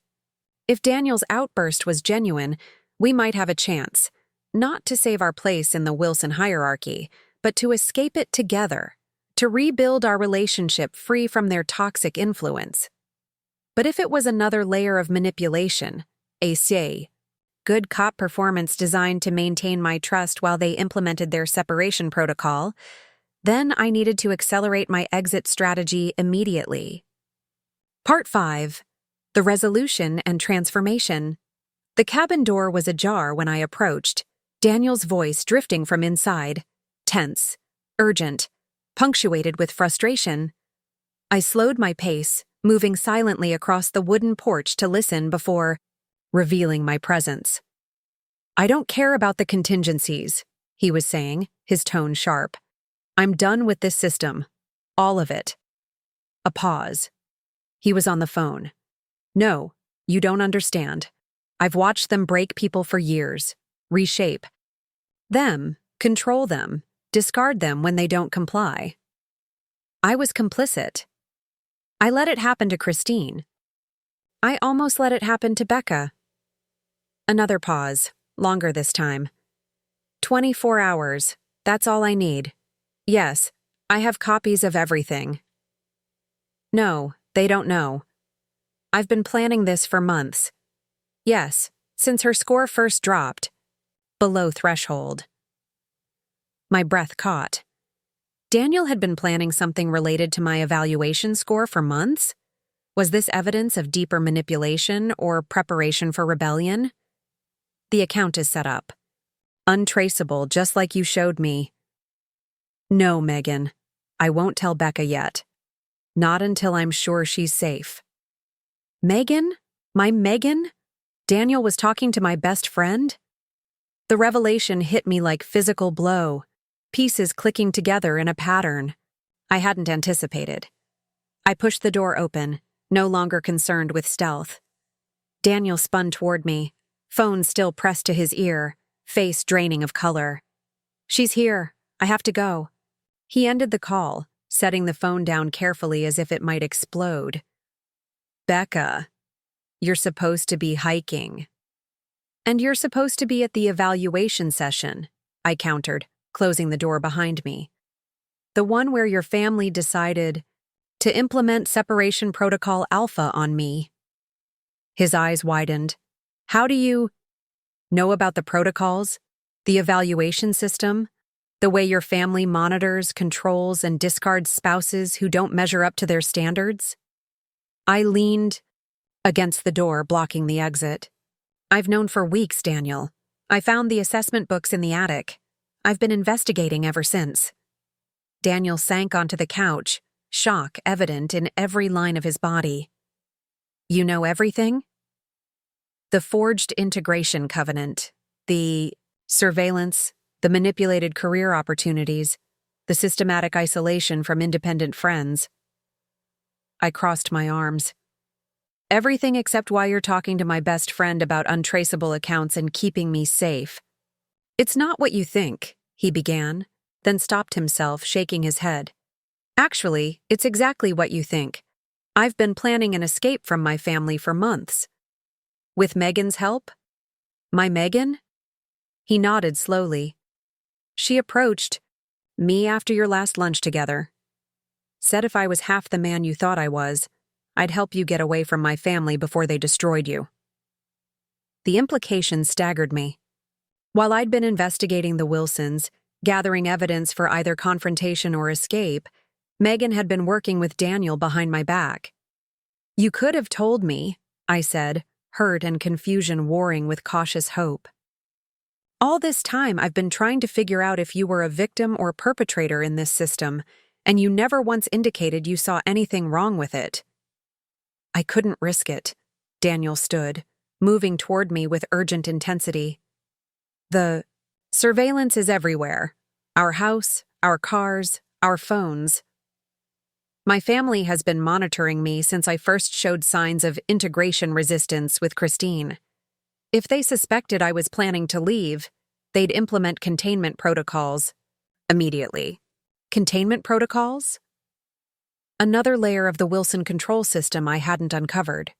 If Daniel's outburst was genuine, we might have a chance, not to save our place in the Wilson hierarchy, but to escape it together, to rebuild our relationship free from their toxic influence. But if it was another layer of manipulation, a good cop performance designed to maintain my trust while they implemented their separation protocol, then I needed to accelerate my exit strategy immediately. Part 5. The Resolution and Transformation. The cabin door was ajar when I approached, Daniel's voice drifting from inside, tense, urgent, punctuated with frustration. I slowed my pace, moving silently across the wooden porch to listen before revealing my presence. "I don't care about the contingencies," he was saying, his tone sharp. "I'm done with this system. All of it." A pause. He was on the phone. "No, you don't understand. I've watched them break people for years, reshape them, control them, discard them when they don't comply. I was complicit. I let it happen to Christine. I almost let it happen to Becca." Another pause, longer this time. 24 hours, that's all I need. Yes, I have copies of everything. No, they don't know. I've been planning this for months. Yes, since her score first dropped. Below threshold. My breath caught. Daniel had been planning something related to my evaluation score for months? Was this evidence of deeper manipulation or preparation for rebellion? "The account is set up. Untraceable, just like you showed me." "No, Megan. I won't tell Becca yet. Not until I'm sure she's safe." Megan? My Megan? Daniel was talking to my best friend? The revelation hit me like physical blow, pieces clicking together in a pattern I hadn't anticipated. I pushed the door open, no longer concerned with stealth. Daniel spun toward me, phone still pressed to his ear, face draining of color. "She's here. I have to go." He ended the call, setting the phone down carefully as if it might explode. "Becca, you're supposed to be hiking." "And you're supposed to be at the evaluation session," I countered, closing the door behind me. "The one where your family decided to implement separation protocol alpha on me." His eyes widened. "How do you know about the protocols? The evaluation system? The way your family monitors, controls, and discards spouses who don't measure up to their standards?" I leaned against the door, blocking the exit. "I've known for weeks, Daniel. I found the assessment books in the attic. I've been investigating ever since." Daniel sank onto the couch, shock evident in every line of his body. "You know everything?" The forged integration covenant, the surveillance, the manipulated career opportunities, the systematic isolation from independent friends. I crossed my arms. "Everything except why you're talking to my best friend about untraceable accounts and keeping me safe." "It's not what you think," he began, then stopped himself, shaking his head. "Actually, it's exactly what you think. I've been planning an escape from my family for months." "With Megan's help?" "My Megan?" He nodded slowly. "She approached me after your last lunch together. Said if I was half the man you thought I was, I'd help you get away from my family before they destroyed you." The implication staggered me. While I'd been investigating the Wilsons, gathering evidence for either confrontation or escape, Megan had been working with Daniel behind my back. "You could have told me," I said, hurt and confusion warring with cautious hope. "All this time I've been trying to figure out if you were a victim or perpetrator in this system, and you never once indicated you saw anything wrong with it." I couldn't risk it. Daniel stood, moving toward me with urgent intensity. The Surveillance is everywhere. Our house, our cars, our phones. My family has been monitoring me since I first showed signs of integration resistance with Christine. If they suspected I was planning to leave, they'd implement containment protocols immediately. Containment protocols? Another layer of the Wilson control system I hadn't uncovered.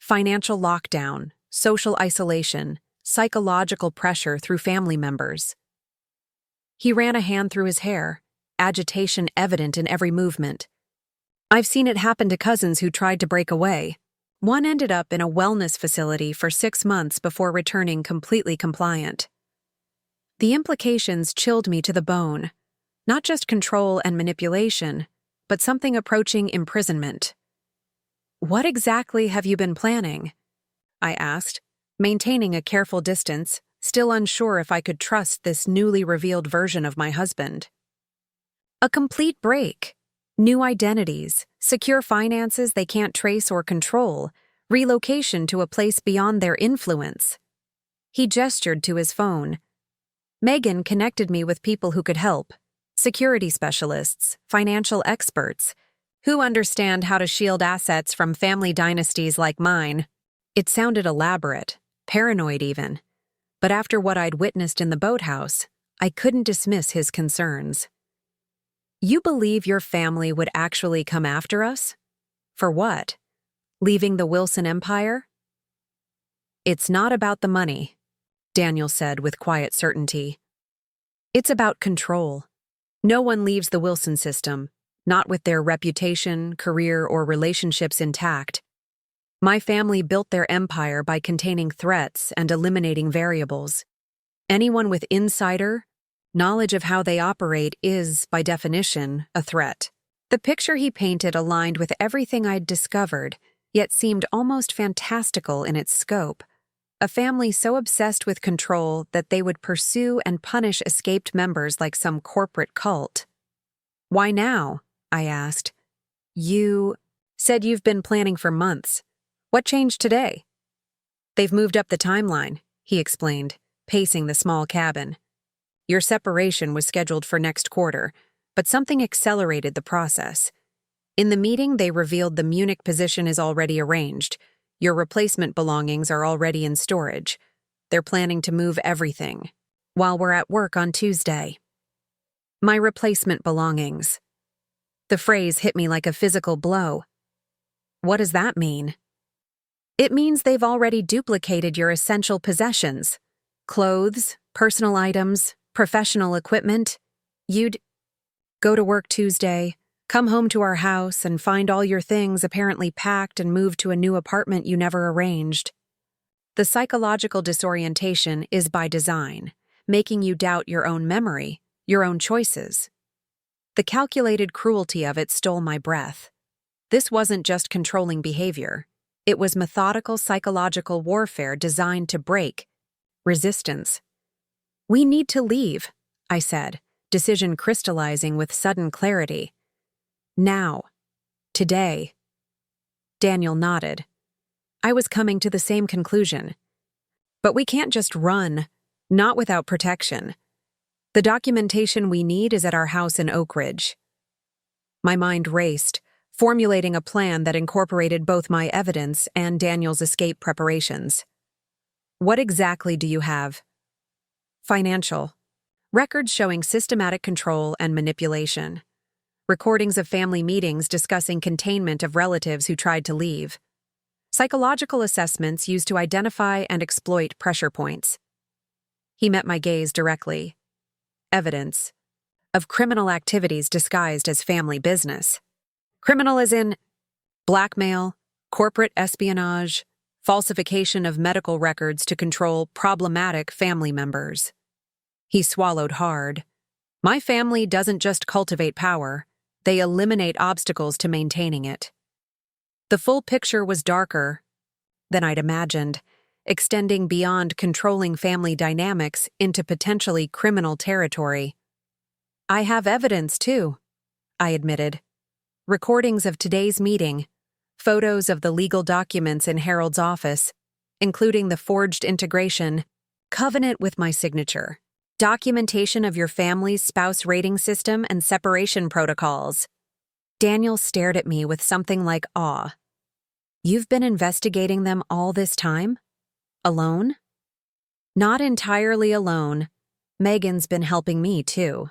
Financial lockdown, social isolation, psychological pressure through family members. He ran a hand through his hair, agitation evident in every movement. I've seen it happen to cousins who tried to break away. One ended up in a wellness facility for 6 months before returning completely compliant. The implications chilled me to the bone. Not just control and manipulation, but something approaching imprisonment. "What exactly have you been planning?" I asked, maintaining a careful distance, still unsure if I could trust this newly revealed version of my husband. A complete break. New identities, secure finances they can't trace or control, relocation to a place beyond their influence. He gestured to his phone. Megan connected me with people who could help. Security specialists, financial experts, who understand how to shield assets from family dynasties like mine. It sounded elaborate, paranoid even. But after what I'd witnessed in the boathouse, I couldn't dismiss his concerns. "You believe your family would actually come after us? For what? Leaving the Wilson empire?" "It's not about the money," Daniel said with quiet certainty. "It's about control. No one leaves the Wilson system, not with their reputation, career, or relationships intact. My family built their empire by containing threats and eliminating variables. Anyone with insider knowledge of how they operate is, by definition, a threat." The picture he painted aligned with everything I'd discovered, yet seemed almost fantastical in its scope. A family so obsessed with control that they would pursue and punish escaped members like some corporate cult. "Why now?" I asked. "You said you've been planning for months. What changed today?" "They've moved up the timeline," he explained, pacing the small cabin. "Your separation was scheduled for next quarter, but something accelerated the process. In the meeting, they revealed the Munich position is already arranged. Your replacement belongings are already in storage. They're planning to move everything while we're at work on Tuesday." My replacement belongings. The phrase hit me like a physical blow. What does that mean? "It means they've already duplicated your essential possessions. Clothes, personal items, professional equipment. You'd go to work Tuesday, come home to our house, and find all your things apparently packed and moved to a new apartment you never arranged. The psychological disorientation is by design, making you doubt your own memory, your own choices. The calculated cruelty of it stole my breath. This wasn't just controlling behavior. It was methodical psychological warfare designed to break resistance. "We need to leave," I said, decision crystallizing with sudden clarity. "Now. Today." Daniel nodded. I was coming to the same conclusion. "But we can't just run, not without protection. The documentation we need is at our house in Oak Ridge." My mind raced, formulating a plan that incorporated both my evidence and Daniel's escape preparations. "What exactly do you have?" "Financial. Records showing systematic control and manipulation. Recordings of family meetings discussing containment of relatives who tried to leave. Psychological assessments used to identify and exploit pressure points." He met my gaze directly. "Evidence of criminal activities disguised as family business. Criminal as in blackmail, corporate espionage, falsification of medical records to control problematic family members." He swallowed hard. "My family doesn't just cultivate power, they eliminate obstacles to maintaining it." The full picture was darker than I'd imagined, extending beyond controlling family dynamics into potentially criminal territory. "I have evidence, too," I admitted. "Recordings of today's meeting, photos of the legal documents in Harold's office, including the forged integration, covenant with my signature. Documentation of your family's spouse rating system and separation protocols. Daniel stared at me with something like awe. You've been investigating them all this time? Alone? Not entirely alone. Megan's been helping me, too.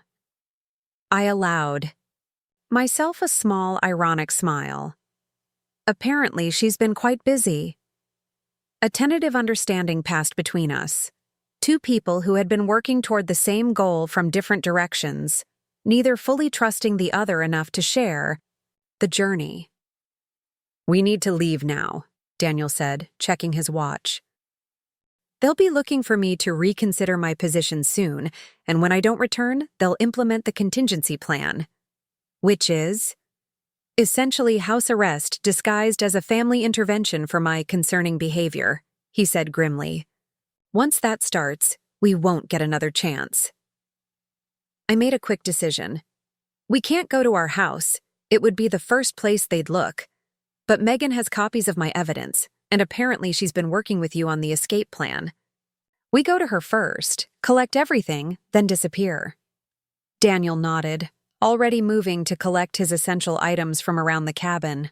I allowed myself a small, ironic smile. Apparently, she's been quite busy. A tentative understanding passed between us. Two people who had been working toward the same goal from different directions, neither fully trusting the other enough to share the journey. We need to leave now, Daniel said, checking his watch. They'll be looking for me to reconsider my position soon, and when I don't return, they'll implement the contingency plan. Which is essentially house arrest disguised as a family intervention for my concerning behavior, he said grimly. Once that starts, we won't get another chance. I made a quick decision. We can't go to our house. It would be the first place they'd look. But Megan has copies of my evidence, and apparently she's been working with you on the escape plan. We go to her first, collect everything, then disappear. Daniel nodded, already moving to collect his essential items from around the cabin.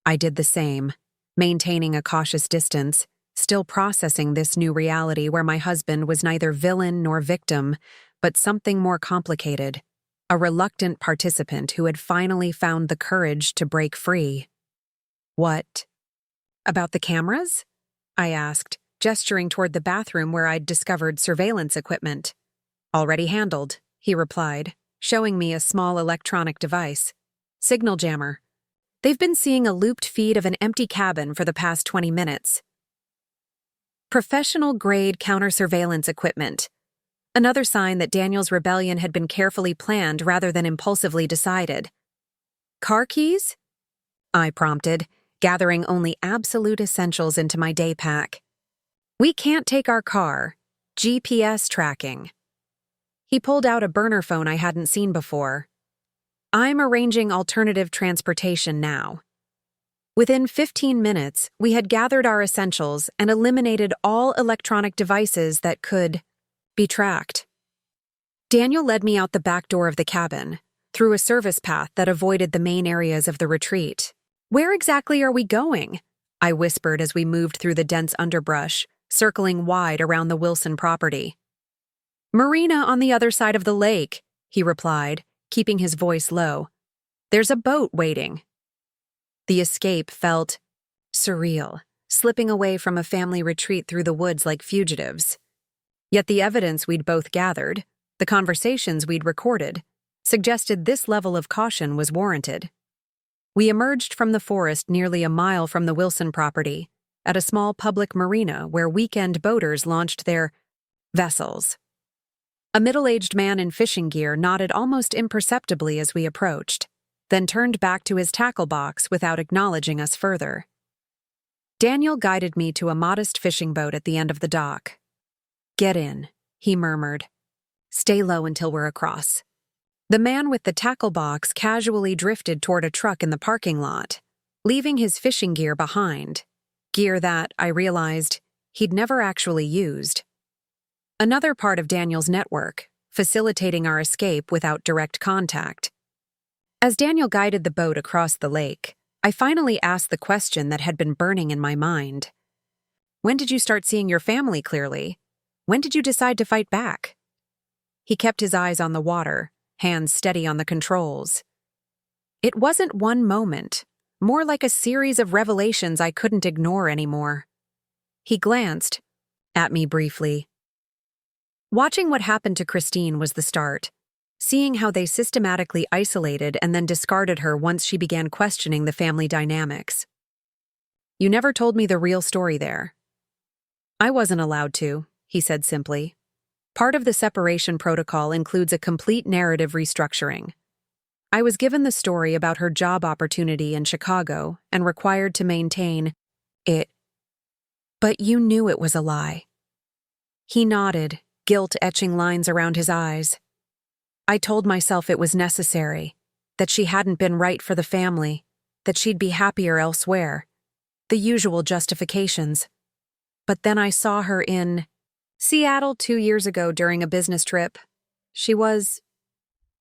I did the same, maintaining a cautious distance, still processing this new reality where my husband was neither villain nor victim, but something more complicated, a reluctant participant who had finally found the courage to break free. What? About the cameras? I asked, gesturing toward the bathroom where I'd discovered surveillance equipment. Already handled, he replied, showing me a small electronic device. Signal jammer. They've been seeing a looped feed of an empty cabin for the past 20 minutes. Professional-grade counter-surveillance equipment. Another sign that Daniel's rebellion had been carefully planned rather than impulsively decided. Car keys? I prompted, gathering only absolute essentials into my day pack. We can't take our car. GPS tracking. He pulled out a burner phone I hadn't seen before. I'm arranging alternative transportation now. Within 15 minutes, we had gathered our essentials and eliminated all electronic devices that could be tracked. Daniel led me out the back door of the cabin, through a service path that avoided the main areas of the retreat. Where exactly are we going? I whispered as we moved through the dense underbrush, circling wide around the Wilson property. Marina on the other side of the lake, he replied, keeping his voice low. There's a boat waiting. The escape felt surreal, slipping away from a family retreat through the woods like fugitives. Yet the evidence we'd both gathered, the conversations we'd recorded, suggested this level of caution was warranted. We emerged from the forest nearly a mile from the Wilson property, at a small public marina where weekend boaters launched their vessels. A middle-aged man in fishing gear nodded almost imperceptibly as we approached, then turned back to his tackle box without acknowledging us further. Daniel guided me to a modest fishing boat at the end of the dock. Get in, he murmured. Stay low until we're across. The man with the tackle box casually drifted toward a truck in the parking lot, leaving his fishing gear behind, gear that, I realized, he'd never actually used. Another part of Daniel's network, facilitating our escape without direct contact. As Daniel guided the boat across the lake, I finally asked the question that had been burning in my mind. When did you start seeing your family clearly? When did you decide to fight back? He kept his eyes on the water, hands steady on the controls. It wasn't one moment, more like a series of revelations I couldn't ignore anymore. He glanced at me briefly. Watching what happened to Christine was the start, seeing how they systematically isolated and then discarded her once she began questioning the family dynamics. You never told me the real story there. I wasn't allowed to, he said simply. Part of the separation protocol includes a complete narrative restructuring. I was given the story about her job opportunity in Chicago and required to maintain it. But you knew it was a lie. He nodded, guilt etching lines around his eyes. I told myself it was necessary, that she hadn't been right for the family, that she'd be happier elsewhere. The usual justifications. But then I saw her in Seattle 2 years ago during a business trip. She was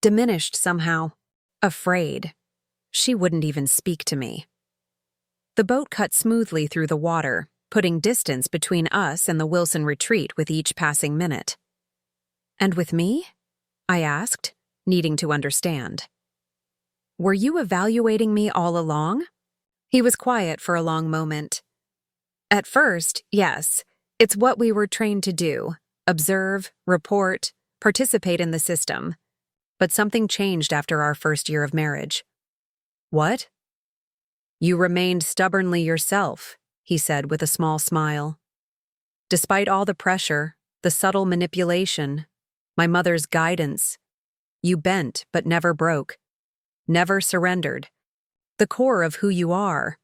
diminished somehow, afraid. She wouldn't even speak to me. The boat cut smoothly through the water, putting distance between us and the Wilson retreat with each passing minute. And with me? I asked, needing to understand. Were you evaluating me all along? He was quiet for a long moment. At first, yes. It's what we were trained to do: observe, report, participate in the system. But something changed after our first year of marriage. What? You remained stubbornly yourself, he said with a small smile. Despite all the pressure, the subtle manipulation, my mother's guidance, you bent but never broke, never surrendered, the core of who you are.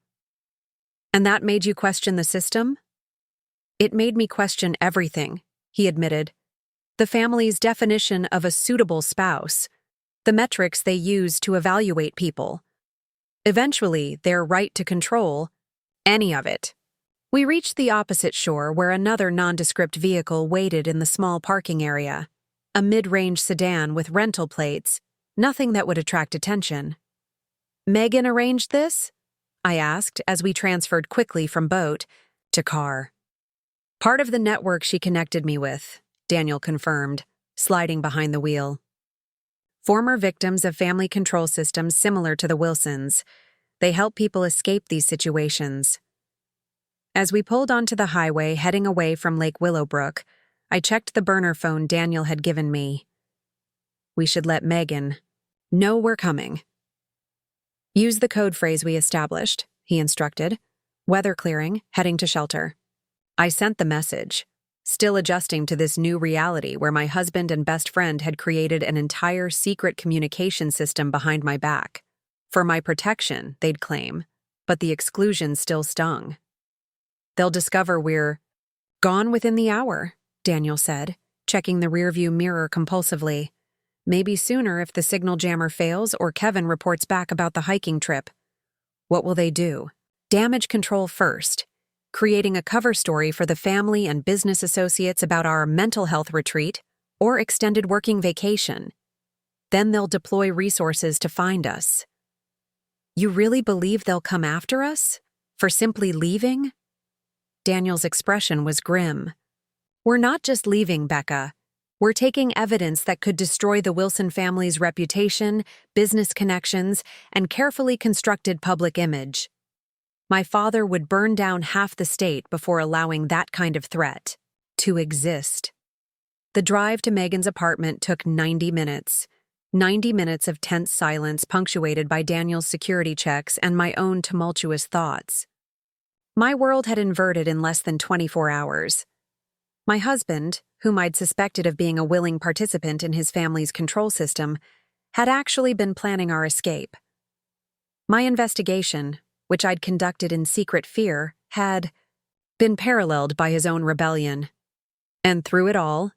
And that made you question the system? It made me question everything, he admitted. The family's definition of a suitable spouse, the metrics they use to evaluate people. Eventually, their right to control any of it. We reached the opposite shore where another nondescript vehicle waited in the small parking area. A mid-range sedan with rental plates, nothing that would attract attention. Megan arranged this? I asked as we transferred quickly from boat to car. Part of the network she connected me with, Daniel confirmed, sliding behind the wheel. Former victims of family control systems similar to the Wilsons. They help people escape these situations. As we pulled onto the highway heading away from Lake Willowbrook, I checked the burner phone Daniel had given me. We should let Megan know we're coming. Use the code phrase we established, he instructed. Weather clearing, heading to shelter. I sent the message, still adjusting to this new reality where my husband and best friend had created an entire secret communication system behind my back. For my protection, they'd claim, but the exclusion still stung. They'll discover we're gone within the hour, Daniel said, checking the rearview mirror compulsively. Maybe sooner if the signal jammer fails or Kevin reports back about the hiking trip. What will they do? Damage control first, creating a cover story for the family and business associates about our mental health retreat or extended working vacation. Then they'll deploy resources to find us. You really believe they'll come after us? For simply leaving? Daniel's expression was grim. We're not just leaving, Becca. We're taking evidence that could destroy the Wilson family's reputation, business connections, and carefully constructed public image. My father would burn down half the state before allowing that kind of threat to exist. The drive to Megan's apartment took 90 minutes. 90 minutes of tense silence punctuated by Daniel's security checks and my own tumultuous thoughts. My world had inverted in less than 24 hours. My husband, whom I'd suspected of being a willing participant in his family's control system, had actually been planning our escape. My investigation, which I'd conducted in secret fear, had been paralleled by his own rebellion. And through it all,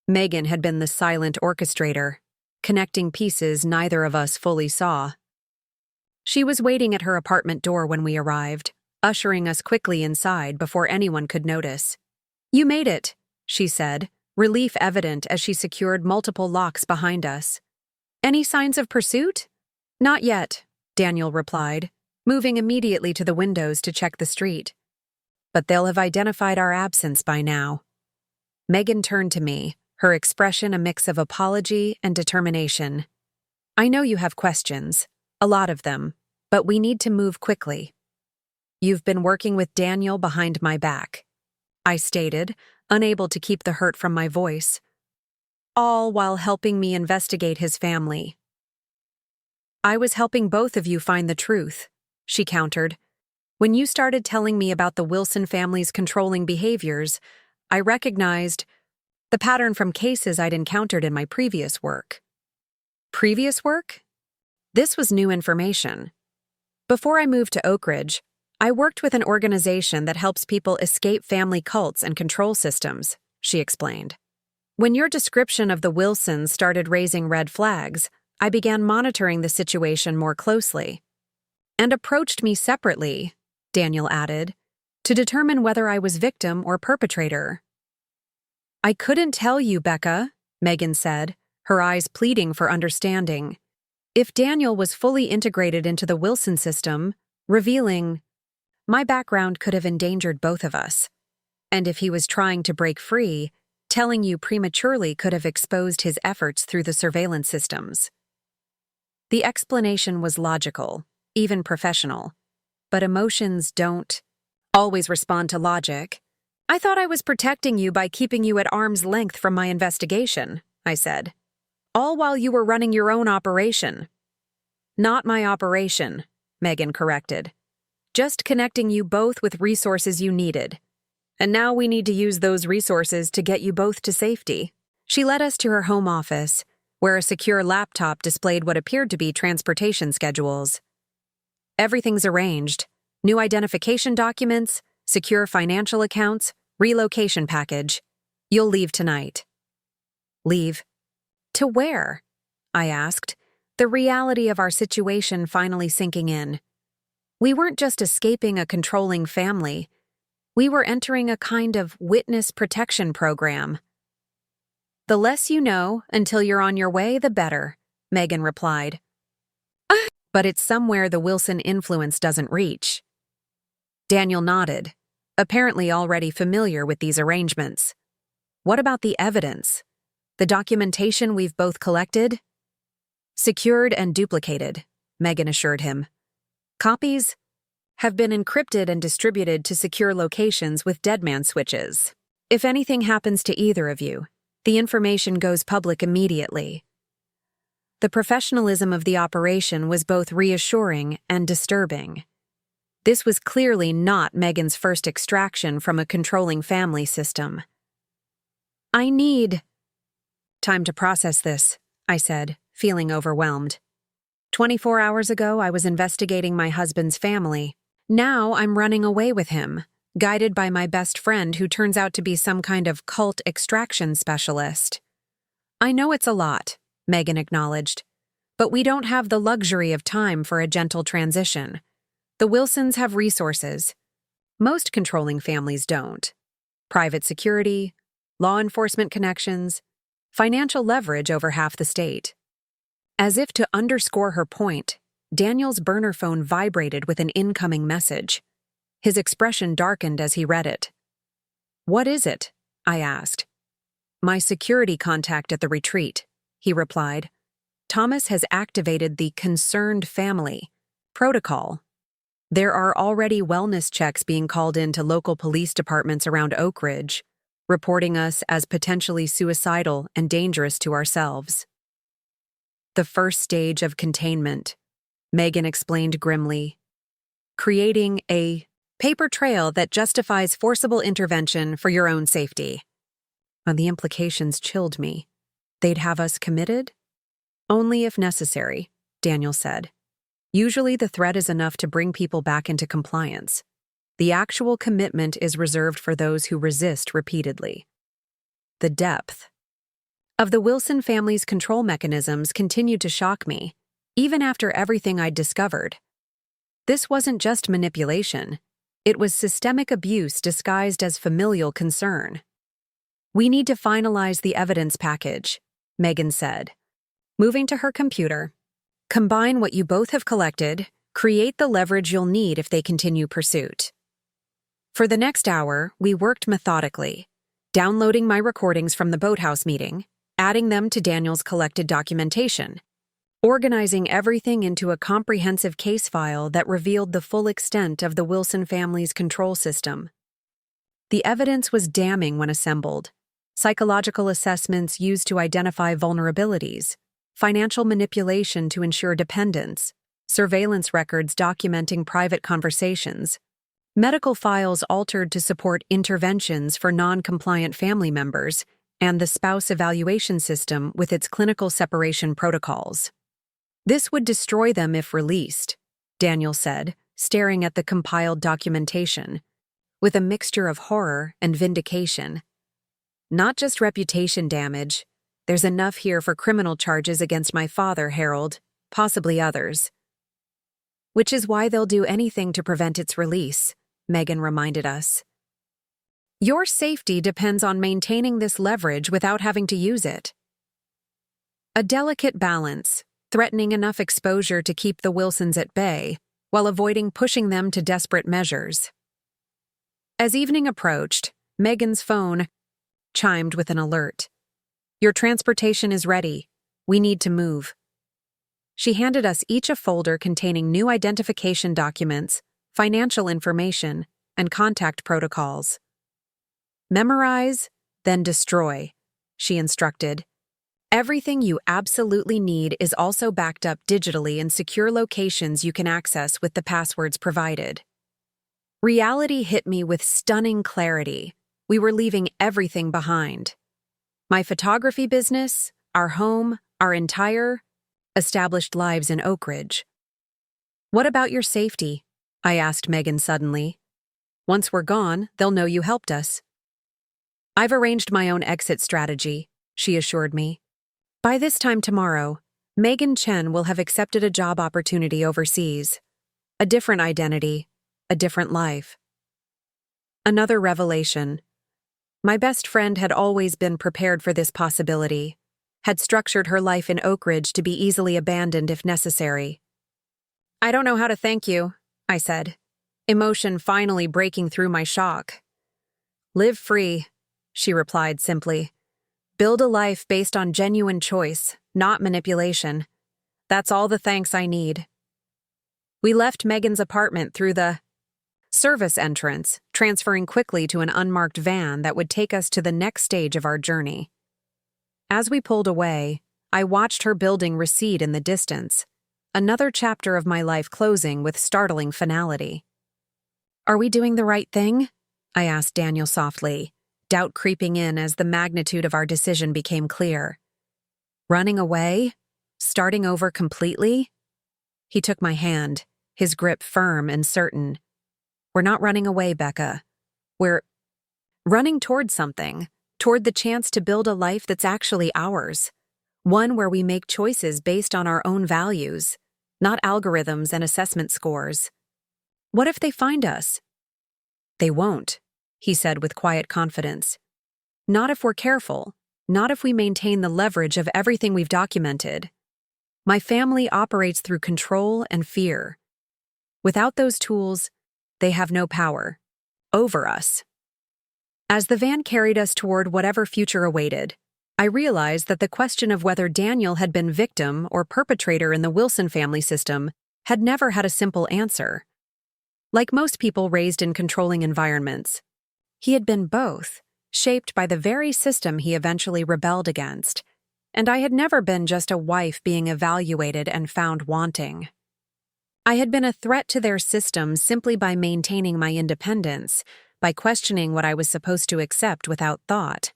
Megan had been the silent orchestrator, connecting pieces neither of us fully saw. She was waiting at her apartment door when we arrived, ushering us quickly inside before anyone could notice. "You made it," she said, relief evident as she secured multiple locks behind us. "Any signs of pursuit?" "Not yet," Daniel replied, moving immediately to the windows to check the street. "But they'll have identified our absence by now." Megan turned to me, her expression a mix of apology and determination. "I know you have questions, a lot of them, but we need to move quickly." "You've been working with Daniel behind my back," I stated, unable to keep the hurt from my voice. "All while helping me investigate his family." "I was helping both of you find the truth," she countered. "When you started telling me about the Wilson family's controlling behaviors, I recognized the pattern from cases I'd encountered in my previous work." Previous work? This was new information. Before I moved to Oak Ridge, I worked with an organization that helps people escape family cults and control systems, she explained. When your description of the Wilsons started raising red flags, I began monitoring the situation more closely. "And approached me separately," Daniel added, "to determine whether I was victim or perpetrator." I couldn't tell you, Becca, Megan said, her eyes pleading for understanding. If Daniel was fully integrated into the Wilson system, revealing, my background could have endangered both of us. And if he was trying to break free, telling you prematurely could have exposed his efforts through the surveillance systems. The explanation was logical, even professional. But emotions don't always respond to logic. I thought I was protecting you by keeping you at arm's length from my investigation, I said. All while you were running your own operation. Not my operation, Megan corrected. Just connecting you both with resources you needed. And now we need to use those resources to get you both to safety. She led us to her home office, where a secure laptop displayed what appeared to be transportation schedules. Everything's arranged. New identification documents, secure financial accounts, relocation package. You'll leave tonight. Leave? To where? I asked, the reality of our situation finally sinking in. We weren't just escaping a controlling family. We were entering a kind of witness protection program. The less you know until you're on your way, the better, Megan replied. But it's somewhere the Wilson influence doesn't reach. Daniel nodded, apparently already familiar with these arrangements. What about the evidence? The documentation we've both collected? Secured and duplicated, Megan assured him. Copies have been encrypted and distributed to secure locations with deadman switches. If anything happens to either of you, the information goes public immediately. The professionalism of the operation was both reassuring and disturbing. This was clearly not Megan's first extraction from a controlling family system. I need time to process this, I said, feeling overwhelmed. 24 hours ago, I was investigating my husband's family. Now I'm running away with him, guided by my best friend who turns out to be some kind of cult extraction specialist. I know it's a lot, Megan acknowledged, but we don't have the luxury of time for a gentle transition. The Wilsons have resources. Most controlling families don't. Private security, law enforcement connections, financial leverage over half the state. As if to underscore her point, Daniel's burner phone vibrated with an incoming message. His expression darkened as he read it. What is it? I asked. My security contact at the retreat, he replied. Thomas has activated the concerned family protocol. There are already wellness checks being called in to local police departments around Oak Ridge, reporting us as potentially suicidal and dangerous to ourselves. The first stage of containment, Megan explained grimly. Creating a paper trail that justifies forcible intervention for your own safety. And the implications chilled me. They'd have us committed? Only if necessary, Daniel said. Usually the threat is enough to bring people back into compliance. The actual commitment is reserved for those who resist repeatedly. The depth of the Wilson family's control mechanisms continued to shock me, even after everything I'd discovered. This wasn't just manipulation. It was systemic abuse disguised as familial concern. We need to finalize the evidence package, Megan said. Moving to her computer. Combine what you both have collected, create the leverage you'll need if they continue pursuit. For the next hour, we worked methodically, downloading my recordings from the boathouse meeting, adding them to Daniel's collected documentation, organizing everything into a comprehensive case file that revealed the full extent of the Wilson family's control system. The evidence was damning when assembled. Psychological assessments used to identify vulnerabilities, financial manipulation to ensure dependence, surveillance records documenting private conversations, medical files altered to support interventions for non-compliant family members, and the spouse evaluation system with its clinical separation protocols. This would destroy them if released, Daniel said, staring at the compiled documentation, with a mixture of horror and vindication. Not just reputation damage. There's enough here for criminal charges against my father, Harold, possibly others. Which is why they'll do anything to prevent its release, Megan reminded us. Your safety depends on maintaining this leverage without having to use it. A delicate balance, threatening enough exposure to keep the Wilsons at bay, while avoiding pushing them to desperate measures. As evening approached, Megan's phone chimed with an alert. "Your transportation is ready. We need to move." She handed us each a folder containing new identification documents, financial information, and contact protocols. "Memorize, then destroy," she instructed. "Everything you absolutely need is also backed up digitally in secure locations you can access with the passwords provided." Reality hit me with stunning clarity. We were leaving everything behind. My photography business, our home, our entire established lives in Oak Ridge. "What about your safety?" I asked Megan suddenly. "Once we're gone, they'll know you helped us." "I've arranged my own exit strategy," she assured me. By this time tomorrow, Megan Chen will have accepted a job opportunity overseas. A different identity, a different life. Another revelation. My best friend had always been prepared for this possibility, had structured her life in Oak Ridge to be easily abandoned if necessary. "I don't know how to thank you," I said, emotion finally breaking through my shock. "Live free," she replied simply. "Build a life based on genuine choice, not manipulation. That's all the thanks I need." We left Megan's apartment through the service entrance, transferring quickly to an unmarked van that would take us to the next stage of our journey. As we pulled away, I watched her building recede in the distance, another chapter of my life closing with startling finality. "Are we doing the right thing?" I asked Daniel softly, doubt creeping in as the magnitude of our decision became clear. Running away? Starting over completely? He took my hand, his grip firm and certain. "We're not running away, Becca. We're running toward something, toward the chance to build a life that's actually ours. One where we make choices based on our own values, not algorithms and assessment scores. What if they find us?" "They won't," he said with quiet confidence. "Not if we're careful, not if we maintain the leverage of everything we've documented. My family operates through control and fear. Without those tools, they have no power over us." As the van carried us toward whatever future awaited, I realized that the question of whether Daniel had been victim or perpetrator in the Wilson family system had never had a simple answer. Like most people raised in controlling environments, he had been both, shaped by the very system he eventually rebelled against, and I had never been just a wife being evaluated and found wanting. I had been a threat to their system simply by maintaining my independence, by questioning what I was supposed to accept without thought.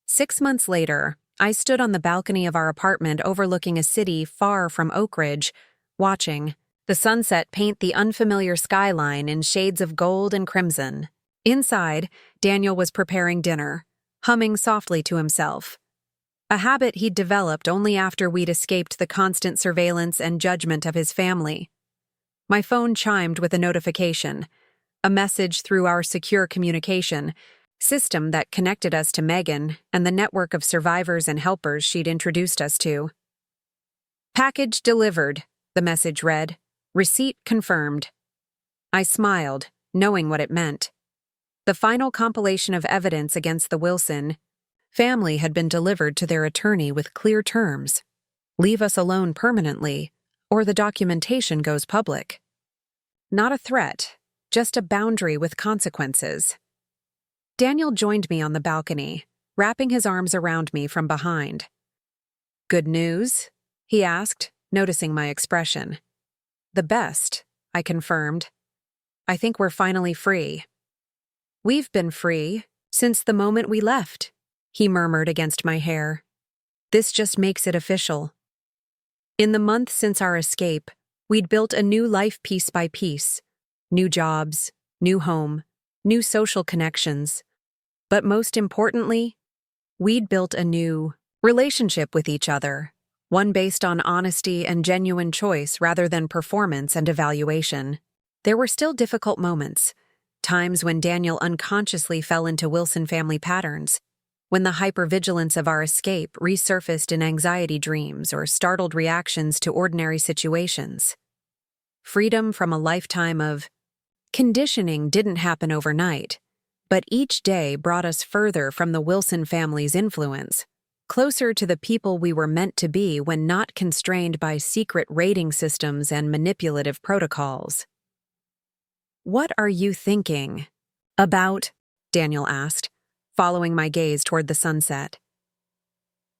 6 months later, I stood on the balcony of our apartment overlooking a city far from Oak Ridge, watching the sunset paint the unfamiliar skyline in shades of gold and crimson. Inside, Daniel was preparing dinner, humming softly to himself. A habit he'd developed only after we'd escaped the constant surveillance and judgment of his family. My phone chimed with a notification, a message through our secure communication system that connected us to Megan and the network of survivors and helpers she'd introduced us to. "Package delivered," the message read. "Receipt confirmed." I smiled, knowing what it meant. The final compilation of evidence against the Wilson family had been delivered to their attorney with clear terms. Leave us alone permanently, or the documentation goes public. Not a threat, just a boundary with consequences. Daniel joined me on the balcony, wrapping his arms around me from behind. "Good news?" he asked, noticing my expression. "The best," I confirmed. "I think we're finally free." "We've been free since the moment we left," he murmured against my hair. "This just makes it official." In the month since our escape, we'd built a new life piece by piece. New jobs, new home, new social connections. But most importantly, we'd built a new relationship with each other, one based on honesty and genuine choice rather than performance and evaluation. There were still difficult moments, times when Daniel unconsciously fell into Wilson family patterns, when the hypervigilance of our escape resurfaced in anxiety dreams or startled reactions to ordinary situations. Freedom from a lifetime of conditioning didn't happen overnight, but each day brought us further from the Wilson family's influence, closer to the people we were meant to be when not constrained by secret rating systems and manipulative protocols. "What are you thinking about?" Daniel asked, following my gaze toward the sunset.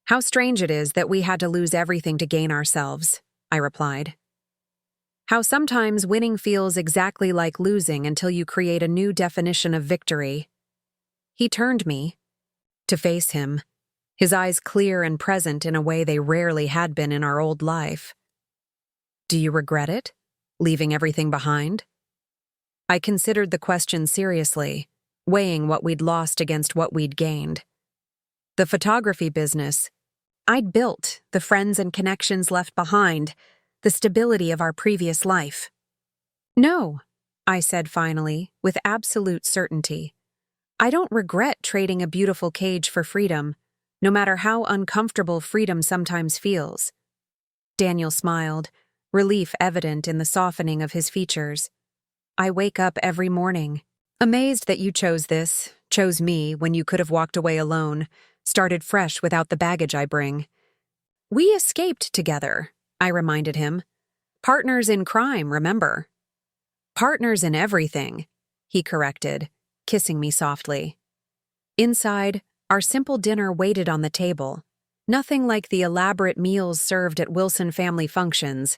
"How strange it is that we had to lose everything to gain ourselves," I replied. "How sometimes winning feels exactly like losing until you create a new definition of victory." He turned me to face him, his eyes clear and present in a way they rarely had been in our old life. "Do you regret it? Leaving everything behind?" I considered the question seriously, weighing what we'd lost against what we'd gained. The photography business I'd built, the friends and connections left behind, the stability of our previous life. "No," I said finally, with absolute certainty. "I don't regret trading a beautiful cage for freedom, no matter how uncomfortable freedom sometimes feels." Daniel smiled, relief evident in the softening of his features. "I wake up every morning, amazed that you chose this, chose me when you could have walked away alone, started fresh without the baggage I bring." "We escaped together," I reminded him. "Partners in crime, remember?" "Partners in everything," he corrected, kissing me softly. Inside, our simple dinner waited on the table, nothing like the elaborate meals served at Wilson family functions,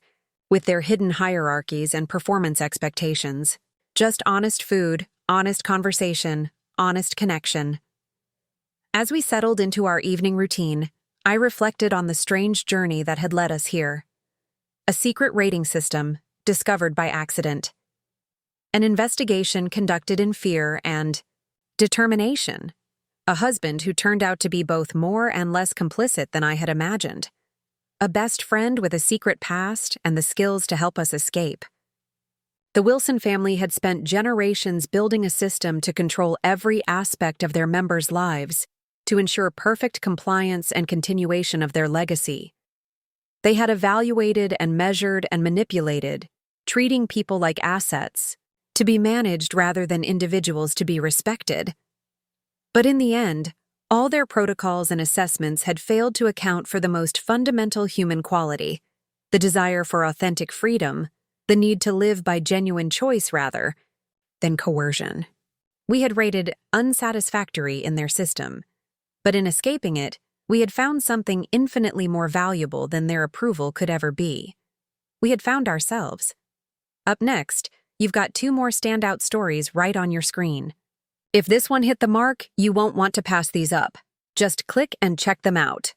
with their hidden hierarchies and performance expectations. Just honest food, honest conversation, honest connection. As we settled into our evening routine, I reflected on the strange journey that had led us here. A secret rating system, discovered by accident. An investigation conducted in fear and determination. A husband who turned out to be both more and less complicit than I had imagined. A best friend with a secret past and the skills to help us escape. The Wilson family had spent generations building a system to control every aspect of their members' lives, to ensure perfect compliance and continuation of their legacy. They had evaluated and measured and manipulated, treating people like assets, to be managed rather than individuals to be respected. But in the end, all their protocols and assessments had failed to account for the most fundamental human quality, the desire for authentic freedom, the need to live by genuine choice rather than coercion. We had rated unsatisfactory in their system, but in escaping it, we had found something infinitely more valuable than their approval could ever be. We had found ourselves. Up next, you've got 2 more standout stories right on your screen. If this one hit the mark, you won't want to pass these up. Just click and check them out.